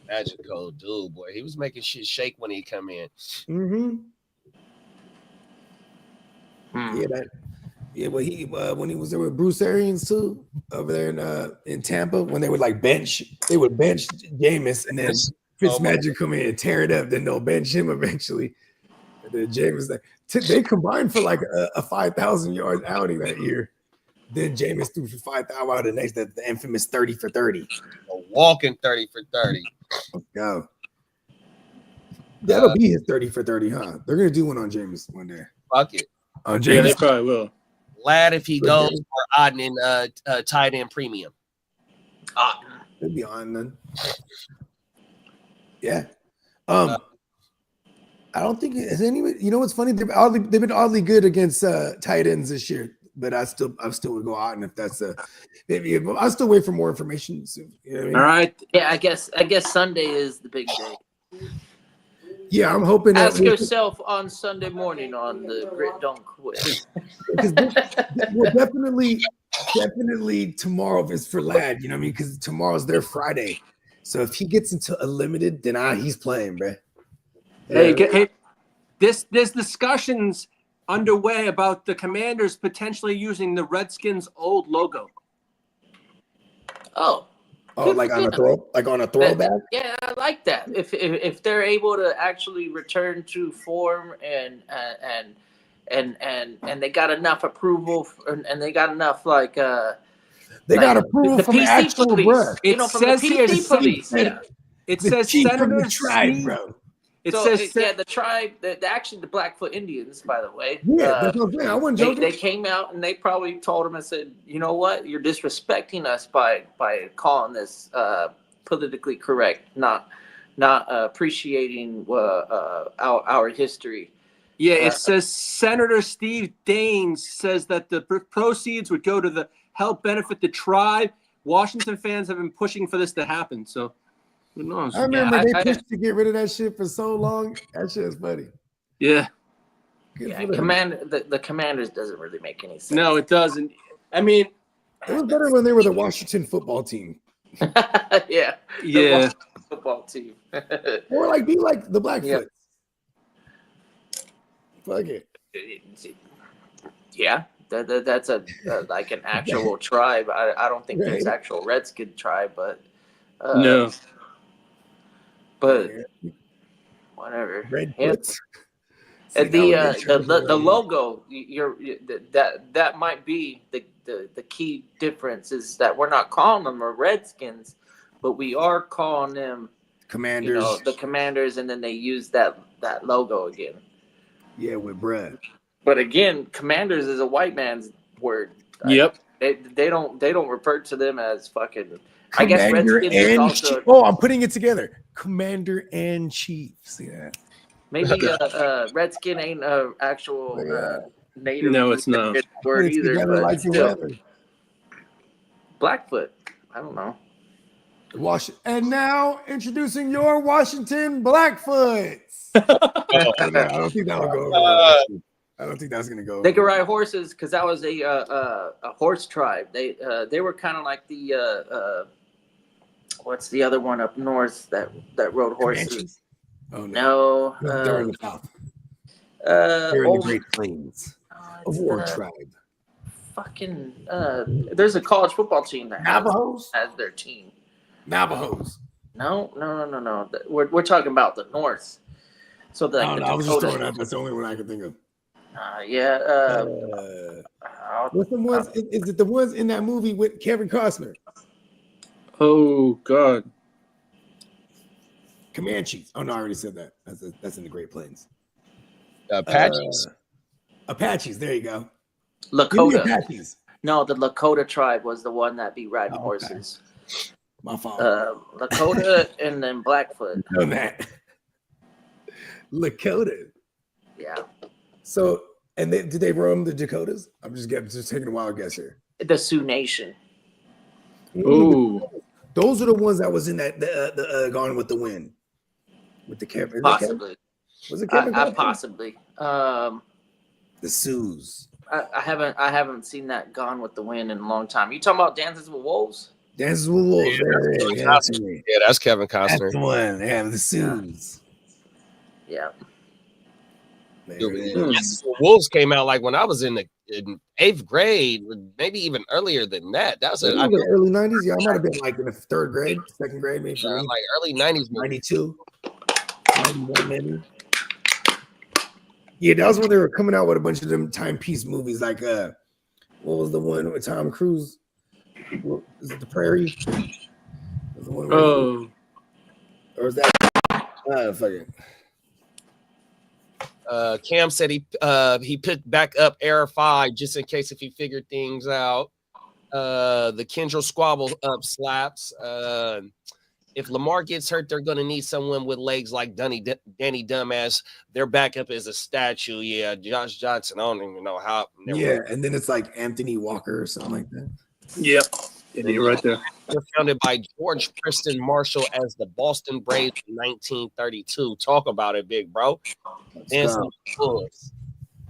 Magic cold dude, boy. He was making shit shake when he come in. Mm-hmm. Hmm. Yeah, that. Yeah, but he when he was there with Bruce Arians too, over there in Tampa, when they would bench Jameis, and then Fitzmagic come in and tear it up. Then they'll bench him eventually. And then Jameis, they combined for like a 5,000 yard outing that year. Then Jameis threw for 5,000 out the next, the infamous 30 for 30. A walking 30 for 30. Let's go. That'll be his 30 for 30, huh? They're gonna do one on Jameis one day. Fuck it. On Yeah, they Jameis. probably will. Lad if he goes for Otten in tight end premium. They'll be on then. Yeah. I don't think it has any. You know what's funny? They've been oddly good against tight ends this year, but I still would go out, and if that's maybe I'll still wait for more information. Soon, you know what I mean? All right. Yeah, I guess Sunday is the big day. Yeah, I'm hoping that Ask yourself on Sunday morning on the Grit Don't Quit. well, definitely tomorrow is for Lad. You know what I mean? Because tomorrow's their Friday, so if he gets into a limited, then he's playing, bro. Hey, there's discussions underway about the Commanders potentially using the Redskins' old logo. Oh, like on a throwback. yeah, I like that. If they're able to actually return to form and they got enough approval and they got enough They got approval the from PC actual police. bruh. You know, from the PC police. Yeah. It The says chief of Senator the tribe, Steve. bro. It So says the tribe, actually the Blackfoot Indians, by the way. Yeah, that's what I'm saying. I wasn't joking. They came out and they probably told him and said, you know what, you're disrespecting us by calling this politically correct, not appreciating our history. Yeah, it says Senator Steve Daines says that the proceeds would go to help benefit the tribe. Washington fans have been pushing for this to happen, so who knows? I remember they pushed to get rid of that shit for so long. That shit is funny. Yeah. The Commanders doesn't really make any sense. No, it doesn't. I mean, it was better when they were the Washington football team. Yeah. Yeah. Football team. Or be like the Blackfoots. Fuck it. Yeah. That's like an actual tribe. I don't think there's actual Redskin tribe, but no. But whatever. Redfoots. The logo, that might be the key difference is that we're not calling them the Redskins, but we are calling them Commanders. The Commanders, and then they use that logo again. Yeah, with Brad. But again, Commanders is a white man's word. Yep. They don't refer to them as fucking. Commander I guess Redskins is also. Oh, I'm putting it together. Commander and Chief. See that? Maybe Redskin ain't a actual native. No, it's not. Word It's either. together But like still, together. Blackfoot. I don't know. And now introducing your Washington Blackfoots. I don't think that'll go over. I don't think that's gonna go. They could ride horses because that was a horse tribe. They were kind of like the what's the other one up north that rode horses? Comanches? Oh No, they're in the south. They're in the Great Plains. A war tribe. Fucking there's a college football team that Navajos. has their team. Navajos. No. We're talking about the north. So I was just throwing out. That's the only one I could think of. What's the ones? Is it the ones in that movie with Kevin Costner? Oh God. Comanches. Oh no, I already said that. That's in the Great Plains. Apaches. Apaches. There you go. Lakota. Apaches. No, the Lakota tribe was the one that be riding horses. My fault. Lakota and then Blackfoot. Know that. Lakota. Yeah. So, and did they roam the Dakotas? I'm just taking a wild guess here. The Sioux Nation. Ooh. Those are the ones that was in that the Gone with the Wind with the Kevin. Possibly. Was it Kevin? Possibly. The Sues. I haven't seen that Gone with the Wind in a long time. You talking about Dances with Wolves? Dances with Wolves. Yeah, that's Kevin That's Costner. the one. Yeah, the Sues. Yeah. Yes, Wolves came out like when I was in 8th grade, maybe even earlier than that. That was in the early 90s. Yeah, I might have been like in the 3rd grade, 2nd grade, maybe. like early 90s. 92, 91 maybe. Yeah, that was when they were coming out with a bunch of them timepiece movies. Like, what was the one with Tom Cruise? Is it The Prairie? Was the one or is that? Fuck it. Cam said he picked back up Air 5 just in case if he figured things out. The Kendrill squabble up slaps. If Lamar gets hurt, they're going to need someone with legs like Danny Dumbass. Their backup is a statue. Yeah, Josh Johnson. I don't even know how. And then it's like Anthony Walker or something like that. Yep. Yeah, you're right there. They're founded by George Preston Marshall as the Boston Braves in 1932. Talk about it, big bro. Dancing Bulls.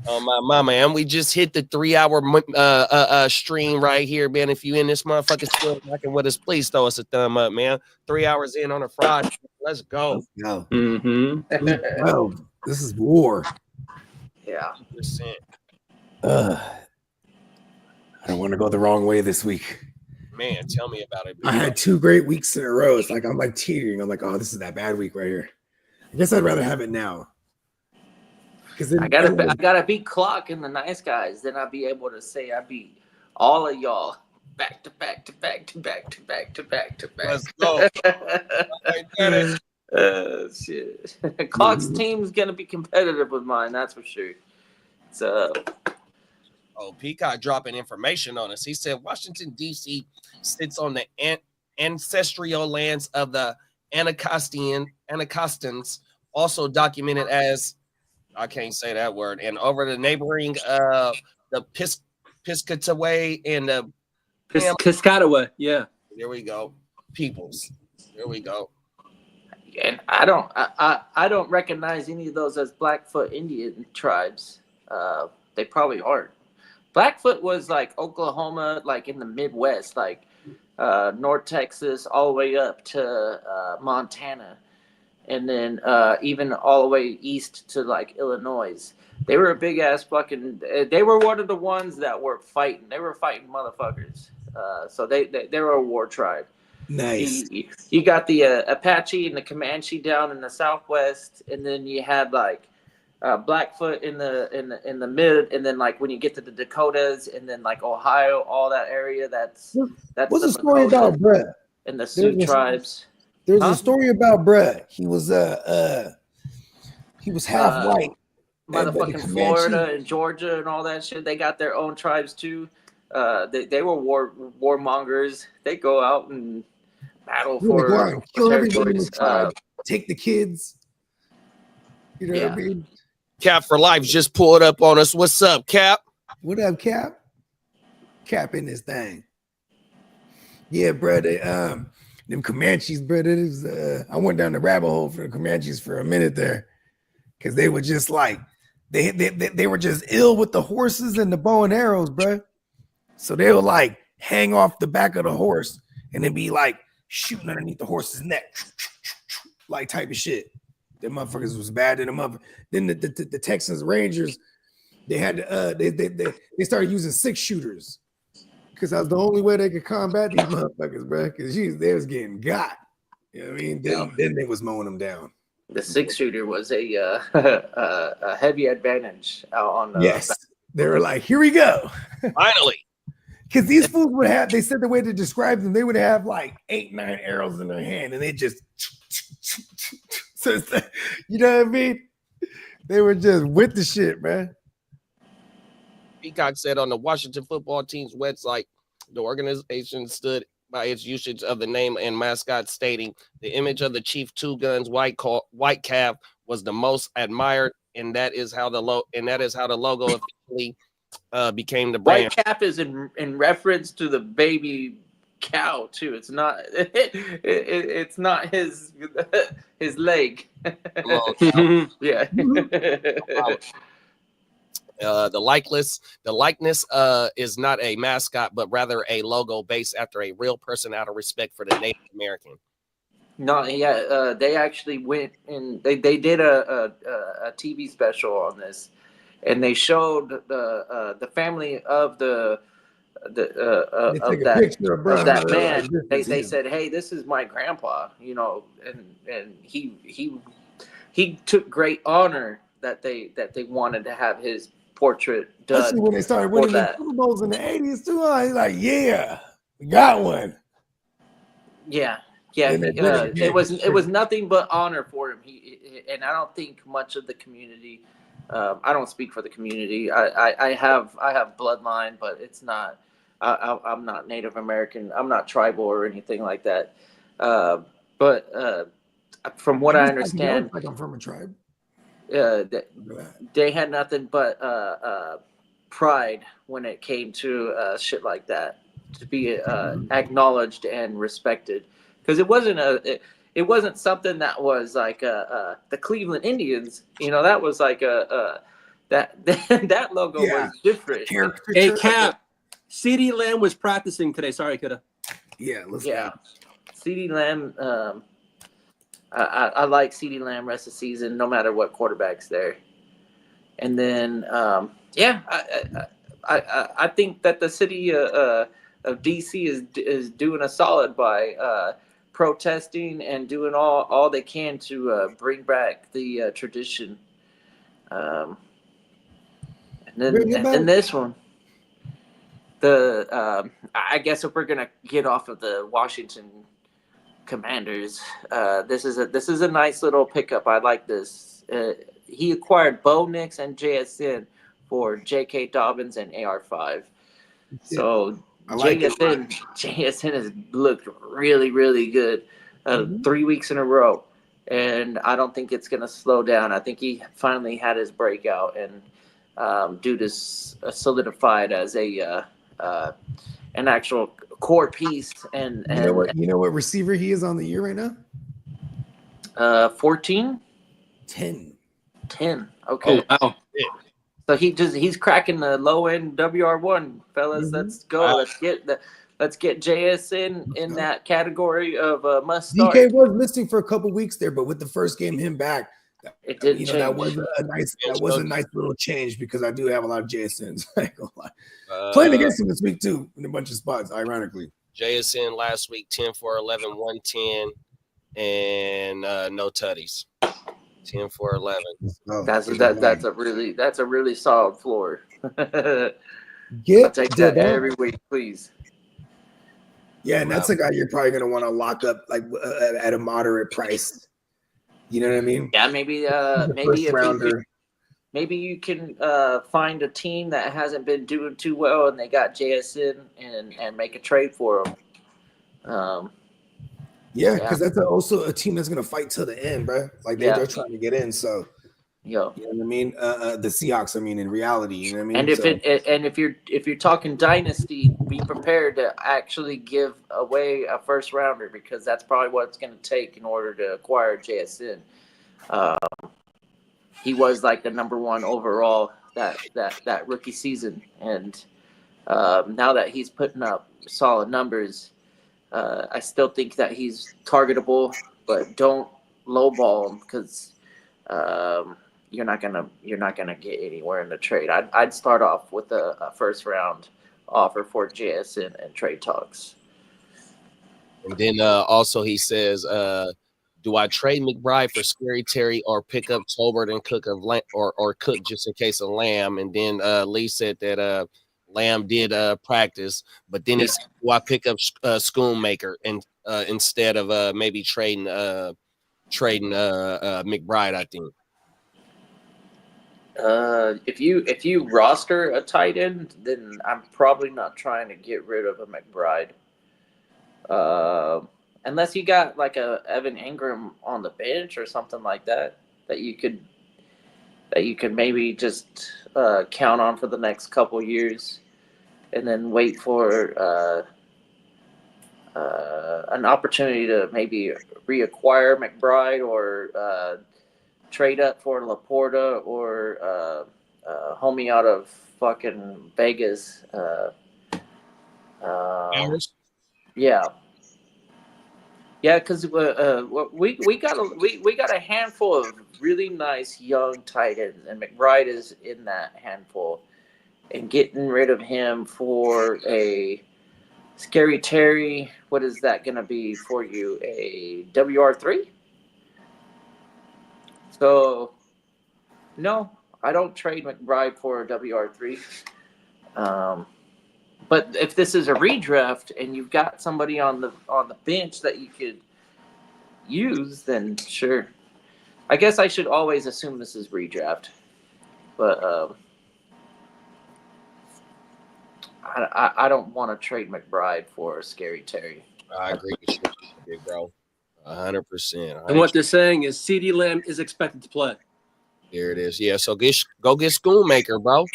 Oh my mama, and we just hit the 3-hour stream right here, man. If you in this motherfucker still rocking with us, please throw us a thumb up, man. 3 hours in on a Friday. Let's go. Mm-hmm. Well, this is war. Yeah. 100%. I don't want to go the wrong way this week. Man, tell me about it. I had 2 great weeks in a row. It's like I'm like teetering. I'm like, oh, this is that bad week right here. I guess I'd rather have it now. Because I gotta beat Clock and the Nice Guys. Then I'll be able to say I beat all of y'all back to back to back to back to back to back to back. Let's go. Shit. Clock's team's gonna be competitive with mine, that's for sure. So Oh, Peacock dropping information on us. He said Washington, D.C. sits on the ancestral lands of the Anacostans, also documented as, I can't say that word, and over the neighboring the Piscataway and the Piscataway, yeah. There we go. Peoples. There we go. and I don't recognize any of those as Blackfoot Indian tribes. They probably aren't. Blackfoot was like Oklahoma, like in the Midwest, like North Texas, all the way up to Montana, and then even all the way east to like Illinois. They were a big ass fucking. They were one of the ones that were fighting. They were fighting motherfuckers. So they were a war tribe. Nice. You got the Apache and the Comanche down in the Southwest, and then you had like Blackfoot in the mid, and then like when you get to the Dakotas, and then like Ohio, all that area. That's What's the story about Brett and the Sioux tribes? There's a story about Brett. He was half white. Motherfucking Florida and Georgia and all that shit. They got their own tribes too. They were warmongers. They go out and battle for kill everybody in the tribe. Take the kids. You know what I mean? Cap for Life just pulled up on us. What's up, Cap? What up, Cap? Cap in this thing. Yeah, bro. Them Comanches, bro. I went down the rabbit hole for the Comanches for a minute there, because they were just like they were just ill with the horses and the bow and arrows, bro. So they would like hang off the back of the horse and then be like shooting underneath the horse's neck, like type of shit. Them motherfuckers was bad to them up. Then the Texans Rangers, they had they started using 6-shooters because that was the only way they could combat these motherfuckers, bro. Because they was getting got. You know what I mean? Then they was mowing them down. The 6-shooter was a heavy advantage out on the yes. They were like, here we go. Finally. Because these fools would have, they said the way to describe them, they would have like 8-9 arrows in their hand, and they just, so it's like, you know what I mean? They were just with the shit, man. Peacock said on the Washington football team's website, the organization stood by its usage of the name and mascot, stating the image of the Chief Two Guns White Calf was the most admired, and that is how the logo officially became the brand. White Cap is in reference to the baby cow too. It's not. It's not his leg. Yeah. The likeness is not a mascot, but rather a logo based after a real person out of respect for the Native American. No, yeah, they actually went and they did a TV special on this, and they showed the family of They of take a picture of Brian that Miller, man. like, this is They him. said, "Hey, this is my grandpa," and he took great honor that they wanted to have his portrait Especially done. when they started winning the that. Super Bowls in the 80s too. He's like, yeah, we got one. Yeah, And they did it again. it was nothing but honor for him. And I don't think much of the community. I don't speak for the community. I have bloodline, but it's not. I'm not Native American. I'm not tribal or anything like that. But from what I understand, like I'm from a tribe. they had nothing but pride when it came to shit like that, to be acknowledged and respected, because it wasn't something that was like the Cleveland Indians. That was like that logo was different. Hey, Cap, CeeDee Lamb was practicing today. Sorry, Kuda. Yeah, CeeDee Lamb. I like CeeDee Lamb rest of the season, no matter what quarterback's there. And then, I think that the city of DC is doing a solid by protesting and doing all they can to bring back the tradition. And then this one, I guess if we're gonna get off of the Washington Commanders, this is a nice little pickup. I like this. He acquired Bo Nix and JSN for J.K. Dobbins and AR5. So JSN has looked really, really good 3 weeks in a row, and I don't think it's going to slow down. I think he finally had his breakout, and dude is solidified as an actual core piece. And you know what receiver he is on the year right now? 14? 10. Okay. Oh, wow. So he's cracking the low end WR1, fellas. Let's go. Wow. Let's get JS in that category of must start. DK was missing for a couple weeks there, but with the first game him back, it didn't change. That was a nice little change, because I do have a lot of JSNs. I ain't gonna lie. Playing against him this week too in a bunch of spots, ironically. JSN last week 10 for 11, 110, and no tutties. 10 for 11. That's a really solid floor. I'll take that every week, please. Yeah, and that's a guy you're probably gonna want to lock up like at a moderate price. You know what I mean? Yeah, maybe maybe you can find a team that hasn't been doing too well and they got JSN and make a trade for them. Yeah, because that's also a team that's gonna fight till the end, bro. Like they're trying to get in. So, you know what I mean? The Seahawks. I mean, in reality, you know what I mean. And if you're talking dynasty, be prepared to actually give away a first rounder, because that's probably what it's going to take in order to acquire JSN. He was like the number one overall that rookie season, and now that he's putting up solid numbers. I still think that he's targetable, but don't lowball him, because you're not gonna get anywhere in the trade. I'd start off with a first round offer for JSN and trade talks. And then also he says, do I trade McBride for Scary Terry or pick up Tolbert and Cook of or Cook just in case of Lamb? And then Lee said that Lamb did practice, but then he said, do I pick up Schoonmaker and instead of maybe trading McBride? I think if you roster a tight end, then I'm probably not trying to get rid of a McBride, unless you got like a Evan Ingram on the bench or something like that you could maybe just count on for the next couple years. And then wait for an opportunity to maybe reacquire McBride or trade up for Laporta or homie out of fucking Vegas. Yeah. Yeah, because we got a handful of really nice young tight ends, and McBride is in that handful. And getting rid of him for a Scary Terry, what is that going to be for you? A WR3? So, no, I don't trade McBride for a WR3. But if this is a redraft and you've got somebody on the bench that you could use, then sure. I guess I should always assume this is redraft. But I don't want to trade McBride for Scary Terry. I agree with you, big bro. 100%. And what they're saying is CeeDee Lamb is expected to play. There it is. Yeah, so go get Schoonmaker, bro.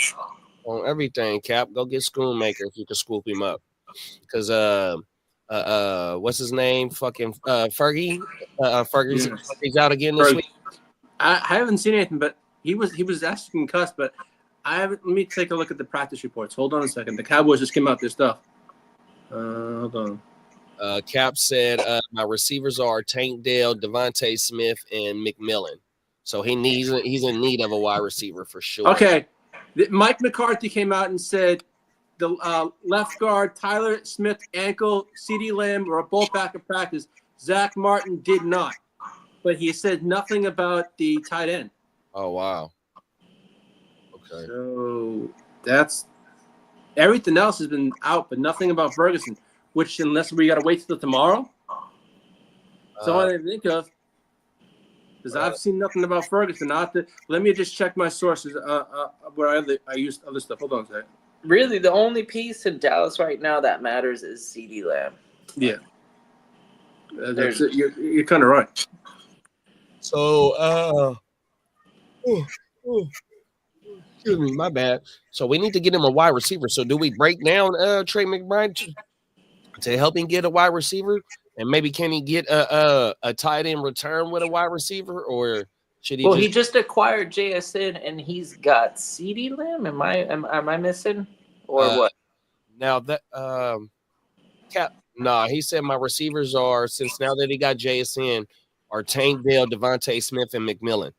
On everything, Cap. Go get Schoonmaker if you can swoop him up. Because what's his name? Fucking Fergie. Fergie's he's out again this week. I haven't seen anything, but he was actually concussed, but I haven't. Let me take a look at the practice reports. Hold on a second. The Cowboys just came out their stuff. Hold on. Cap said my receivers are Tank Dell, Devontae Smith, and McMillan. So he's in need of a wide receiver for sure. Okay. Mike McCarthy came out and said the left guard, Tyler Smith, ankle, CeeDee Lamb were both back in practice. Zach Martin did not. But he said nothing about the tight end. Oh, wow. Okay. So that's everything else has been out, but nothing about Ferguson, which unless we got to wait till tomorrow. That's all I didn't think of. Because I've seen nothing about Ferguson. Let me just check my sources where I used other stuff. Hold on a second. Really, the only piece in Dallas right now that matters is CeeDee Lamb. Yeah. That's it. You're kind of right. So, excuse me, my bad. So we need to get him a wide receiver. So do we break down Trey McBride to help him get a wide receiver? And maybe can he get a tight end return with a wide receiver, or should he? Well, he just acquired JSN, and he's got CeeDee Lamb. Am I missing, or what? Now that Cap, he said my receivers are, since now that he got JSN, are Tank Dell, Devontae Smith, and McMillan.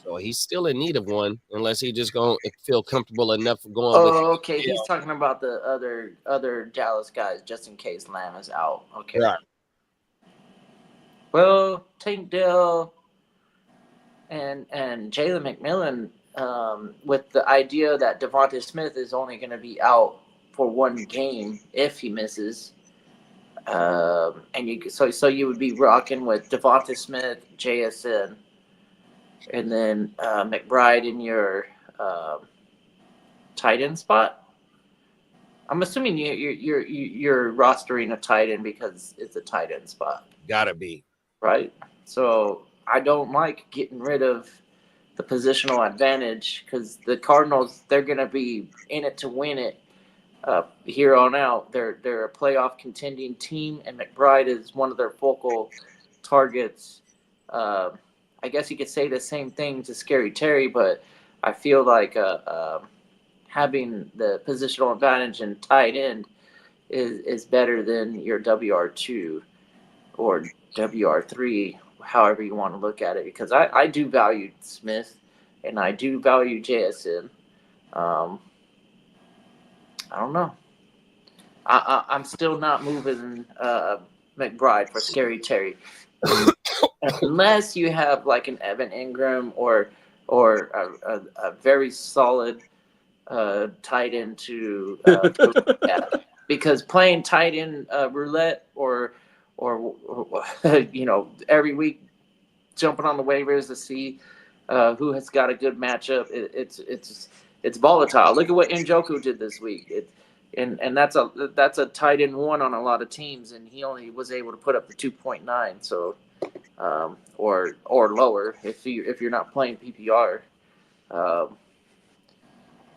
So he's still in need of one, unless he just gonna feel comfortable enough going. Okay. He's talking about the other Dallas guys, just in case Lamb is out. Okay. Right. Well, Tank Dell and Jalen McMillan, with the idea that Devontae Smith is only going to be out for one game if he misses, and you would be rocking with Devontae Smith, JSN. And then McBride in your tight end spot. I'm assuming you're rostering a tight end because it's a tight end spot. Gotta be. Right? So I don't like getting rid of the positional advantage because the Cardinals, they're going to be in it to win it here on out. They're a playoff contending team, and McBride is one of their focal targets. I guess you could say the same thing to Scary Terry, but I feel like having the positional advantage in tight end is better than your WR2 or WR3, however you want to look at it, because I do value Smith and I do value JSN. I don't know. I'm still not moving McBride for Scary Terry. Unless you have like an Evan Ingram or a very solid tight end to because playing tight end roulette or every week jumping on the waivers to see who has got a good matchup, it's volatile. Look at what Njoku did this week. And that's a tight end one on a lot of teams, and he only was able to put up the 2.9. So. Or lower if you're not playing PPR.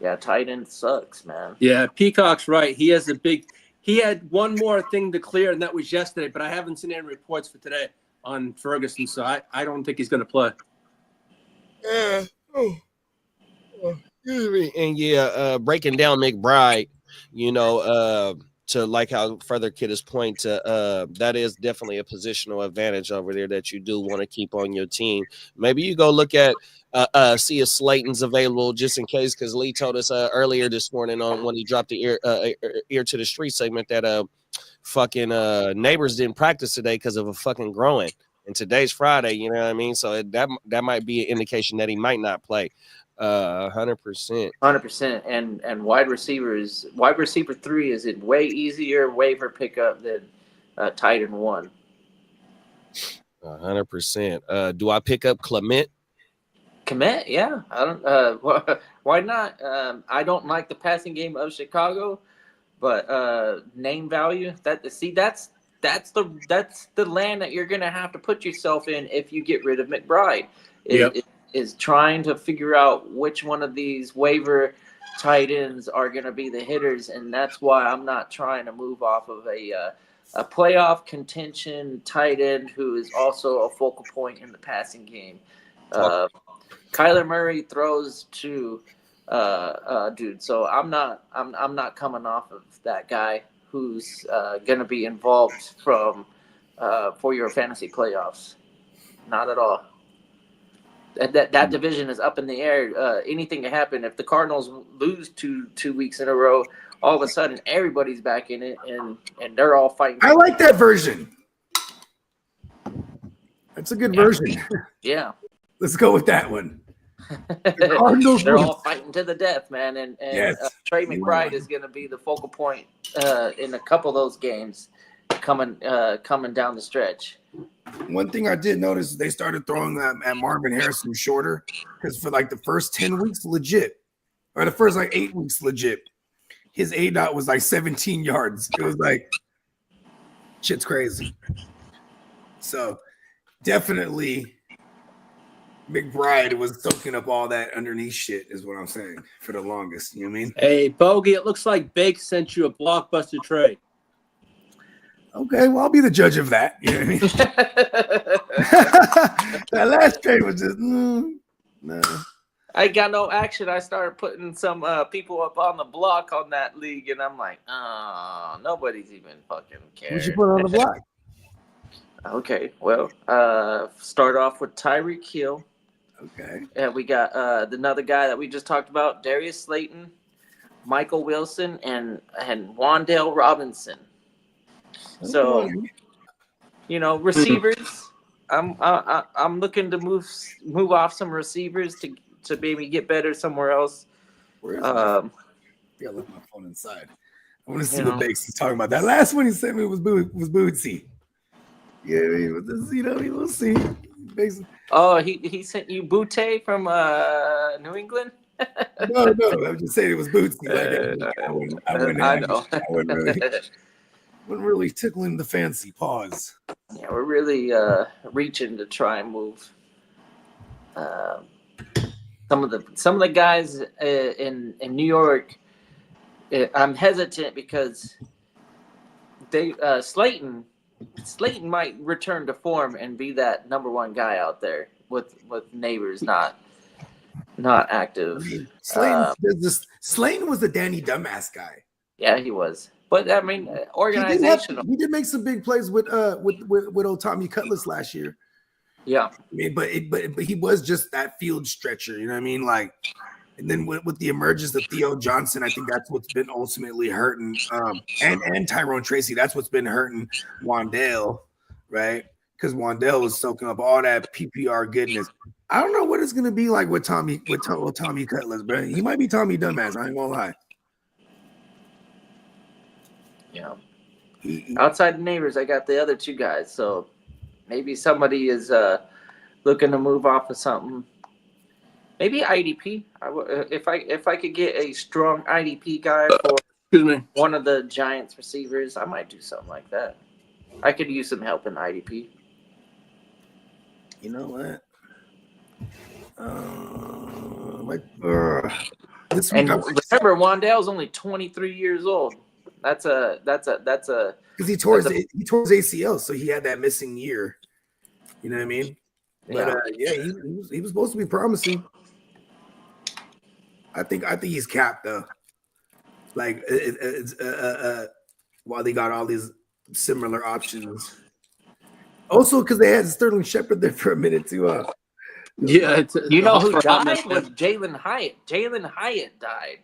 Yeah, tight end sucks, man. Yeah, Peacock's right. He has a big he had one more thing to clear, and that was yesterday. But I haven't seen any reports for today on Ferguson, so I don't think he's going to play. And breaking down McBride, to like how further kid is point to that is definitely a positional advantage over there that you do want to keep on your team. Maybe you go look at see if Slayton's available just in case, because Lee told us earlier this morning on when he dropped the ear to the street segment that fucking neighbors didn't practice today because of a fucking groin, and today's Friday, you know what I mean? So that might be an indication that he might not play. 100%. And wide receiver 3 is it way easier waiver pickup than tight end 1? 100%. Do I pick up Clement? Clement, yeah. I don't. Why not? I don't like the passing game of Chicago, but name value. That's the land that you're gonna have to put yourself in if you get rid of McBride. Is trying to figure out which one of these waiver tight ends are going to be the hitters, and that's why I'm not trying to move off of a playoff contention tight end who is also a focal point in the passing game. Kyler Murray throws to dude, so I'm not coming off of that guy who's going to be involved for your fantasy playoffs. Not at all. That division is up in the air. Anything can happen. If the Cardinals lose two weeks in a row, all of a sudden everybody's back in it, and they're all fighting. I like that version. That's a good version. Yeah. Let's go with that one. The Cardinals they're all fighting to the death, man. And yes. Trey McBride is going to be the focal point in a couple of those games coming down the stretch. One thing I did notice is they started throwing at Marvin Harrison shorter, because for like the first 10 weeks, legit, or the first like 8 weeks, legit, his A-dot was like 17 yards. It was like, shit's crazy. So definitely McBride was soaking up all that underneath shit is what I'm saying for the longest. You know what I mean? Hey, Bogey, it looks like Bake sent you a blockbuster trade. Okay, well, I'll be the judge of that. You know what I mean? That last trade was just, no. I got no action. I started putting some people up on the block on that league, and I'm like, nobody's even fucking caring. Who'd you put on the block? Okay, well, start off with Tyreek Hill. Okay. And we got another guy that we just talked about, Darius Slayton, Michael Wilson, and Wan'Dale Robinson. So, receivers. I'm looking to move off some receivers to maybe get better somewhere else. Where is it? I left my phone inside. I want to see what Bakes is talking about. That last one he sent me was Bootsy. Yeah, we'll see. Bakes. Oh, he sent you Butte from New England? No, I'm just saying it was Bootsy. I know. I wasn't really tickling the fancy paws. Yeah, we're really reaching to try and move some of the guys in New York. I'm hesitant because Slayton might return to form and be that number one guy out there with Neighbors not active. Slayton was the Danny Dumbass guy. Yeah, he was. But I mean, organizational. He did make some big plays with old Tommy Cutlass last year. Yeah, I mean, but he was just that field stretcher. You know what I mean? Like, and then with the emergence of Theo Johnson, I think that's what's been ultimately hurting. And Tyrone Tracy, that's what's been hurting Wan'Dale, right? Because Wan'Dale was soaking up all that PPR goodness. I don't know what it's gonna be like with Tommy Cutlass, but he might be Tommy Dumbass. I ain't gonna lie. Yeah. Outside the Neighbors, I got the other two guys. So maybe somebody is looking to move off of something. Maybe IDP. If I could get a strong IDP guy for one of the Giants receivers, I might do something like that. I could use some help in IDP. You know what? This week, and remember, Wan'Dale's only 23 years old. That's a because he tore his ACL, so he had that missing year. You know what I mean? yeah. But he was supposed to be promising. I think he's capped though. Like while they got all these similar options. Also, because they had Sterling Shepard there for a minute too. Yeah, You know who for died Ahmed. was Jalen Hyatt. Jalen Hyatt died.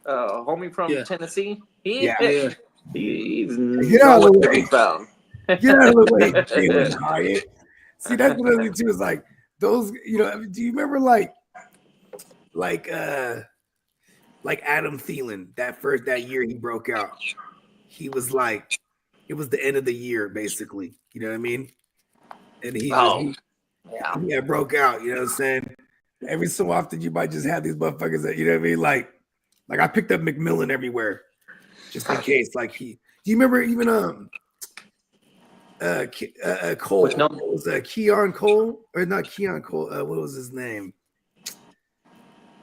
Homie from Tennessee. He's Get nowhere out of the to way. be found. Get out of the way, Jalen Hyatt. See, that's what I think too. Is like those. You know, do you remember like Adam Thielen that year he broke out? He was like, it was the end of the year basically. You know what I mean? And he broke out. You know what I'm saying? Every so often you might just have these motherfuckers that, you know what I mean? Like I picked up McMillan everywhere just in case. Like do you remember even Cole? No. Was Keon Cole or not Keon Cole? What was his name?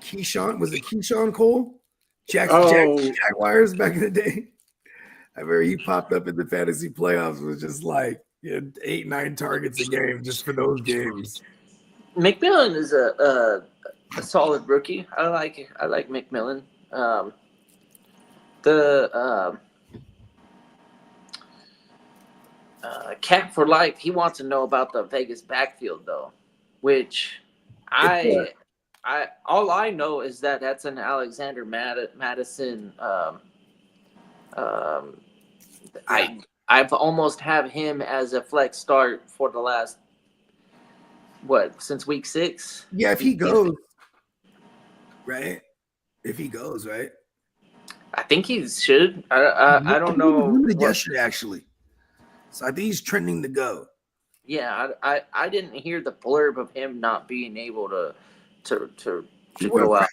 Keyshawn? Was it Keyshawn Cole? Jaguars back in the day. I remember he popped up in the fantasy playoffs with just like 8-9 targets a game just for those games. McMillan is a solid rookie. I like McMillan. Cat for Life, he wants to know about the Vegas backfield though, which all I know is that's an Alexander Madison. I've almost have him as a flex start for the last since week 6. Yeah, if he goes, right? If he goes, right? I think he should. I don't know. Yesterday, actually. So I think he's trending to go. Yeah, I didn't hear the blurb of him not being able to He go out.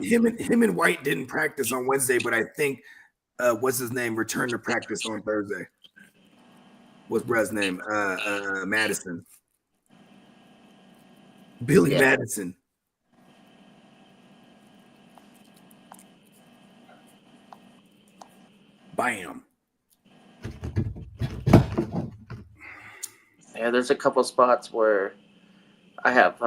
Him and White didn't practice on Wednesday, but I think what's his name returned to practice on Thursday. What's Brett's name? Madison. Billy Madison. Bam. Yeah, there's a couple spots where I have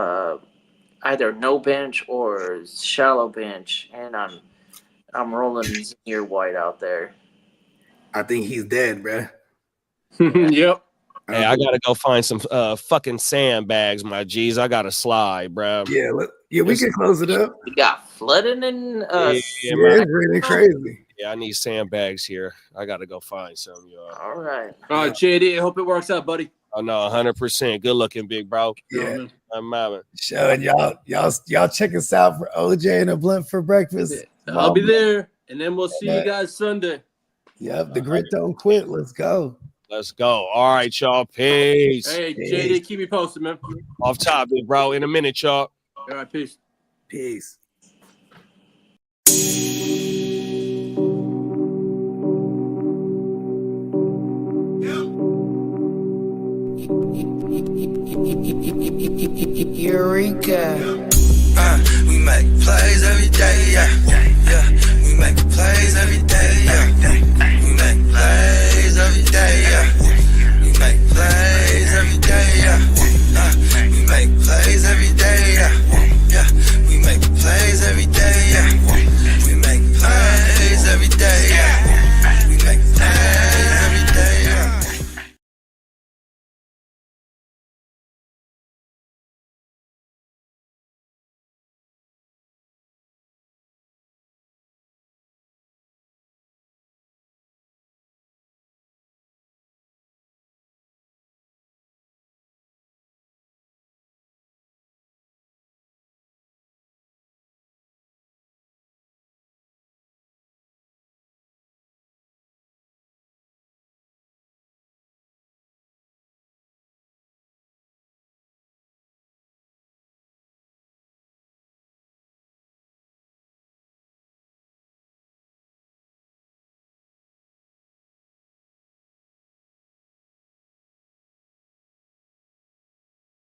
either no bench or shallow bench, and I'm rolling Zamir White out there. I think he's dead, bruh. Yep. Hey, I gotta go find some fucking sandbags, my G's. I gotta slide, bro. Yeah, we can close it up. We got flooding and it's really crazy. Yeah, I need sandbags here. I gotta go find some, y'all. All right. All right, JD. I hope it works out, buddy. Oh no, 100%. Good looking, big bro. Yeah. I'm out. Showing y'all check us out for OJ and a blunt for breakfast. Yeah, I'll be there, and then we'll see you guys Sunday. Yep, the grit don't quit. Let's go. Let's go. All right, y'all. Peace. Hey, JD, keep me posted, man. Off top, big bro. In a minute, y'all. All right, peace. Peace. Eureka. We make plays every day, yeah.